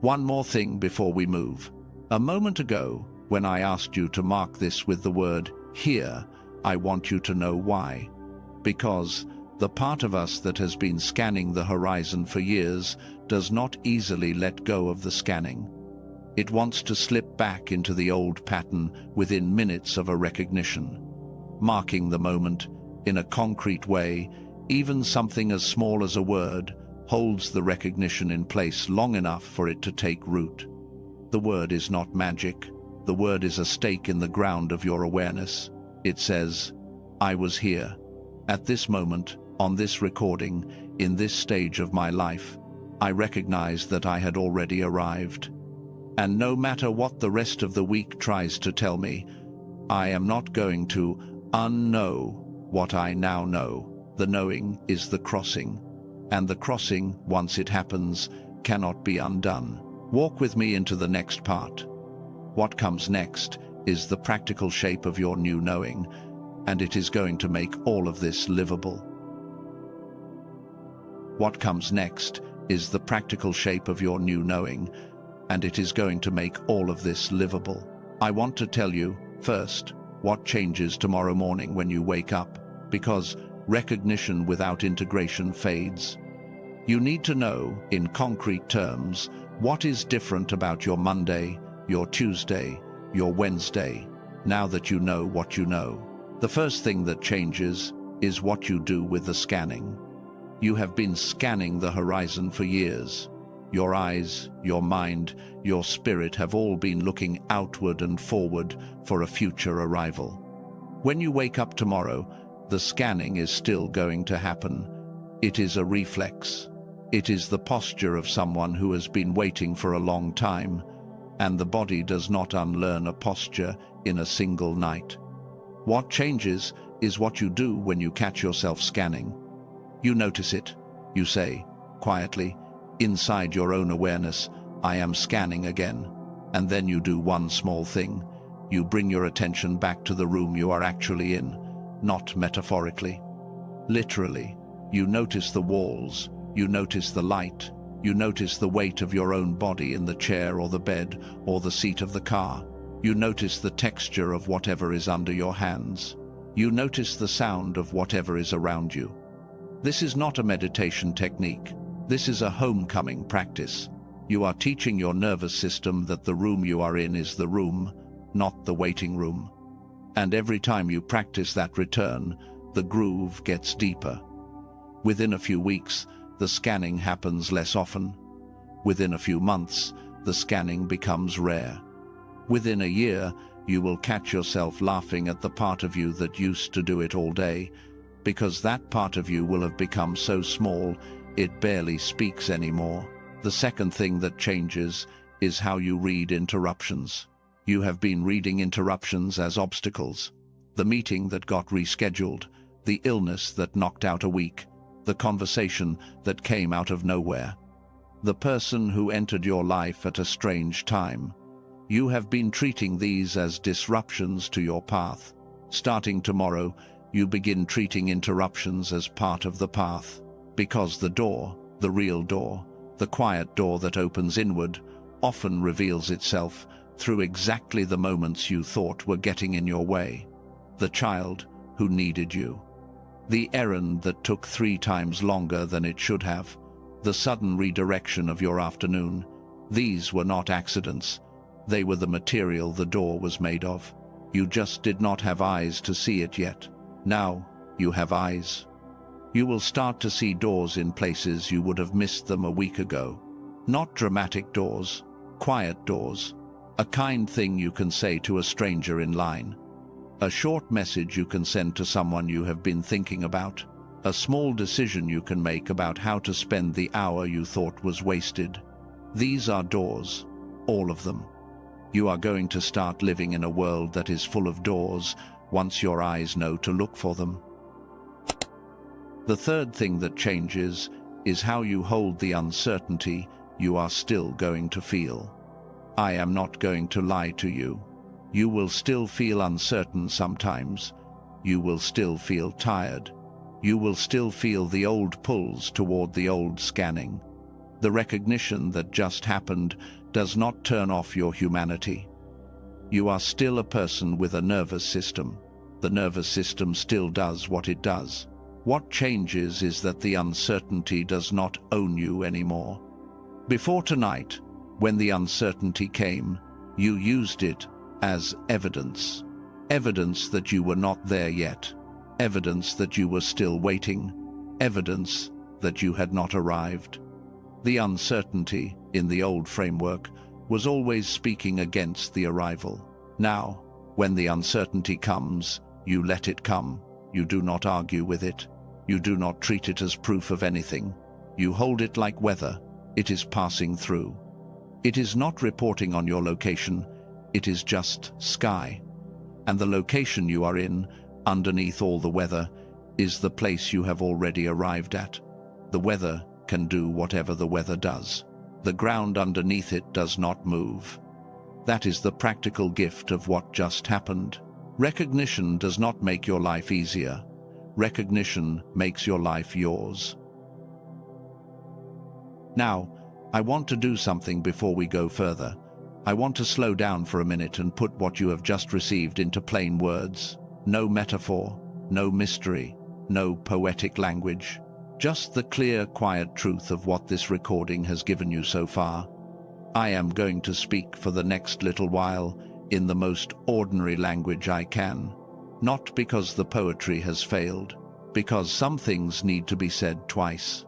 One more thing before we move. A moment ago, when I asked you to mark this with the word here, I want you to know why. Because the part of us that has been scanning the horizon for years does not easily let go of the scanning. It wants to slip back into the old pattern within minutes of a recognition. Marking the moment in a concrete way, even something as small as a word, holds the recognition in place long enough for it to take root. The word is not magic. The word is a stake in the ground of your awareness. It says, I was here. At this moment, on this recording, in this stage of my life, I recognized that I had already arrived. And no matter what the rest of the week tries to tell me, I am not going to unknow what I now know. The knowing is the crossing. And the crossing, once it happens, cannot be undone. Walk with me into the next part. What comes next is the practical shape of your new knowing, and it is going to make all of this livable. What comes next is the practical shape of your new knowing, and it is going to make all of this livable. I want to tell you, first, what changes tomorrow morning when you wake up, because recognition without integration fades. You need to know, in concrete terms, What is different about your Monday, your Tuesday, your Wednesday, now that you know what you know? The first thing that changes is what you do with the scanning. You have been scanning the horizon for years. Your eyes, your mind, your spirit have all been looking outward and forward for a future arrival. When you wake up tomorrow, the scanning is still going to happen. It is a reflex. It is the posture of someone who has been waiting for a long time, and the body does not unlearn a posture in a single night. What changes is what you do when you catch yourself scanning. You notice it. You say, quietly, inside your own awareness, I am scanning again. And then you do one small thing. You bring your attention back to the room you are actually in, not metaphorically. Literally, you notice the walls, you notice the light, you notice the weight of your own body in the chair or the bed or the seat of the car. You notice the texture of whatever is under your hands. You notice the sound of whatever is around you. This is not a meditation technique. This is a homecoming practice. You are teaching your nervous system that the room you are in is the room, not the waiting room. And every time you practice that return, the groove gets deeper. Within a few weeks, the scanning happens less often. Within a few months, the scanning becomes rare. Within a year, you will catch yourself laughing at the part of you that used to do it all day, because that part of you will have become so small it barely speaks anymore. The second thing that changes is how you read interruptions. You have been reading interruptions as obstacles. The meeting that got rescheduled, the illness that knocked out a week, the conversation that came out of nowhere, the person who entered your life at a strange time. You have been treating these as disruptions to your path. Starting tomorrow, you begin treating interruptions as part of the path, because the door, the real door, the quiet door that opens inward, often reveals itself through exactly the moments you thought were getting in your way. The child who needed you. The errand that took 3 times longer than it should have. The sudden redirection of your afternoon. These were not accidents. They were the material the door was made of. You just did not have eyes to see it yet. Now you have eyes. You will start to see doors in places you would have missed them a week ago. Not dramatic doors, quiet doors. A kind thing you can say to a stranger in line. A short message you can send to someone you have been thinking about. A small decision you can make about how to spend the hour you thought was wasted. These are doors, all of them. You are going to start living in a world that is full of doors once your eyes know to look for them. The third thing that changes is how you hold the uncertainty you are still going to feel. I am not going to lie to you. You will still feel uncertain sometimes. You will still feel tired. You will still feel the old pulls toward the old scanning. The recognition that just happened does not turn off your humanity. You are still a person with a nervous system. The nervous system still does what it does. What changes is that the uncertainty does not own you anymore. Before tonight, when the uncertainty came, you used it as evidence. Evidence that you were not there yet. Evidence that you were still waiting. Evidence that you had not arrived. The uncertainty, in the old framework, was always speaking against the arrival. Now, when the uncertainty comes, you let it come. You do not argue with it. You do not treat it as proof of anything. You hold it like weather. It is passing through. It is not reporting on your location. It is just sky. And the location you are in, underneath all the weather, is the place you have already arrived at. The weather can do whatever the weather does. The ground underneath it does not move. That is the practical gift of what just happened. Recognition does not make your life easier. Recognition makes your life yours. Now, I want to do something before we go further. I want to slow down for a minute and put what you have just received into plain words. No metaphor, no mystery, no poetic language. Just the clear, quiet truth of what this recording has given you so far. I am going to speak for the next little while in the most ordinary language I can, not because the poetry has failed, because some things need to be said twice.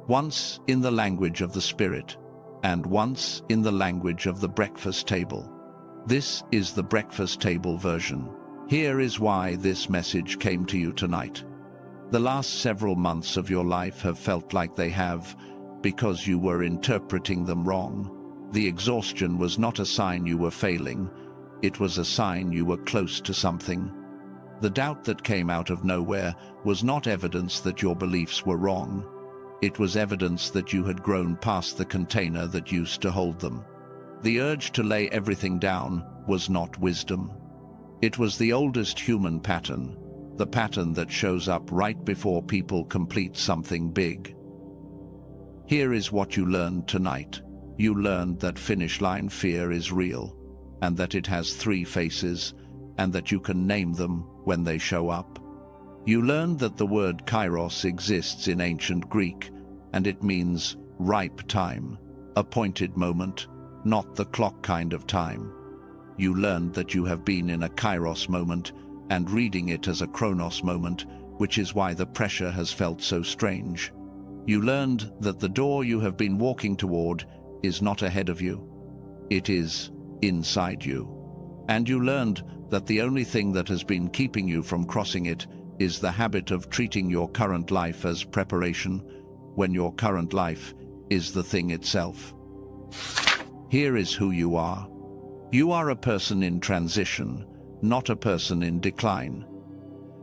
Once in the language of the spirit, and once in the language of the breakfast table. This is the breakfast table version. Here is why this message came to you tonight. The last several months of your life have felt like they have, because you were interpreting them wrong. The exhaustion was not a sign you were failing, it was a sign you were close to something. The doubt that came out of nowhere was not evidence that your beliefs were wrong. It was evidence that you had grown past the container that used to hold them. The urge to lay everything down was not wisdom. It was the oldest human pattern, the pattern that shows up right before people complete something big. Here is what you learned tonight. You learned that finish line fear is real, and that it has 3 faces, and that you can name them when they show up. You learned that the word kairos exists in ancient Greek, and it means ripe time, appointed moment, not the clock kind of time. You learned that you have been in a kairos moment and reading it as a chronos moment, which is why the pressure has felt so strange. You learned that the door you have been walking toward is not ahead of you. It is inside you. And you learned that the only thing that has been keeping you from crossing it is the habit of treating your current life as preparation, when your current life is the thing itself. Here is who you are. You are a person in transition, not a person in decline.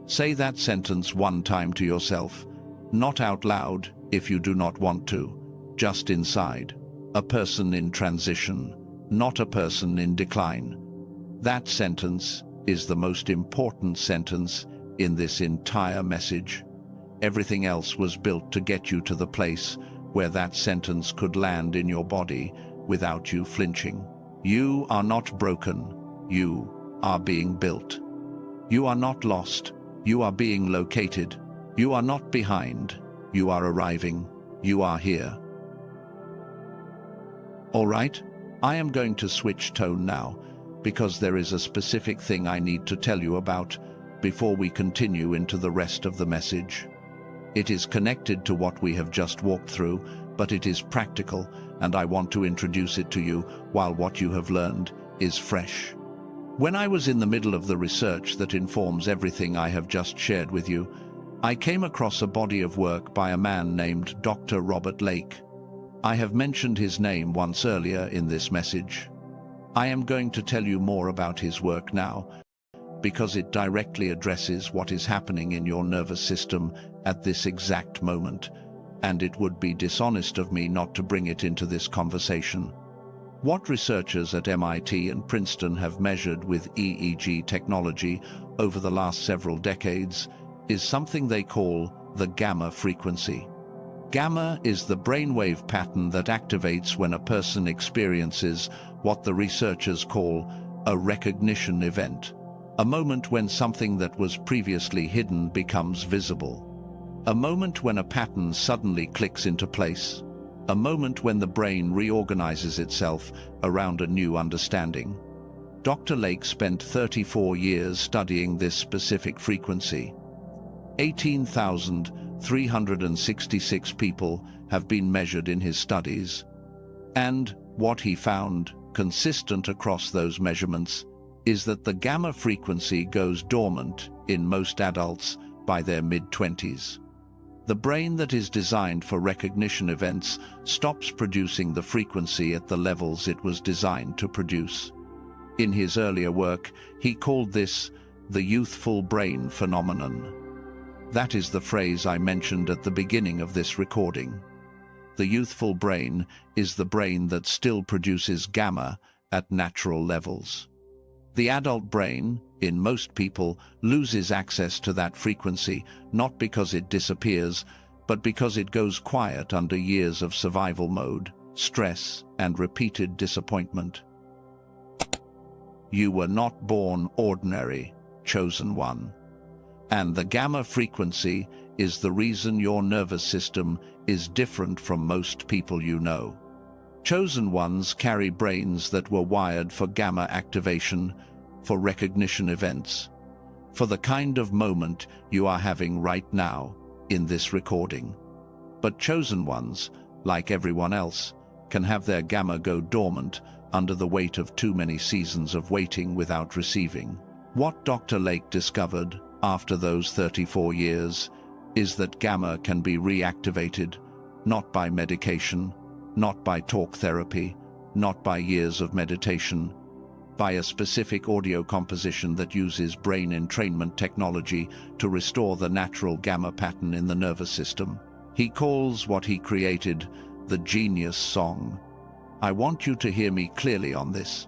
Say that sentence one time to yourself, not out loud if you do not want to, just inside. A person in transition, not a person in decline. That sentence is the most important sentence in this entire message. Everything else was built to get you to the place where that sentence could land in your body without you flinching. You are not broken. You are being built. You are not lost. You are being located. You are not behind. You are arriving. You are here. All right, I am going to switch tone now, because there is a specific thing I need to tell you about before we continue into the rest of the message. It is connected to what we have just walked through, but it is practical, and I want to introduce it to you while what you have learned is fresh. When I was in the middle of the research that informs everything I have just shared with you, I came across a body of work by a man named Dr. Robert Lake. I have mentioned his name once earlier in this message. I am going to tell you more about his work now, because it directly addresses what is happening in your nervous system at this exact moment, and it would be dishonest of me not to bring it into this conversation. What researchers at MIT and Princeton have measured with EEG technology over the last several decades is something they call the gamma frequency. Gamma is the brainwave pattern that activates when a person experiences what the researchers call a recognition event, a moment when something that was previously hidden becomes visible, a moment when a pattern suddenly clicks into place, a moment when the brain reorganizes itself around a new understanding. Dr. Lake spent 34 years studying this specific frequency. 18,366 people have been measured in his studies. And what he found, consistent across those measurements, is that the gamma frequency goes dormant in most adults by their mid-20s. The brain that is designed for recognition events stops producing the frequency at the levels it was designed to produce. In his earlier work, he called this the youthful brain phenomenon. That is the phrase I mentioned at the beginning of this recording. The youthful brain is the brain that still produces gamma at natural levels. The adult brain, in most people, loses access to that frequency, not because it disappears, but because it goes quiet under years of survival mode, stress, and repeated disappointment. You were not born ordinary, chosen one. And the gamma frequency is the reason your nervous system is different from most people you know. Chosen ones carry brains that were wired for gamma activation, for recognition events, for the kind of moment you are having right now in this recording. But chosen ones, like everyone else, can have their gamma go dormant under the weight of too many seasons of waiting without receiving. What Dr. Lake discovered after those 34 years is that gamma can be reactivated, not by medication, not by talk therapy, not by years of meditation, by a specific audio composition that uses brain entrainment technology to restore the natural gamma pattern in the nervous system. He calls what he created the genius song. I want you to hear me clearly on this.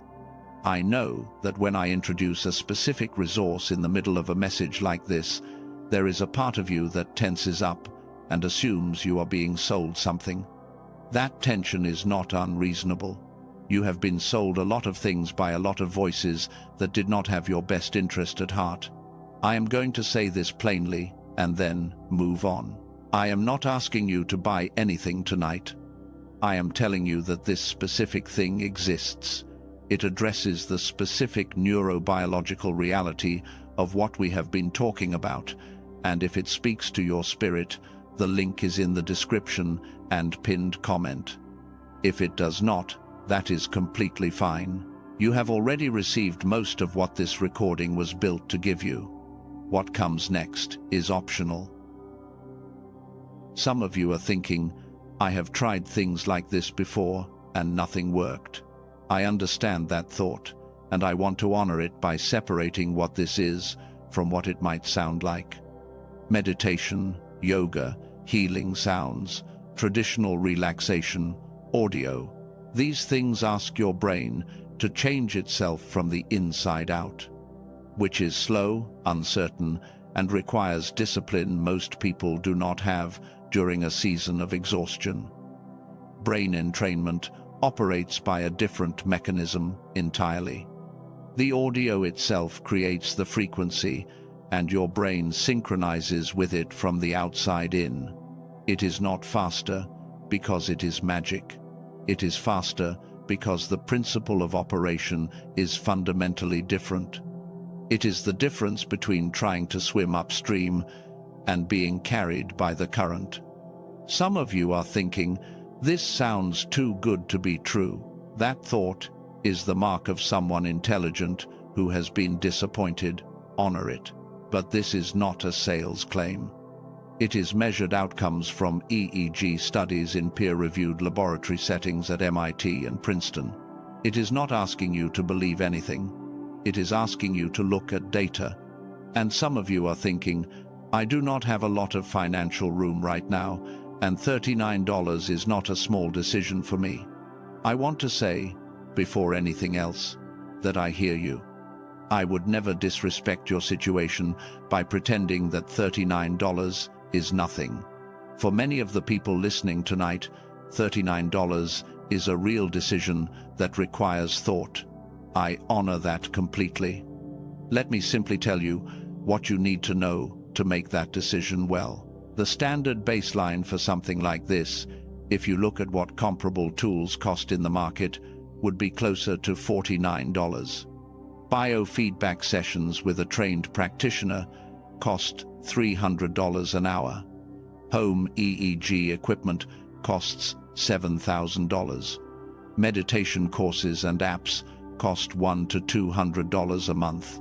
I know that when I introduce a specific resource in the middle of a message like this, there is a part of you that tenses up and assumes you are being sold something. That tension is not unreasonable. You have been sold a lot of things by a lot of voices that did not have your best interest at heart. I am going to say this plainly and then move on. I am not asking you to buy anything tonight. I am telling you that this specific thing exists. It addresses the specific neurobiological reality of what we have been talking about, and if it speaks to your spirit, the link is in the description and pinned comment. If it does not, that is completely fine. You have already received most of what this recording was built to give you. What comes next is optional. Some of you are thinking, I have tried things like this before and nothing worked. I understand that thought, and I want to honor it by separating what this is from what it might sound like. Meditation, yoga, healing sounds, traditional relaxation, audio. These things ask your brain to change itself from the inside out, which is slow, uncertain, and requires discipline most people do not have during a season of exhaustion. Brain entrainment operates by a different mechanism entirely. The audio itself creates the frequency, and your brain synchronizes with it from the outside in. It is not faster because it is magic. It is faster because the principle of operation is fundamentally different. It is the difference between trying to swim upstream and being carried by the current. Some of you are thinking, this sounds too good to be true. That thought is the mark of someone intelligent who has been disappointed. Honor it. But this is not a sales claim. It is measured outcomes from EEG studies in peer-reviewed laboratory settings at MIT and Princeton. It is not asking you to believe anything. It is asking you to look at data. And some of you are thinking, I do not have a lot of financial room right now, and $39 is not a small decision for me. I want to say, before anything else, that I hear you. I would never disrespect your situation by pretending that $39 is nothing. For many of the people listening tonight, $39 is a real decision that requires thought. I honor that completely. Let me simply tell you what you need to know to make that decision well. The standard baseline for something like this, if you look at what comparable tools cost in the market, would be closer to $49. Biofeedback sessions with a trained practitioner cost $300 an hour. Home EEG equipment costs $7,000. Meditation courses and apps cost $100 to $200 a month.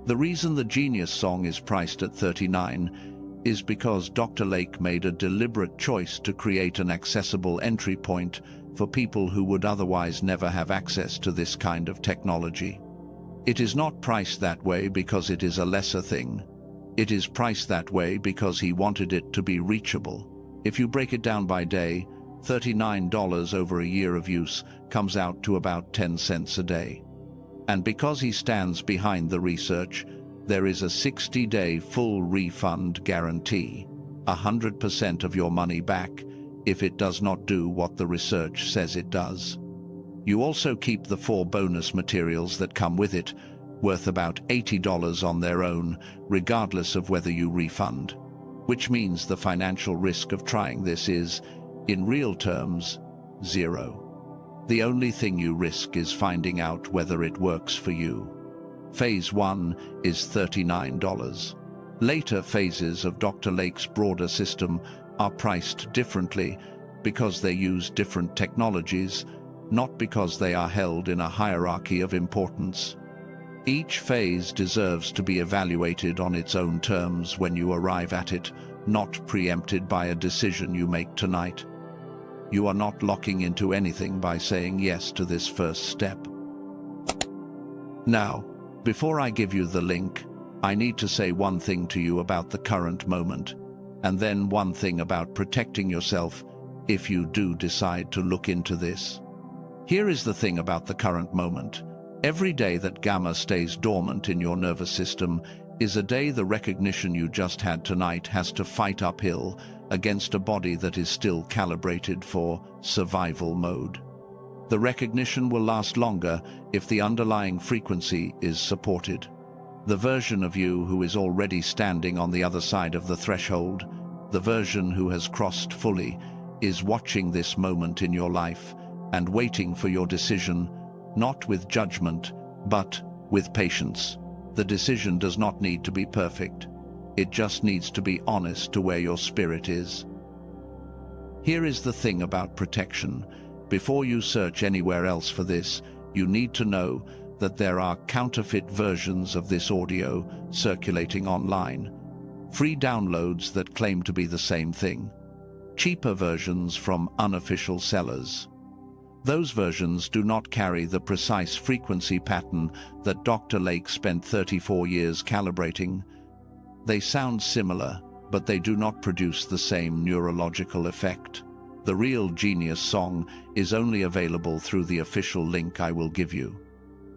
The reason the Genius Song is priced at $39 is because Dr. Lake made a deliberate choice to create an accessible entry point for people who would otherwise never have access to this kind of technology. It is not priced that way because it is a lesser thing. It is priced that way because he wanted it to be reachable. If you break it down by day, $39 over a year of use comes out to about 10 cents a day. And because he stands behind the research, there is a 60-day full refund guarantee, 100% of your money back if it does not do what the research says it does. You also keep the 4 bonus materials that come with it, worth about $80 on their own, regardless of whether you refund, which means the financial risk of trying this is, in real terms, 0. The only thing you risk is finding out whether it works for you. Phase 1 is $39. Later phases of Dr. Lake's broader system are priced differently because they use different technologies, not because they are held in a hierarchy of importance. Each phase deserves to be evaluated on its own terms when you arrive at it, not preempted by a decision you make tonight. You are not locking into anything by saying yes to this first step. Now, before I give you the link, I need to say one thing to you about the current moment, and then one thing about protecting yourself if you do decide to look into this. Here is the thing about the current moment. Every day that gamma stays dormant in your nervous system is a day the recognition you just had tonight has to fight uphill against a body that is still calibrated for survival mode. The recognition will last longer if the underlying frequency is supported. The version of you who is already standing on the other side of the threshold, the version who has crossed fully, is watching this moment in your life and waiting for your decision, not with judgment, but with patience. The decision does not need to be perfect. It just needs to be honest to where your spirit is. Here is the thing about protection. Before you search anywhere else for this, you need to know that there are counterfeit versions of this audio circulating online. Free downloads that claim to be the same thing. Cheaper versions from unofficial sellers. Those versions do not carry the precise frequency pattern that Dr. Lake spent 34 years calibrating. They sound similar, but they do not produce the same neurological effect. The real genius song is only available through the official link I will give you.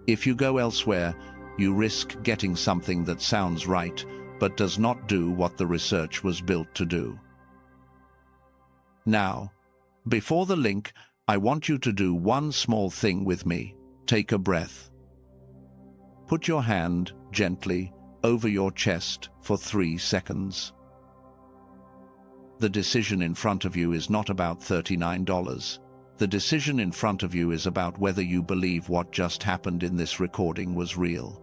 If you go elsewhere, you risk getting something that sounds right, but does not do what the research was built to do. Now, before the link, I want you to do one small thing with me. Take a breath. Put your hand gently over your chest for 3 seconds. The decision in front of you is not about $39. The decision in front of you is about whether you believe what just happened in this recording was real.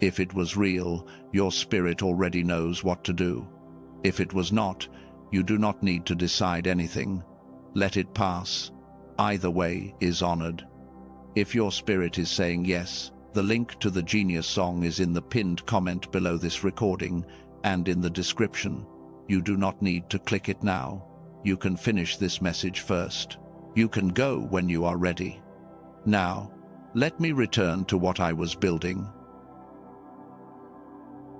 If it was real, your spirit already knows what to do. If it was not, you do not need to decide anything. Let it pass. Either way is honored. If your spirit is saying yes, the link to the genius song is in the pinned comment below this recording and in the description. You do not need to click it now. You can finish this message first. You can go when you are ready. Now, let me return to what I was building.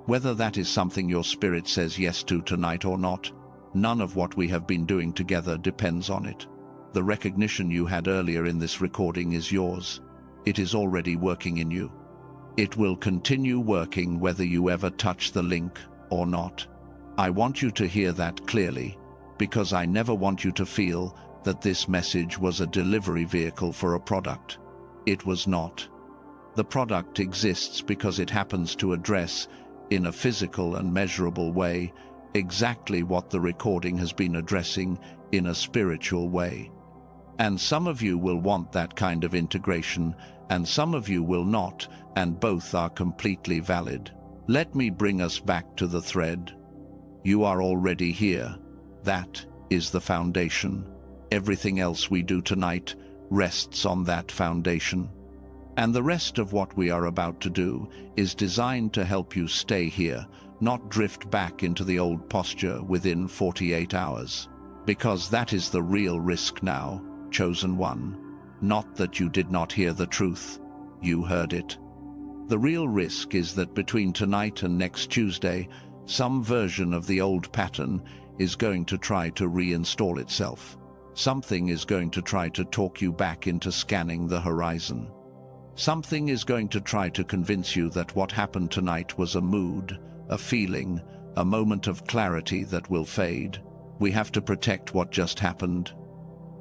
Whether that is something your spirit says yes to tonight or not, none of what we have been doing together depends on it. The recognition you had earlier in this recording is yours. It is already working in you. It will continue working whether you ever touch the link or not. I want you to hear that clearly, because I never want you to feel that this message was a delivery vehicle for a product. It was not. The product exists because it happens to address, in a physical and measurable way, exactly what the recording has been addressing in a spiritual way. And some of you will want that kind of integration, and some of you will not, and both are completely valid. Let me bring us back to the thread. You are already here. That is the foundation. Everything else we do tonight rests on that foundation. And the rest of what we are about to do is designed to help you stay here, not drift back into the old posture within 48 hours. Because that is the real risk now, chosen one. Not that you did not hear the truth. You heard it. The real risk is that between tonight and next Tuesday, some version of the old pattern is going to try to reinstall itself. Something is going to try to talk you back into scanning the horizon. Something is going to try to convince you that what happened tonight was a mood, a feeling, a moment of clarity that will fade. We have to protect what just happened.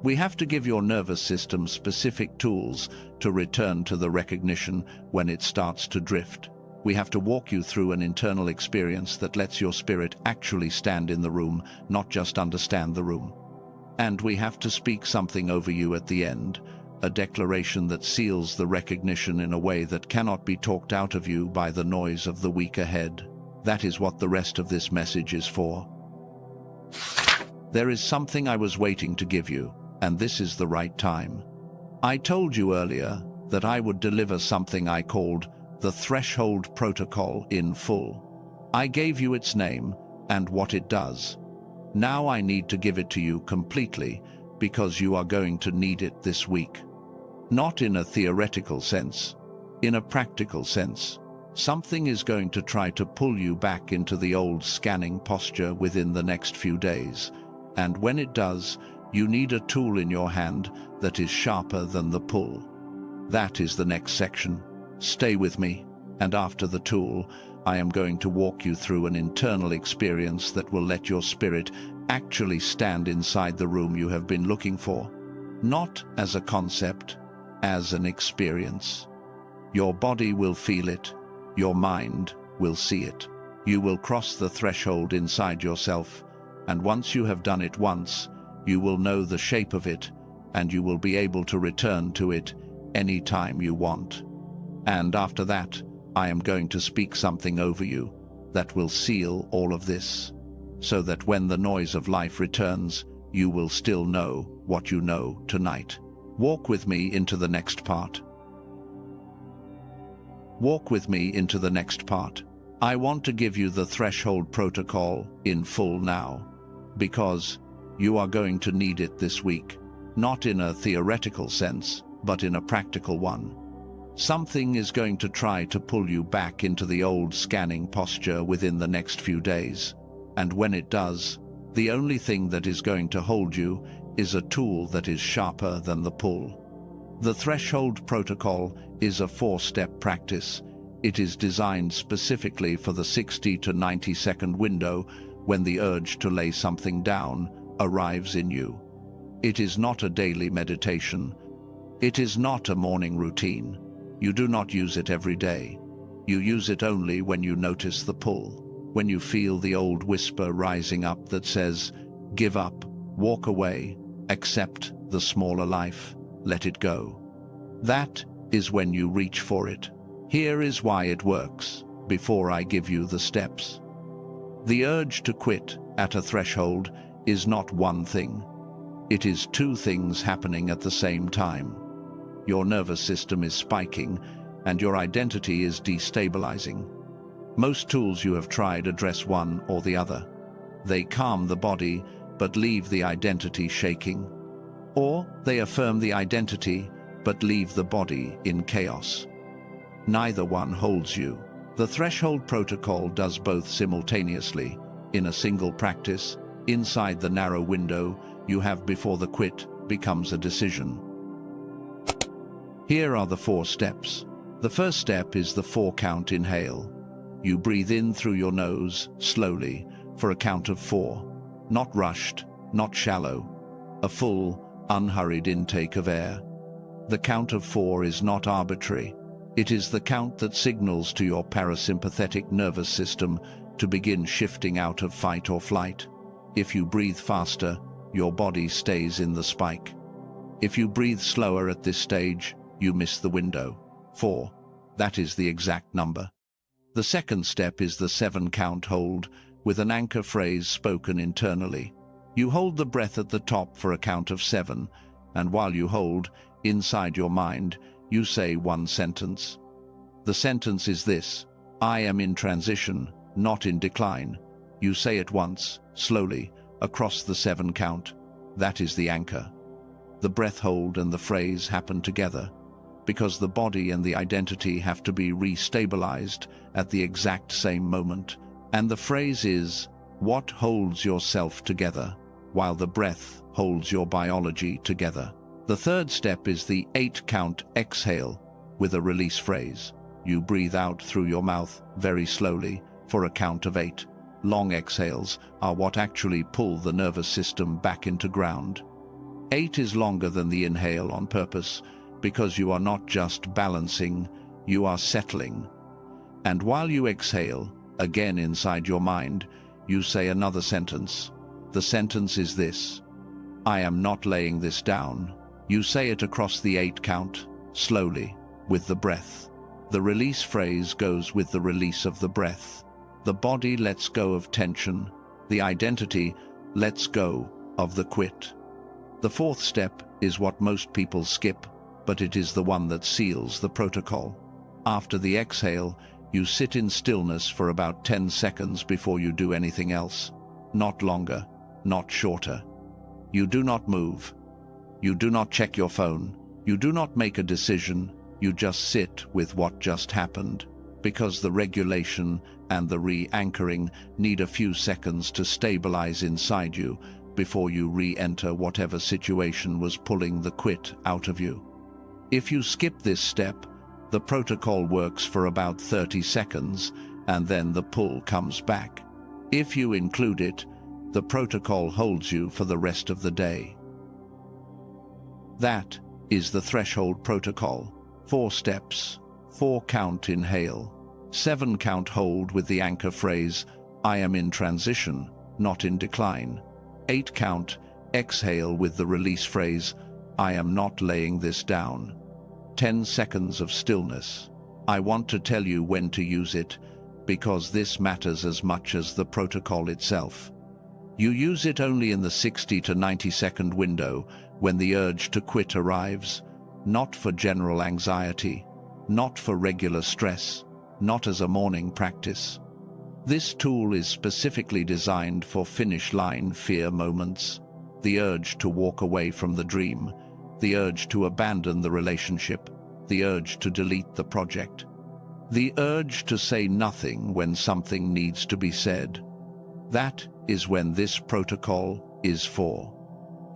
We have to give your nervous system specific tools to return to the recognition when it starts to drift. We have to walk you through an internal experience that lets your spirit actually stand in the room, not just understand the room. And we have to speak something over you at the end, a declaration that seals the recognition in a way that cannot be talked out of you by the noise of the week ahead. That is what the rest of this message is for. There is something I was waiting to give you, and this is the right time. I told you earlier that I would deliver something I called the Threshold Protocol in full. I gave you its name and what it does. Now I need to give it to you completely, because you are going to need it this week. Not in a theoretical sense, in a practical sense. Something is going to try to pull you back into the old scanning posture within the next few days, and when it does, you need a tool in your hand that is sharper than the pull. That is the next section. Stay with me, and after the tool, I am going to walk you through an internal experience that will let your spirit actually stand inside the room you have been looking for. Not as a concept, as an experience. Your body will feel it. Your mind will see it. You will cross the threshold inside yourself, and once you have done it once, you will know the shape of it, and you will be able to return to it any time you want. And after that, I am going to speak something over you that will seal all of this, so that when the noise of life returns, you will still know what you know tonight. Walk with me into the next part. Walk with me into the next part. I want to give you the Threshold Protocol in full now, because you are going to need it this week, not in a theoretical sense, but in a practical one. Something is going to try to pull you back into the old scanning posture within the next few days, and when it does, the only thing that is going to hold you is a tool that is sharper than the pull. The Threshold Protocol is a 4-step practice. It is designed specifically for the 60 to 90-second window when the urge to lay something down arrives in you. It is not a daily meditation. It is not a morning routine. You do not use it every day. You use it only when you notice the pull, when you feel the old whisper rising up that says, give up, walk away, accept the smaller life, let it go. That is when you reach for it. Here is why it works, before I give you the steps. The urge to quit at a threshold is not one thing. It is 2 things happening at the same time. Your nervous system is spiking, and your identity is destabilizing. Most tools you have tried address one or the other. They calm the body, but leave the identity shaking. Or they affirm the identity, but leave the body in chaos. Neither one holds you. The Threshold Protocol does both simultaneously, in a single practice, inside the narrow window you have before the quit becomes a decision. Here are the 4 steps. The first step is the 4-count inhale. You breathe in through your nose, slowly, for a count of 4. Not rushed, not shallow. A full, unhurried intake of air. The count of 4 is not arbitrary. It is the count that signals to your parasympathetic nervous system to begin shifting out of fight or flight. If you breathe faster, your body stays in the spike. If you breathe slower at this stage, you miss the window. 4. That is the exact number. The second step is the 7-count hold, with an anchor phrase spoken internally. You hold the breath at the top for a count of 7, and while you hold, inside your mind, you say one sentence. The sentence is this: I am in transition, not in decline. You say it once, slowly, across the 7-count. That is the anchor. The breath hold and the phrase happen together, because the body and the identity have to be restabilized at the exact same moment. And the phrase is, what holds yourself together, while the breath holds your biology together. The third step is the 8-count exhale, with a release phrase. You breathe out through your mouth very slowly for a count of 8. Long exhales are what actually pull the nervous system back into ground. 8 is longer than the inhale on purpose, because you are not just balancing, you are settling. And while you exhale, again inside your mind, you say another sentence. The sentence is this: I am not laying this down, You say it across the 8 count, slowly, with the breath. The release phrase goes with the release of the breath. The body lets go of tension. The identity lets go of the quit. The 4th step is what most people skip, but it is the one that seals the protocol. After the exhale, you sit in stillness for about 10 seconds before you do anything else. Not longer, not shorter. You do not move. You do not check your phone. You do not make a decision. You just sit with what just happened, because the regulation and the re-anchoring need a few seconds to stabilize inside you before you re-enter whatever situation was pulling the quit out of you. If you skip this step, the protocol works for about 30 seconds, and then the pull comes back. If you include it, the protocol holds you for the rest of the day. That is the threshold protocol. 4 steps, 4 count inhale, 7 count hold with the anchor phrase, I am in transition, not in decline. 8 count exhale with the release phrase, I am not laying this down. 10 seconds of stillness. I want to tell you when to use it, because this matters as much as the protocol itself. You use it only in the 60 to 90-second window when the urge to quit arrives, not for general anxiety, not for regular stress, not as a morning practice. This tool is specifically designed for finish line fear moments, the urge to walk away from the dream, the urge to abandon the relationship, the urge to delete the project, the urge to say nothing when something needs to be said. That is when this protocol is for.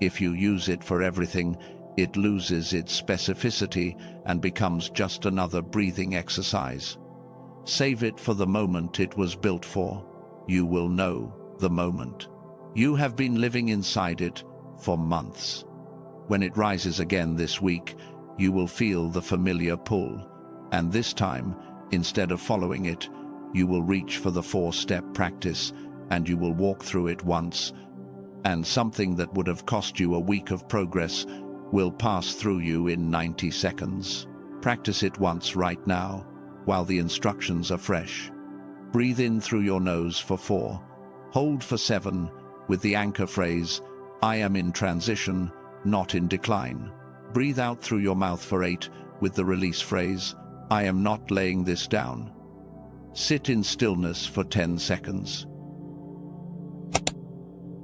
If you use it for everything, it loses its specificity and becomes just another breathing exercise. Save it for the moment it was built for. You will know the moment. You have been living inside it for months. When it rises again this week, you will feel the familiar pull, and this time, instead of following it, you will reach for the 4-step practice, and you will walk through it once, and something that would have cost you a week of progress will pass through you in 90 seconds. Practice it once right now, while the instructions are fresh. Breathe in through your nose for 4, hold for 7, with the anchor phrase, I am in transition, not in decline. Breathe out through your mouth for 8, with the release phrase, I am not laying this down. Sit in stillness for 10 seconds.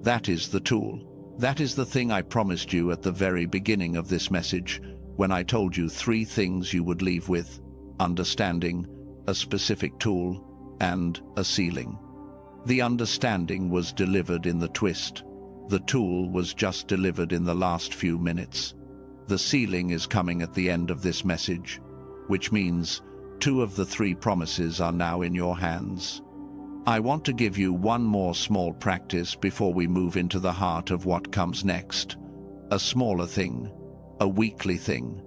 That is the tool. That is the thing I promised you at the very beginning of this message, when I told you 3 things you would leave with: understanding, a specific tool, and a ceiling. The understanding was delivered in the twist. The tool was just delivered in the last few minutes. The ceiling is coming at the end of this message, which means 2 of the 3 promises are now in your hands. I want to give you one more small practice before we move into the heart of what comes next. A smaller thing, a weekly thing.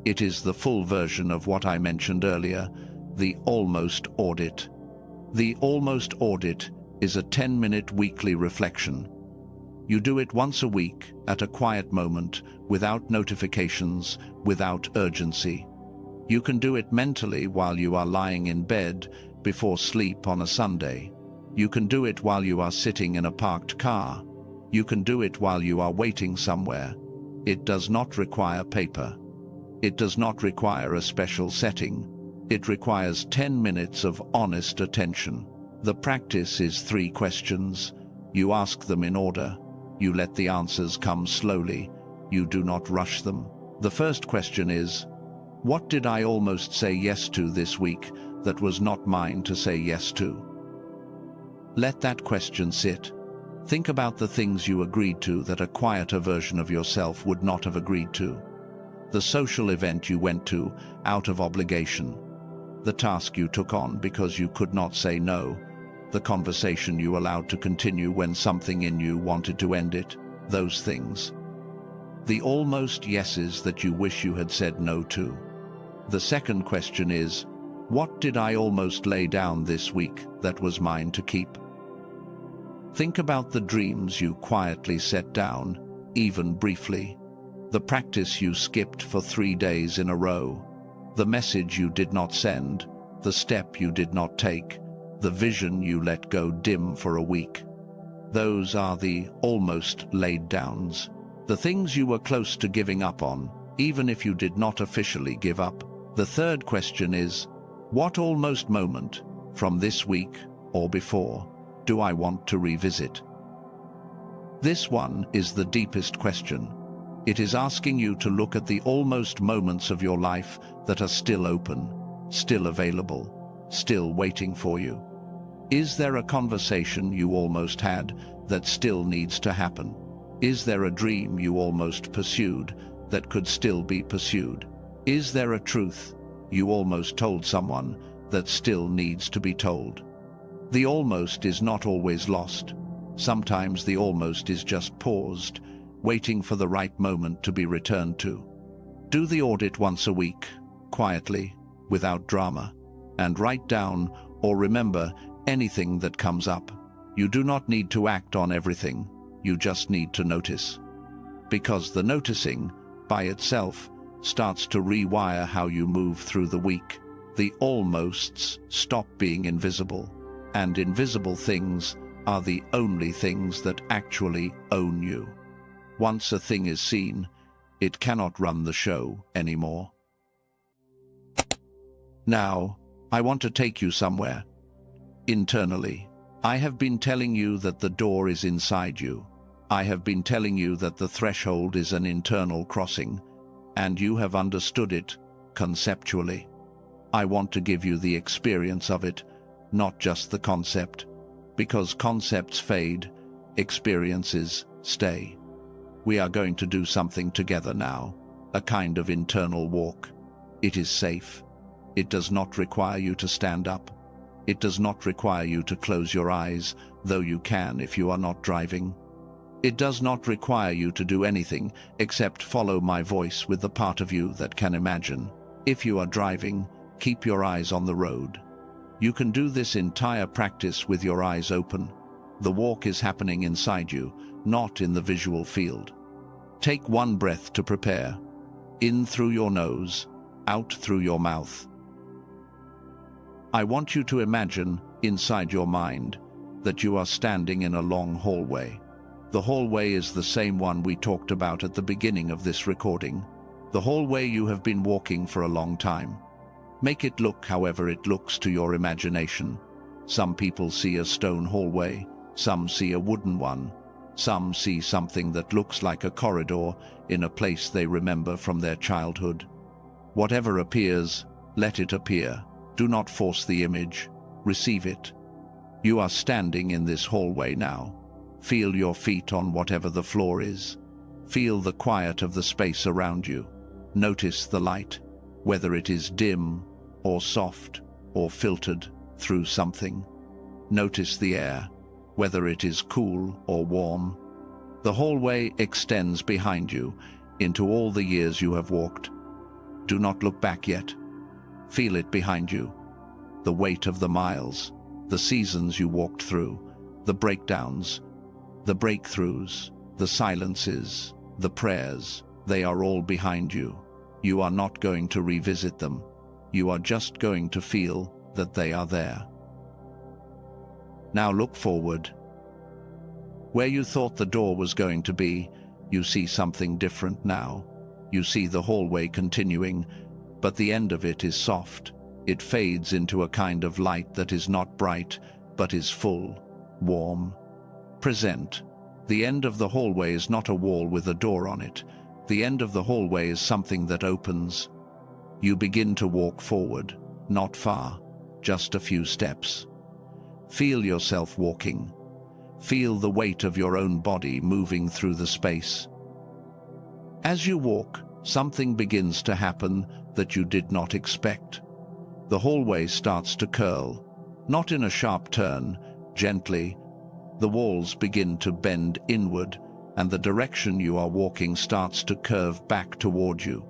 It is the full version of what I mentioned earlier, the almost audit. The almost audit is a 10-minute weekly reflection. You do it once a week at a quiet moment, without notifications, without urgency. You can do it mentally while you are lying in bed before sleep on a Sunday. You can do it while you are sitting in a parked car. You can do it while you are waiting somewhere. It does not require paper. It does not require a special setting. It requires 10 minutes of honest attention. The practice is 3 questions. You ask them in order. You let the answers come slowly. You do not rush them. The first question is, what did I almost say yes to this week that was not mine to say yes to? Let that question sit. Think about the things you agreed to that a quieter version of yourself would not have agreed to. The social event you went to out of obligation. The task you took on because you could not say no. The conversation you allowed to continue when something in you wanted to end it. Those things. The almost yeses that you wish you had said no to. The second question is, what did I almost lay down this week that was mine to keep? Think about the dreams you quietly set down, even briefly. The practice you skipped for 3 days in a row. The message you did not send. The step you did not take. The vision you let go dim for a week. Those are the almost laid downs. The things you were close to giving up on, even if you did not officially give up. The third question is, what almost moment, from this week or before, do I want to revisit? This one is the deepest question. It is asking you to look at the almost moments of your life that are still open, still available, still waiting for you. Is there a conversation you almost had that still needs to happen? Is there a dream you almost pursued that could still be pursued? Is there a truth you almost told someone that still needs to be told? The almost is not always lost. Sometimes the almost is just paused, waiting for the right moment to be returned to. Do the audit once a week, quietly, without drama, and write down or remember anything that comes up. You do not need to act on everything, you just need to notice. Because the noticing, by itself, starts to rewire how you move through the week. The almosts stop being invisible, and invisible things are the only things that actually own you. Once a thing is seen, it cannot run the show anymore. Now, I want to take you somewhere. Internally, I have been telling you that the door is inside you. I have been telling you that the threshold is an internal crossing, and you have understood it conceptually. I want to give you the experience of it, not just the concept, because concepts fade, experiences stay. We are going to do something together now, a kind of internal walk. It is safe. It does not require you to stand up. It does not require you to close your eyes, though you can if you are not driving. It does not require you to do anything except follow my voice with the part of you that can imagine. If you are driving, keep your eyes on the road. You can do this entire practice with your eyes open. The walk is happening inside you, not in the visual field. Take one breath to prepare. In through your nose, out through your mouth. I want you to imagine, inside your mind, that you are standing in a long hallway. The hallway is the same one we talked about at the beginning of this recording. The hallway you have been walking for a long time. Make it look however it looks to your imagination. Some people see a stone hallway, some see a wooden one, some see something that looks like a corridor in a place they remember from their childhood. Whatever appears, let it appear. Do not force the image, receive it. You are standing in this hallway now. Feel your feet on whatever the floor is. Feel the quiet of the space around you. Notice the light, whether it is dim or soft or filtered through something. Notice the air, whether it is cool or warm. The hallway extends behind you into all the years you have walked. Do not look back yet. Feel it behind you. The weight of the miles, the seasons you walked through, the breakdowns, the breakthroughs, the silences, the prayers, they are all behind you. You are not going to revisit them. You are just going to feel that they are there. Now look forward. Where you thought the door was going to be, you see something different now. You see the hallway continuing, but the end of it is soft. It fades into a kind of light that is not bright, but is full, warm. Present. The end of the hallway is not a wall with a door on it. The end of the hallway is something that opens. You begin to walk forward, not far, just a few steps. Feel yourself walking. Feel the weight of your own body moving through the space. As you walk, something begins to happen that you did not expect. The hallway starts to curl, not in a sharp turn, gently. The walls begin to bend inward, and the direction you are walking starts to curve back toward you.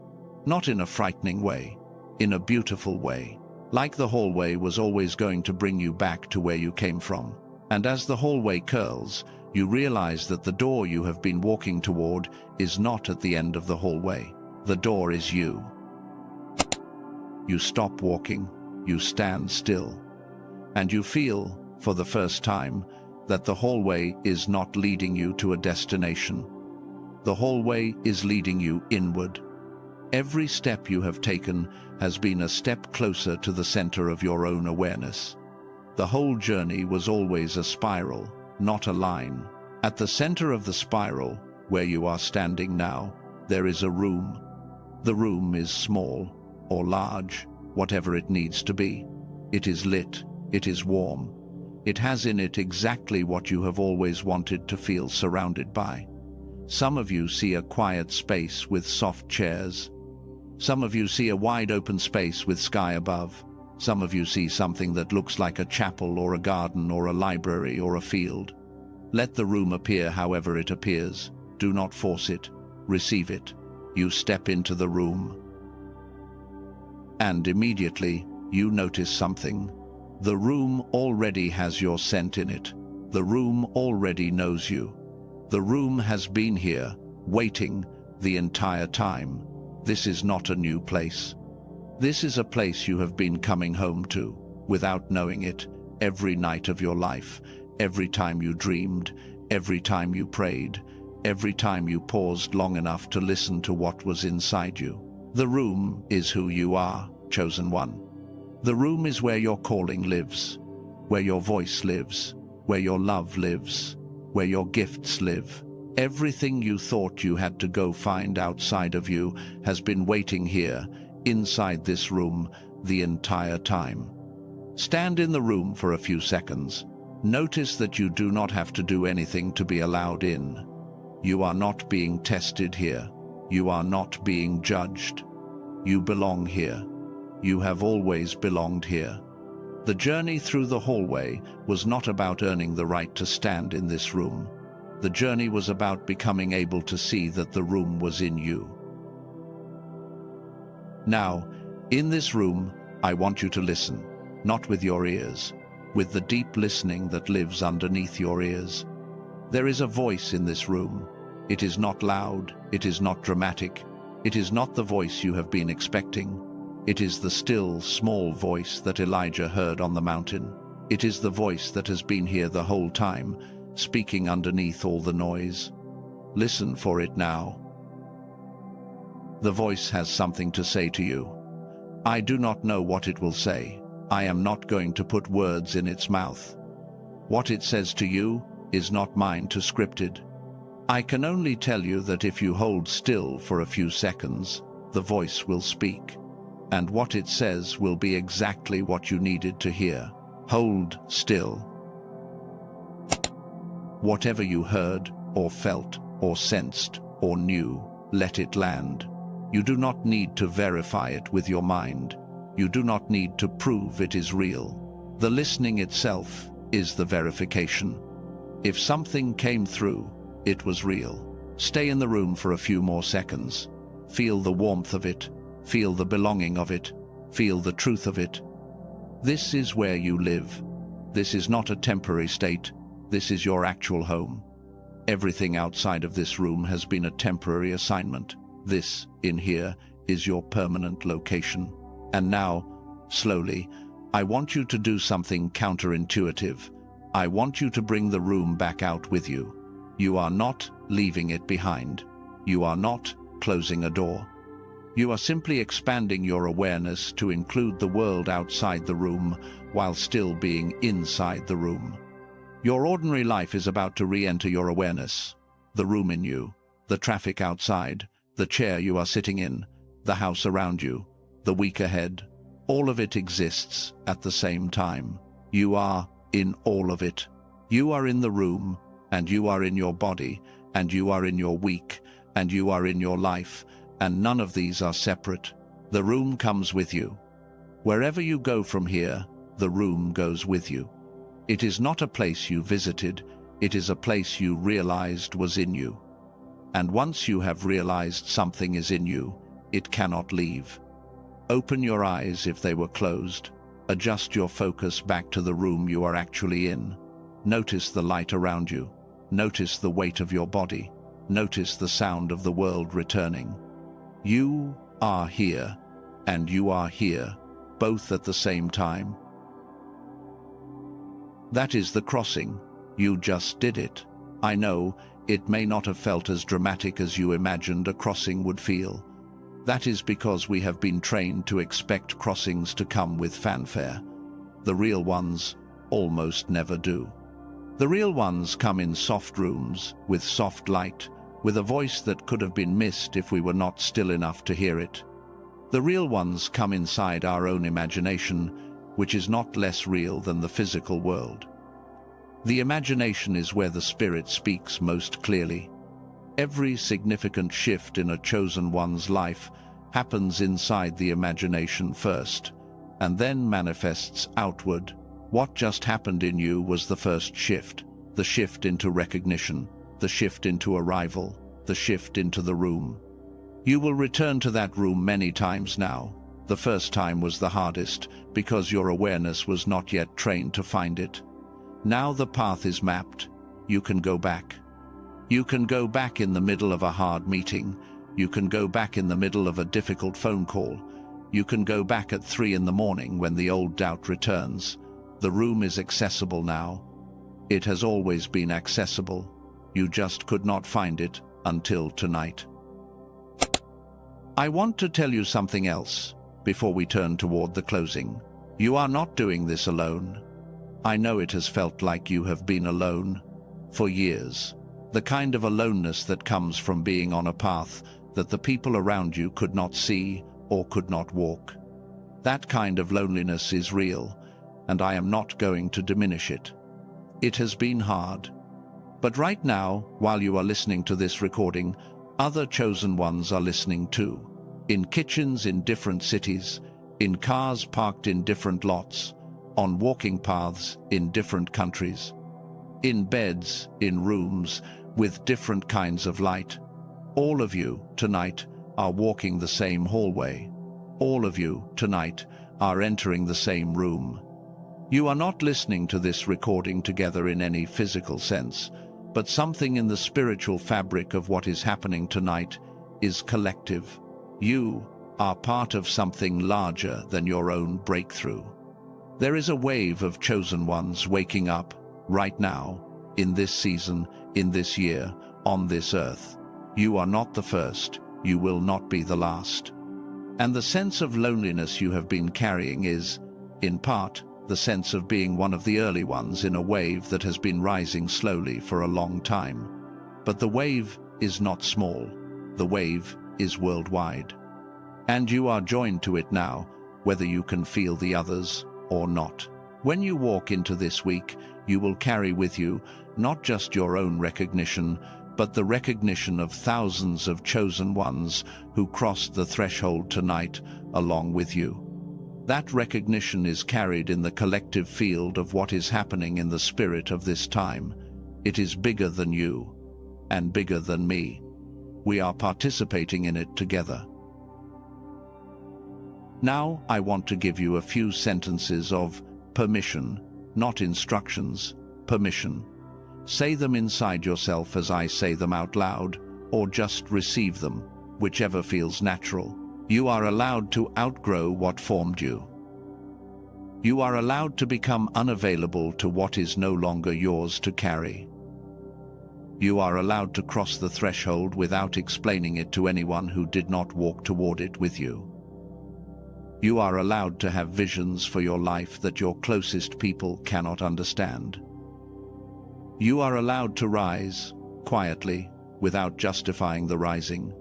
Not in a frightening way, in a beautiful way, like the hallway was always going to bring you back to where you came from. And as the hallway curls, you realize that the door you have been walking toward is not at the end of the hallway. The door is you. You stop walking, you stand still, and you feel, for the first time, that the hallway is not leading you to a destination. The hallway is leading you inward. Every step you have taken has been a step closer to the center of your own awareness. The whole journey was always a spiral, not a line. At the center of the spiral, where you are standing now, there is a room. The room is small or large, whatever it needs to be. It is lit, it is warm. It has in it exactly what you have always wanted to feel surrounded by. Some of you see a quiet space with soft chairs. Some of you see a wide open space with sky above. Some of you see something that looks like a chapel or a garden or a library or a field. Let the room appear however it appears. Do not force it. Receive it. You step into the room. And immediately, you notice something. The room already has your scent in it. The room already knows you. The room has been here, waiting, the entire time. This is not a new place. This is a place you have been coming home to, without knowing it, every night of your life, every time you dreamed, every time you prayed, every time you paused long enough to listen to what was inside you. The room is who you are, chosen one. The room is where your calling lives, where your voice lives, where your love lives, where your gifts live. Everything you thought you had to go find outside of you has been waiting here, inside this room, the entire time. Stand in the room for a few seconds. Notice that you do not have to do anything to be allowed in. You are not being tested here. You are not being judged. You belong here. You have always belonged here. The journey through the hallway was not about earning the right to stand in this room. The journey was about becoming able to see that the room was in you. Now, in this room, I want you to listen, not with your ears, with the deep listening that lives underneath your ears. There is a voice in this room. It is not loud, it is not dramatic, it is not the voice you have been expecting. It is the still, small voice that Elijah heard on the mountain. It is the voice that has been here the whole time, speaking underneath all the noise. Listen for it now. The voice has something to say to you. I do not know what it will say. I am not going to put words in its mouth. What it says to you is not mine to scripted. I can only tell you that if you hold still for a few seconds, the voice will speak. And what it says will be exactly what you needed to hear. Hold still. Whatever you heard, or felt, or sensed, or knew, let it land. You do not need to verify it with your mind. You do not need to prove it is real. The listening itself is the verification. If something came through, it was real. Stay in the room for a few more seconds. Feel the warmth of it. Feel the belonging of it. Feel the truth of it. This is where you live. This is not a temporary state. This is your actual home. Everything outside of this room has been a temporary assignment. This, in here, is your permanent location. And now, slowly, I want you to do something counterintuitive. I want you to bring the room back out with you. You are not leaving it behind. You are not closing a door. You are simply expanding your awareness to include the world outside the room while still being inside the room. Your ordinary life is about to re-enter your awareness. The room in you, the traffic outside, the chair you are sitting in, the house around you, the week ahead, all of it exists at the same time. You are in all of it. You are in the room, and you are in your body, and you are in your week, and you are in your life, and none of these are separate. The room comes with you. Wherever you go from here, the room goes with you. It is not a place you visited, it is a place you realized was in you. And once you have realized something is in you, it cannot leave. Open your eyes if they were closed. Adjust your focus back to the room you are actually in. Notice the light around you. Notice the weight of your body. Notice the sound of the world returning. You are here, and you are here, both at the same time. That is the crossing. You just did it. I know, it may not have felt as dramatic as you imagined a crossing would feel. That is because we have been trained to expect crossings to come with fanfare. The real ones almost never do. The real ones come in soft rooms, with soft light, with a voice that could have been missed if we were not still enough to hear it. The real ones come inside our own imagination, which is not less real than the physical world. The imagination is where the spirit speaks most clearly. Every significant shift in a chosen one's life happens inside the imagination first, and then manifests outward. What just happened in you was the first shift, the shift into recognition, the shift into arrival, the shift into the room. You will return to that room many times now. The first time was the hardest, because your awareness was not yet trained to find it. Now the path is mapped. You can go back. You can go back in the middle of a hard meeting. You can go back in the middle of a difficult phone call. You can go back at 3 in the morning when the old doubt returns. The room is accessible now. It has always been accessible. You just could not find it until tonight. I want to tell you something else before we turn toward the closing. You are not doing this alone. I know it has felt like you have been alone for years. The kind of aloneness that comes from being on a path that the people around you could not see or could not walk. That kind of loneliness is real, and I am not going to diminish it. It has been hard. But right now, while you are listening to this recording, other chosen ones are listening too. In kitchens in different cities, in cars parked in different lots, on walking paths in different countries, in beds, in rooms, with different kinds of light. All of you, tonight, are walking the same hallway. All of you, tonight, are entering the same room. You are not listening to this recording together in any physical sense, but something in the spiritual fabric of what is happening tonight is collective. You are part of something larger than your own breakthrough. There is a wave of chosen ones waking up right now, in this season, in this year, on this earth. You are not the first. You will not be the last. And the sense of loneliness you have been carrying is, in part, the sense of being one of the early ones in a wave that has been rising slowly for a long time. But the wave is not small. The wave is worldwide. And you are joined to it now, whether you can feel the others or not. When you walk into this week, you will carry with you not just your own recognition, but the recognition of thousands of chosen ones who crossed the threshold tonight along with you. That recognition is carried in the collective field of what is happening in the spirit of this time. It is bigger than you, and bigger than me. We are participating in it together. Now, I want to give you a few sentences of permission, not instructions, permission. Say them inside yourself as I say them out loud, or just receive them, whichever feels natural. You are allowed to outgrow what formed you. You are allowed to become unavailable to what is no longer yours to carry. You are allowed to cross the threshold without explaining it to anyone who did not walk toward it with you. You are allowed to have visions for your life that your closest people cannot understand. You are allowed to rise, quietly, without justifying the rising.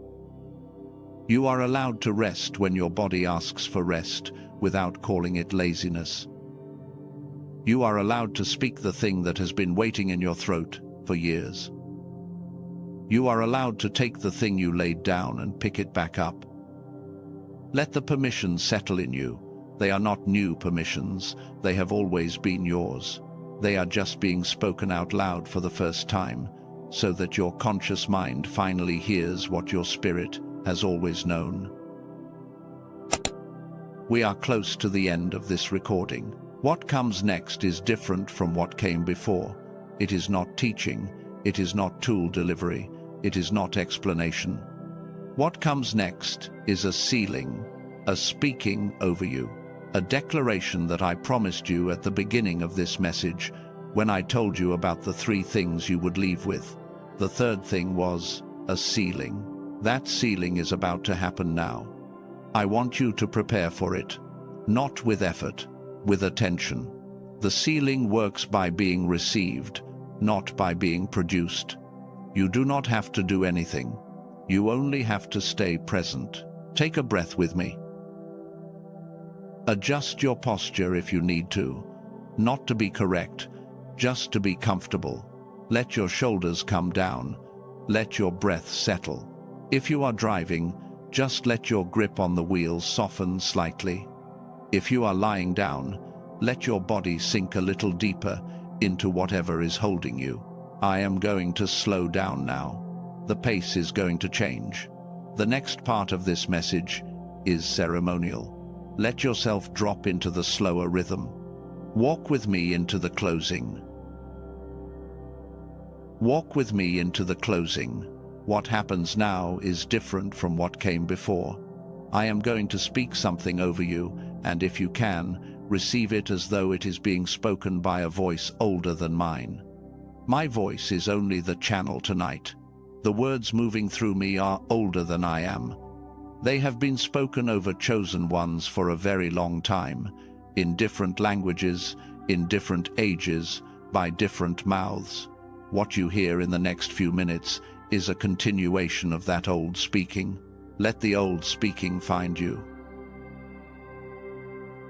You are allowed to rest when your body asks for rest, without calling it laziness. You are allowed to speak the thing that has been waiting in your throat for years. You are allowed to take the thing you laid down and pick it back up. Let the permissions settle in you. They are not new permissions. They have always been yours. They are just being spoken out loud for the first time, so that your conscious mind finally hears what your spirit has always known. We are close to the end of this recording. What comes next is different from what came before. It is not teaching, It is not tool delivery. It is not explanation. What comes next is a sealing, a speaking over you, a declaration that I promised you at the beginning of this message when I told you about the 3 things you would leave with. The third thing was a sealing. That sealing is about to happen now. I want you to prepare for it, not with effort, with attention. The sealing works by being received, not by being produced. You do not have to do anything. You only have to stay present. Take a breath with me. Adjust your posture if you need to, not to be correct, just to be comfortable. Let your shoulders come down. Let your breath settle. If you are driving, just let your grip on the wheels soften slightly. If you are lying down, let your body sink a little deeper into whatever is holding you. I am going to slow down now. The pace is going to change. The next part of this message is ceremonial. Let yourself drop into the slower rhythm. Walk with me into the closing. Walk with me into the closing. What happens now is different from what came before. I am going to speak something over you, and if you can, receive it as though it is being spoken by a voice older than mine. My voice is only the channel tonight. The words moving through me are older than I am. They have been spoken over chosen ones for a very long time, in different languages, in different ages, by different mouths. What you hear in the next few minutes is a continuation of that old speaking. Let the old speaking find you.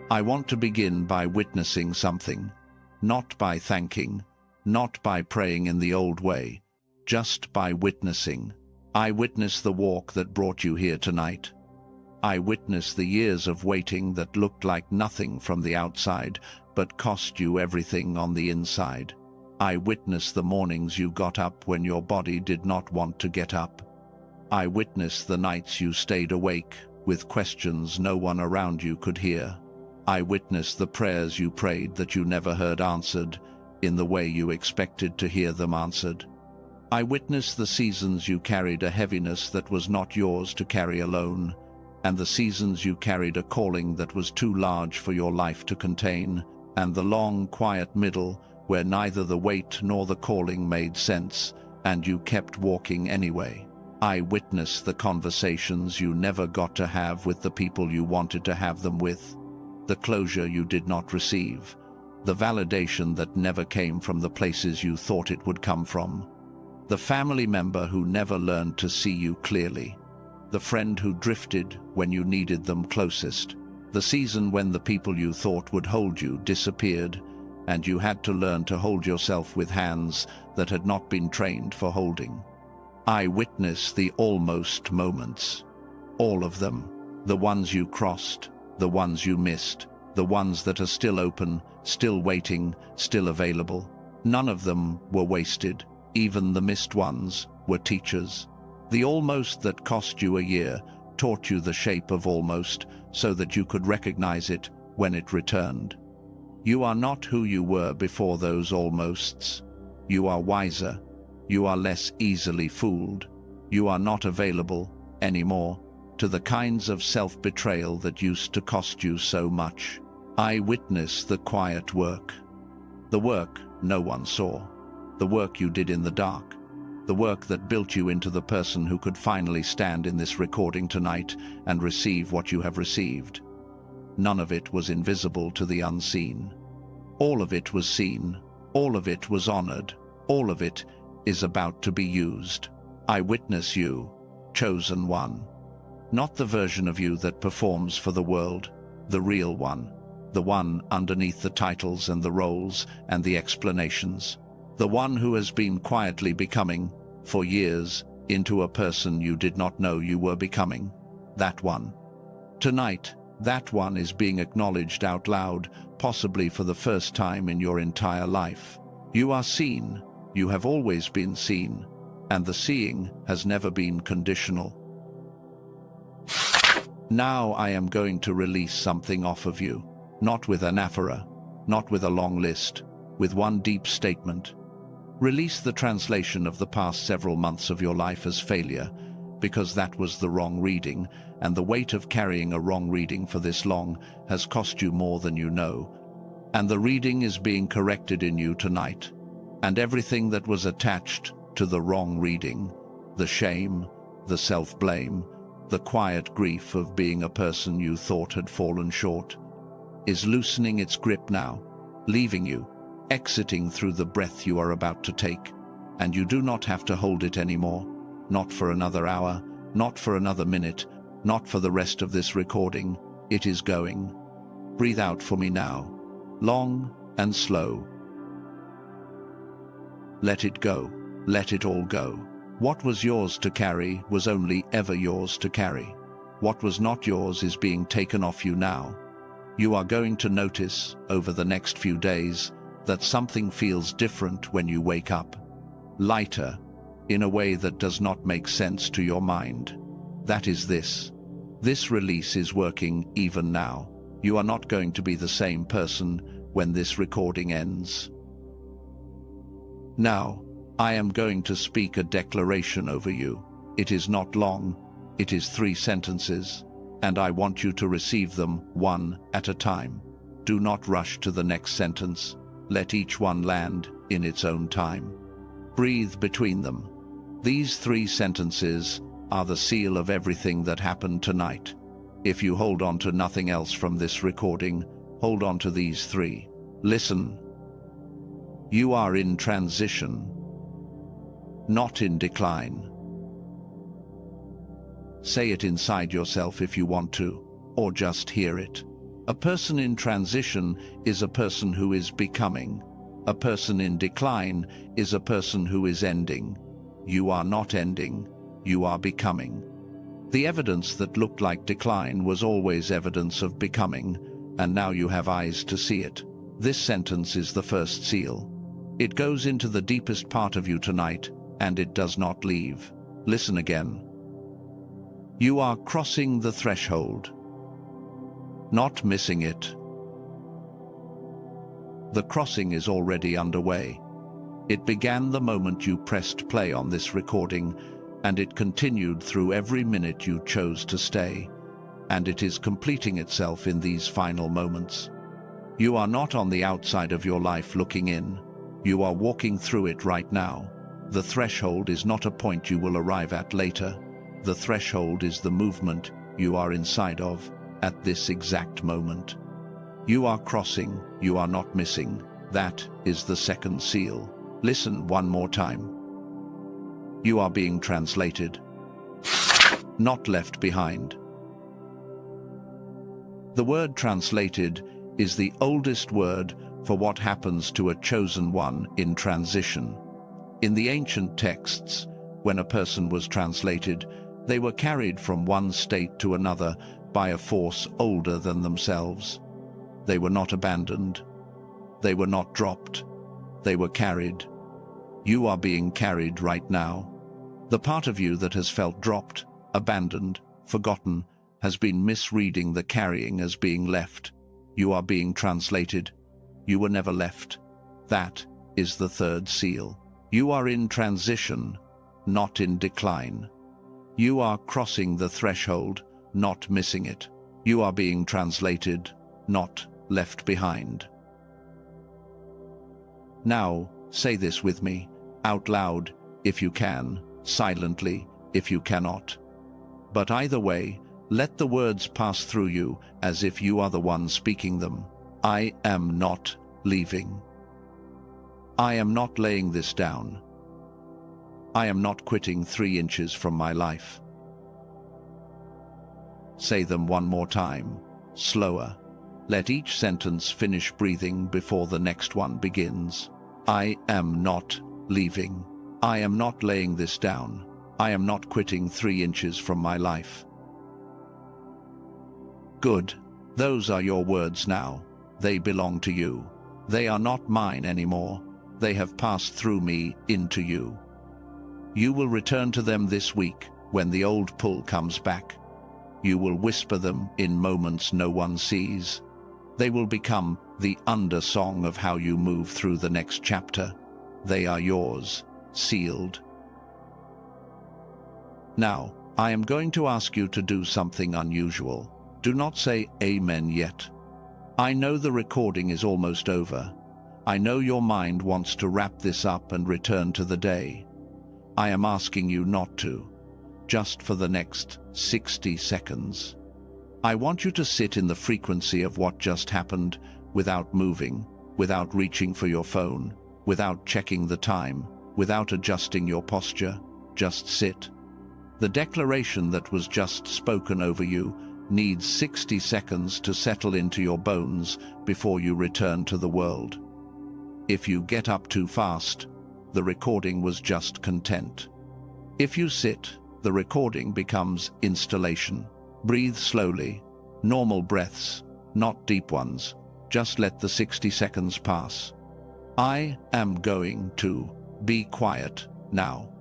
I want to begin by witnessing something, not by thanking, not by praying in the old way, just by witnessing. I witness the walk that brought you here tonight. I witness the years of waiting that looked like nothing from the outside, but cost you everything on the inside. I witness the mornings you got up when your body did not want to get up. I witness the nights you stayed awake with questions no one around you could hear. I witness the prayers you prayed that you never heard answered in the way you expected to hear them answered. I witness the seasons you carried a heaviness that was not yours to carry alone, and the seasons you carried a calling that was too large for your life to contain, and the long, quiet middle where neither the weight nor the calling made sense, and you kept walking anyway. I witness the conversations you never got to have with the people you wanted to have them with, the closure you did not receive, the validation that never came from the places you thought it would come from, the family member who never learned to see you clearly, the friend who drifted when you needed them closest, the season when the people you thought would hold you disappeared, and you had to learn to hold yourself with hands that had not been trained for holding. I witness the almost moments. All of them. The ones you crossed, the ones you missed, the ones that are still open, still waiting, still available. None of them were wasted. Even the missed ones were teachers. The almost that cost you a year taught you the shape of almost so that you could recognize it when it returned. You are not who you were before those almosts. You are wiser. You are less easily fooled. You are not available anymore to the kinds of self-betrayal that used to cost you so much. I witness the quiet work. The work no one saw. The work you did in the dark. The work that built you into the person who could finally stand in this recording tonight and receive what you have received. None of it was invisible to the unseen. All of it was seen. All of it was honored. All of it is about to be used. I witness you, chosen one. Not the version of you that performs for the world, the real one. The one underneath the titles and the roles and the explanations. The one who has been quietly becoming, for years, into a person you did not know you were becoming. That one. Tonight, that one is being acknowledged out loud, possibly for the first time in your entire life. You are seen. You have always been seen, and the seeing has never been conditional. Now I am going to release something off of you, not with anaphora, not with a long list, with one deep statement. Release the translation of the past several months of your life as failure, because that was the wrong reading, and the weight of carrying a wrong reading for this long has cost you more than you know. And the reading is being corrected in you tonight. And everything that was attached to the wrong reading, the shame, the self-blame, the quiet grief of being a person you thought had fallen short, is loosening its grip now, leaving you, exiting through the breath you are about to take. And you do not have to hold it anymore, not for another hour, not for another minute, not for the rest of this recording. It is going. Breathe out for me now, long and slow. Let it go. Let it all go. What was yours to carry was only ever yours to carry. What was not yours is being taken off you now. You are going to notice, over the next few days, that something feels different when you wake up. Lighter, in a way that does not make sense to your mind. That is this. This release is working even now. You are not going to be the same person when this recording ends. Now, I am going to speak a declaration over you. It is not long, it is 3 sentences, and I want you to receive them one at a time. Do not rush to the next sentence. Let each one land in its own time. Breathe between them. These 3 sentences are the seal of everything that happened tonight. If you hold on to nothing else from this recording, hold on to these 3. Listen. You are in transition, not in decline. Say it inside yourself if you want to, or just hear it. A person in transition is a person who is becoming. A person in decline is a person who is ending. You are not ending, you are becoming. The evidence that looked like decline was always evidence of becoming, and now you have eyes to see it. This sentence is the first seal. It goes into the deepest part of you tonight, and it does not leave. Listen again. You are crossing the threshold, not missing it. The crossing is already underway. It began the moment you pressed play on this recording, and it continued through every minute you chose to stay, and it is completing itself in these final moments. You are not on the outside of your life looking in. You are walking through it right now. The threshold is not a point you will arrive at later. The threshold is the movement you are inside of at this exact moment. You are crossing, you are not missing. That is the second seal. Listen one more time. You are being translated, not left behind. The word translated is the oldest word for what happens to a chosen one in transition. In the ancient texts, when a person was translated, they were carried from one state to another by a force older than themselves. They were not abandoned. They were not dropped. They were carried. You are being carried right now. The part of you that has felt dropped, abandoned, forgotten, has been misreading the carrying as being left. You are being translated. You were never left. That is the third seal. You are in transition, not in decline. You are crossing the threshold, not missing it. You are being translated, not left behind. Now, say this with me, out loud, if you can, silently, if you cannot. But either way, let the words pass through you as if you are the one speaking them. I am not leaving. I am not laying this down. I am not quitting 3 inches from my life. Say them one more time, slower. Let each sentence finish breathing before the next one begins. I am not leaving. I am not laying this down. I am not quitting 3 inches from my life. Good. Those are your words now. They belong to you. They are not mine anymore. They have passed through me into you. You will return to them this week when the old pull comes back. You will whisper them in moments no one sees. They will become the undersong of how you move through the next chapter. They are yours, sealed. Now, I am going to ask you to do something unusual. Do not say amen yet. I know the recording is almost over. I know your mind wants to wrap this up and return to the day. I am asking you not to, just for the next 60 seconds. I want you to sit in the frequency of what just happened without moving, without reaching for your phone, without checking the time, without adjusting your posture. Just sit. The declaration that was just spoken over you needs 60 seconds to settle into your bones before you return to the world. If you get up too fast, the recording was just content. If you sit, the recording becomes installation. Breathe slowly, normal breaths, not deep ones. Just let the 60 seconds pass. I am going to be quiet now.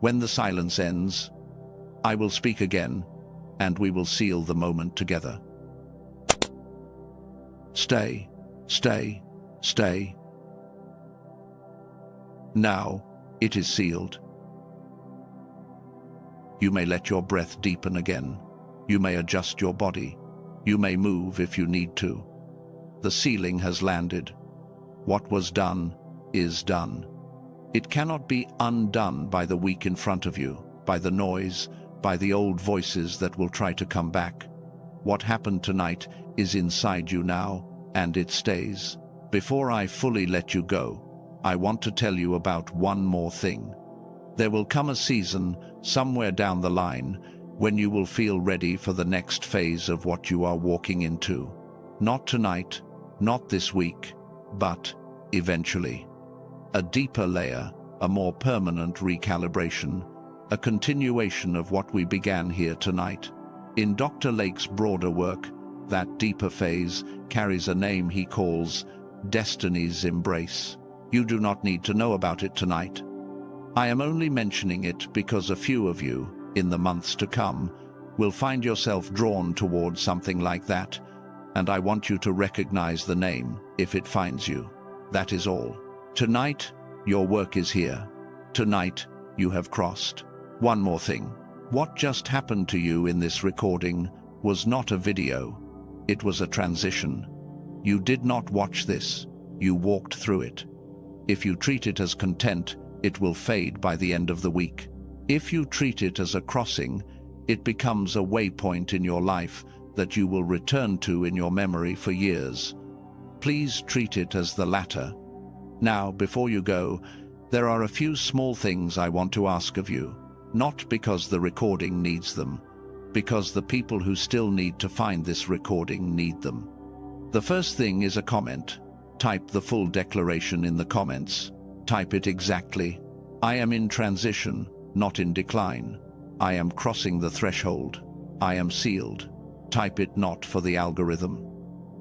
When the silence ends, I will speak again, and we will seal the moment together. Stay, stay, stay. Now, it is sealed. You may let your breath deepen again. You may adjust your body. You may move if you need to. The sealing has landed. What was done is done. It cannot be undone by the week in front of you, by the noise, by the old voices that will try to come back. What happened tonight is inside you now, and it stays. Before I fully let you go, I want to tell you about one more thing. There will come a season, somewhere down the line, when you will feel ready for the next phase of what you are walking into. Not tonight, not this week, but eventually. A deeper layer, a more permanent recalibration, a continuation of what we began here tonight. In Dr. Lake's broader work, that deeper phase carries a name he calls Destiny's Embrace. You do not need to know about it tonight. I am only mentioning it because a few of you, in the months to come, will find yourself drawn towards something like that, and I want you to recognize the name if it finds you. That is all. Tonight, your work is here. Tonight, you have crossed. One more thing. What just happened to you in this recording was not a video. It was a transition. You did not watch this. You walked through it. If you treat it as content, it will fade by the end of the week. If you treat it as a crossing, it becomes a waypoint in your life that you will return to in your memory for years. Please treat it as the latter. Now, before you go, there are a few small things I want to ask of you, not because the recording needs them, because the people who still need to find this recording need them. The first thing is a comment. Type the full declaration in the comments. Type it exactly. I am in transition, not in decline. I am crossing the threshold. I am sealed. Type it not for the algorithm.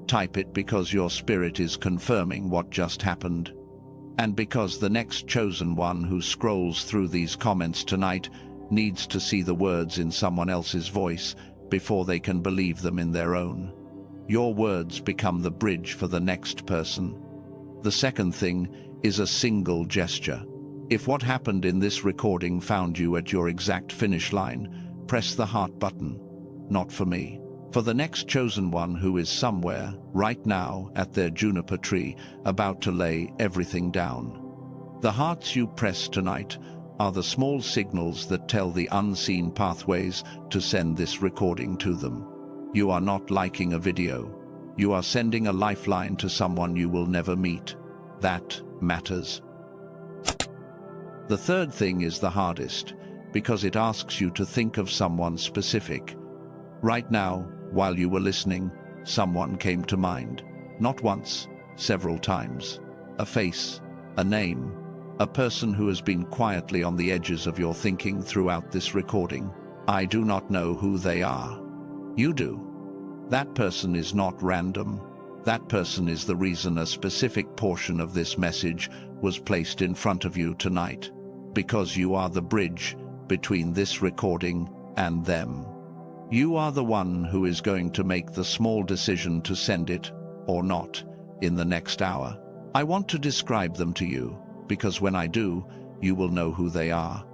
Type it because your spirit is confirming what just happened. And because the next chosen one who scrolls through these comments tonight needs to see the words in someone else's voice before they can believe them in their own. Your words become the bridge for the next person. The second thing is a single gesture. If what happened in this recording found you at your exact finish line, press the heart button. Not for me. For the next chosen one who is somewhere, right now, at their juniper tree, about to lay everything down. The hearts you press tonight are the small signals that tell the unseen pathways to send this recording to them. You are not liking a video. You are sending a lifeline to someone you will never meet. That matters. The third thing is the hardest, because it asks you to think of someone specific. Right now, while you were listening, someone came to mind. Not once, several times. A face, a name, a person who has been quietly on the edges of your thinking throughout this recording. I do not know who they are. You do. That person is not random. That person is the reason a specific portion of this message was placed in front of you tonight, because you are the bridge between this recording and them. You are the one who is going to make the small decision to send it or not in the next hour. I want to describe them to you. because when I do, you will know who they are.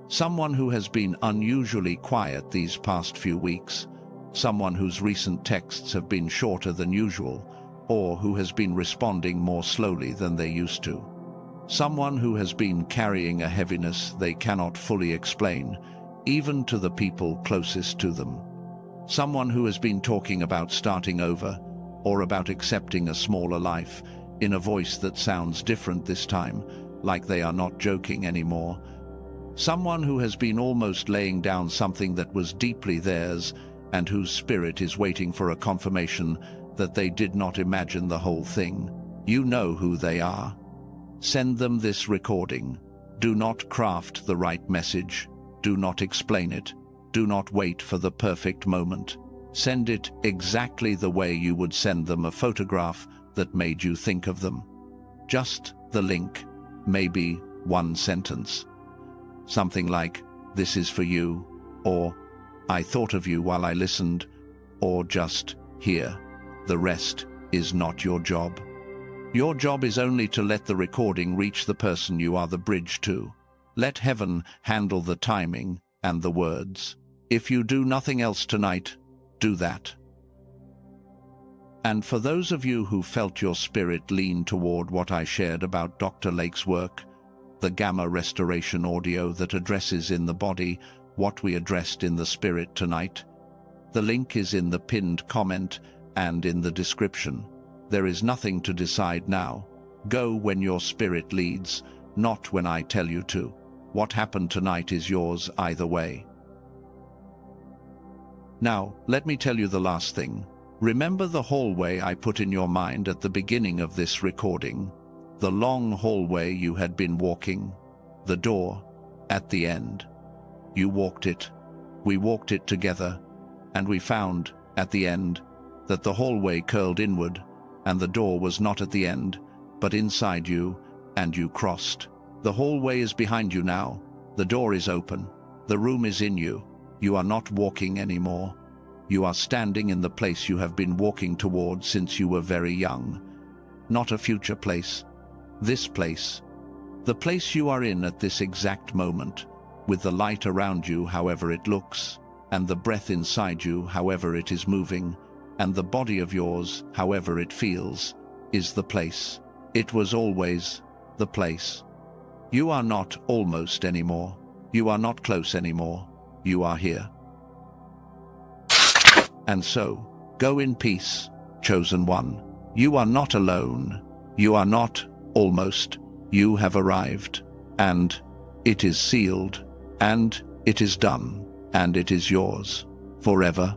Someone who has been unusually quiet these past few weeks, someone whose recent texts have been shorter than usual, or who has been responding more slowly than they used to. Someone who has been carrying a heaviness they cannot fully explain, even to the people closest to them. Someone who has been talking about starting over, or about accepting a smaller life, in a voice that sounds different this time, like they are not joking anymore. Someone who has been almost laying down something that was deeply theirs, and whose spirit is waiting for a confirmation that they did not imagine the whole thing. You know who they are. Send them this recording. Do not craft the right message. Do not explain it. Do not wait for the perfect moment. Send it exactly the way you would send them a photograph that made you think of them. Just the link, maybe one sentence. Something like, "This is for you," or "I thought of you while I listened," or just, "Here." The rest is not your job. Your job is only to let the recording reach the person you are the bridge to. Let heaven handle the timing and the words. If you do nothing else tonight, do that. And for those of you who felt your spirit lean toward what I shared about Dr. Lake's work, the gamma restoration audio that addresses in the body what we addressed in the spirit tonight, the link is in the pinned comment and in the description. There is nothing to decide now. Go when your spirit leads, not when I tell you to. What happened tonight is yours either way. Now, let me tell you the last thing. Remember the hallway I put in your mind at the beginning of this recording? The long hallway you had been walking? The door at the end. You walked it. We walked it together, and we found, at the end, that the hallway curled inward, and the door was not at the end, but inside you, and you crossed. The hallway is behind you now. The door is open. The room is in you. You are not walking anymore. You are standing in the place you have been walking toward since you were very young. Not a future place. This place. The place you are in at this exact moment, with the light around you however it looks, and the breath inside you however it is moving, and the body of yours however it feels, is the place. It was always the place. You are not almost anymore. You are not close anymore. You are here. And so, go in peace, chosen one. You are not alone. You are not almost. You have arrived. And it is sealed. And it is done. And it is yours. Forever.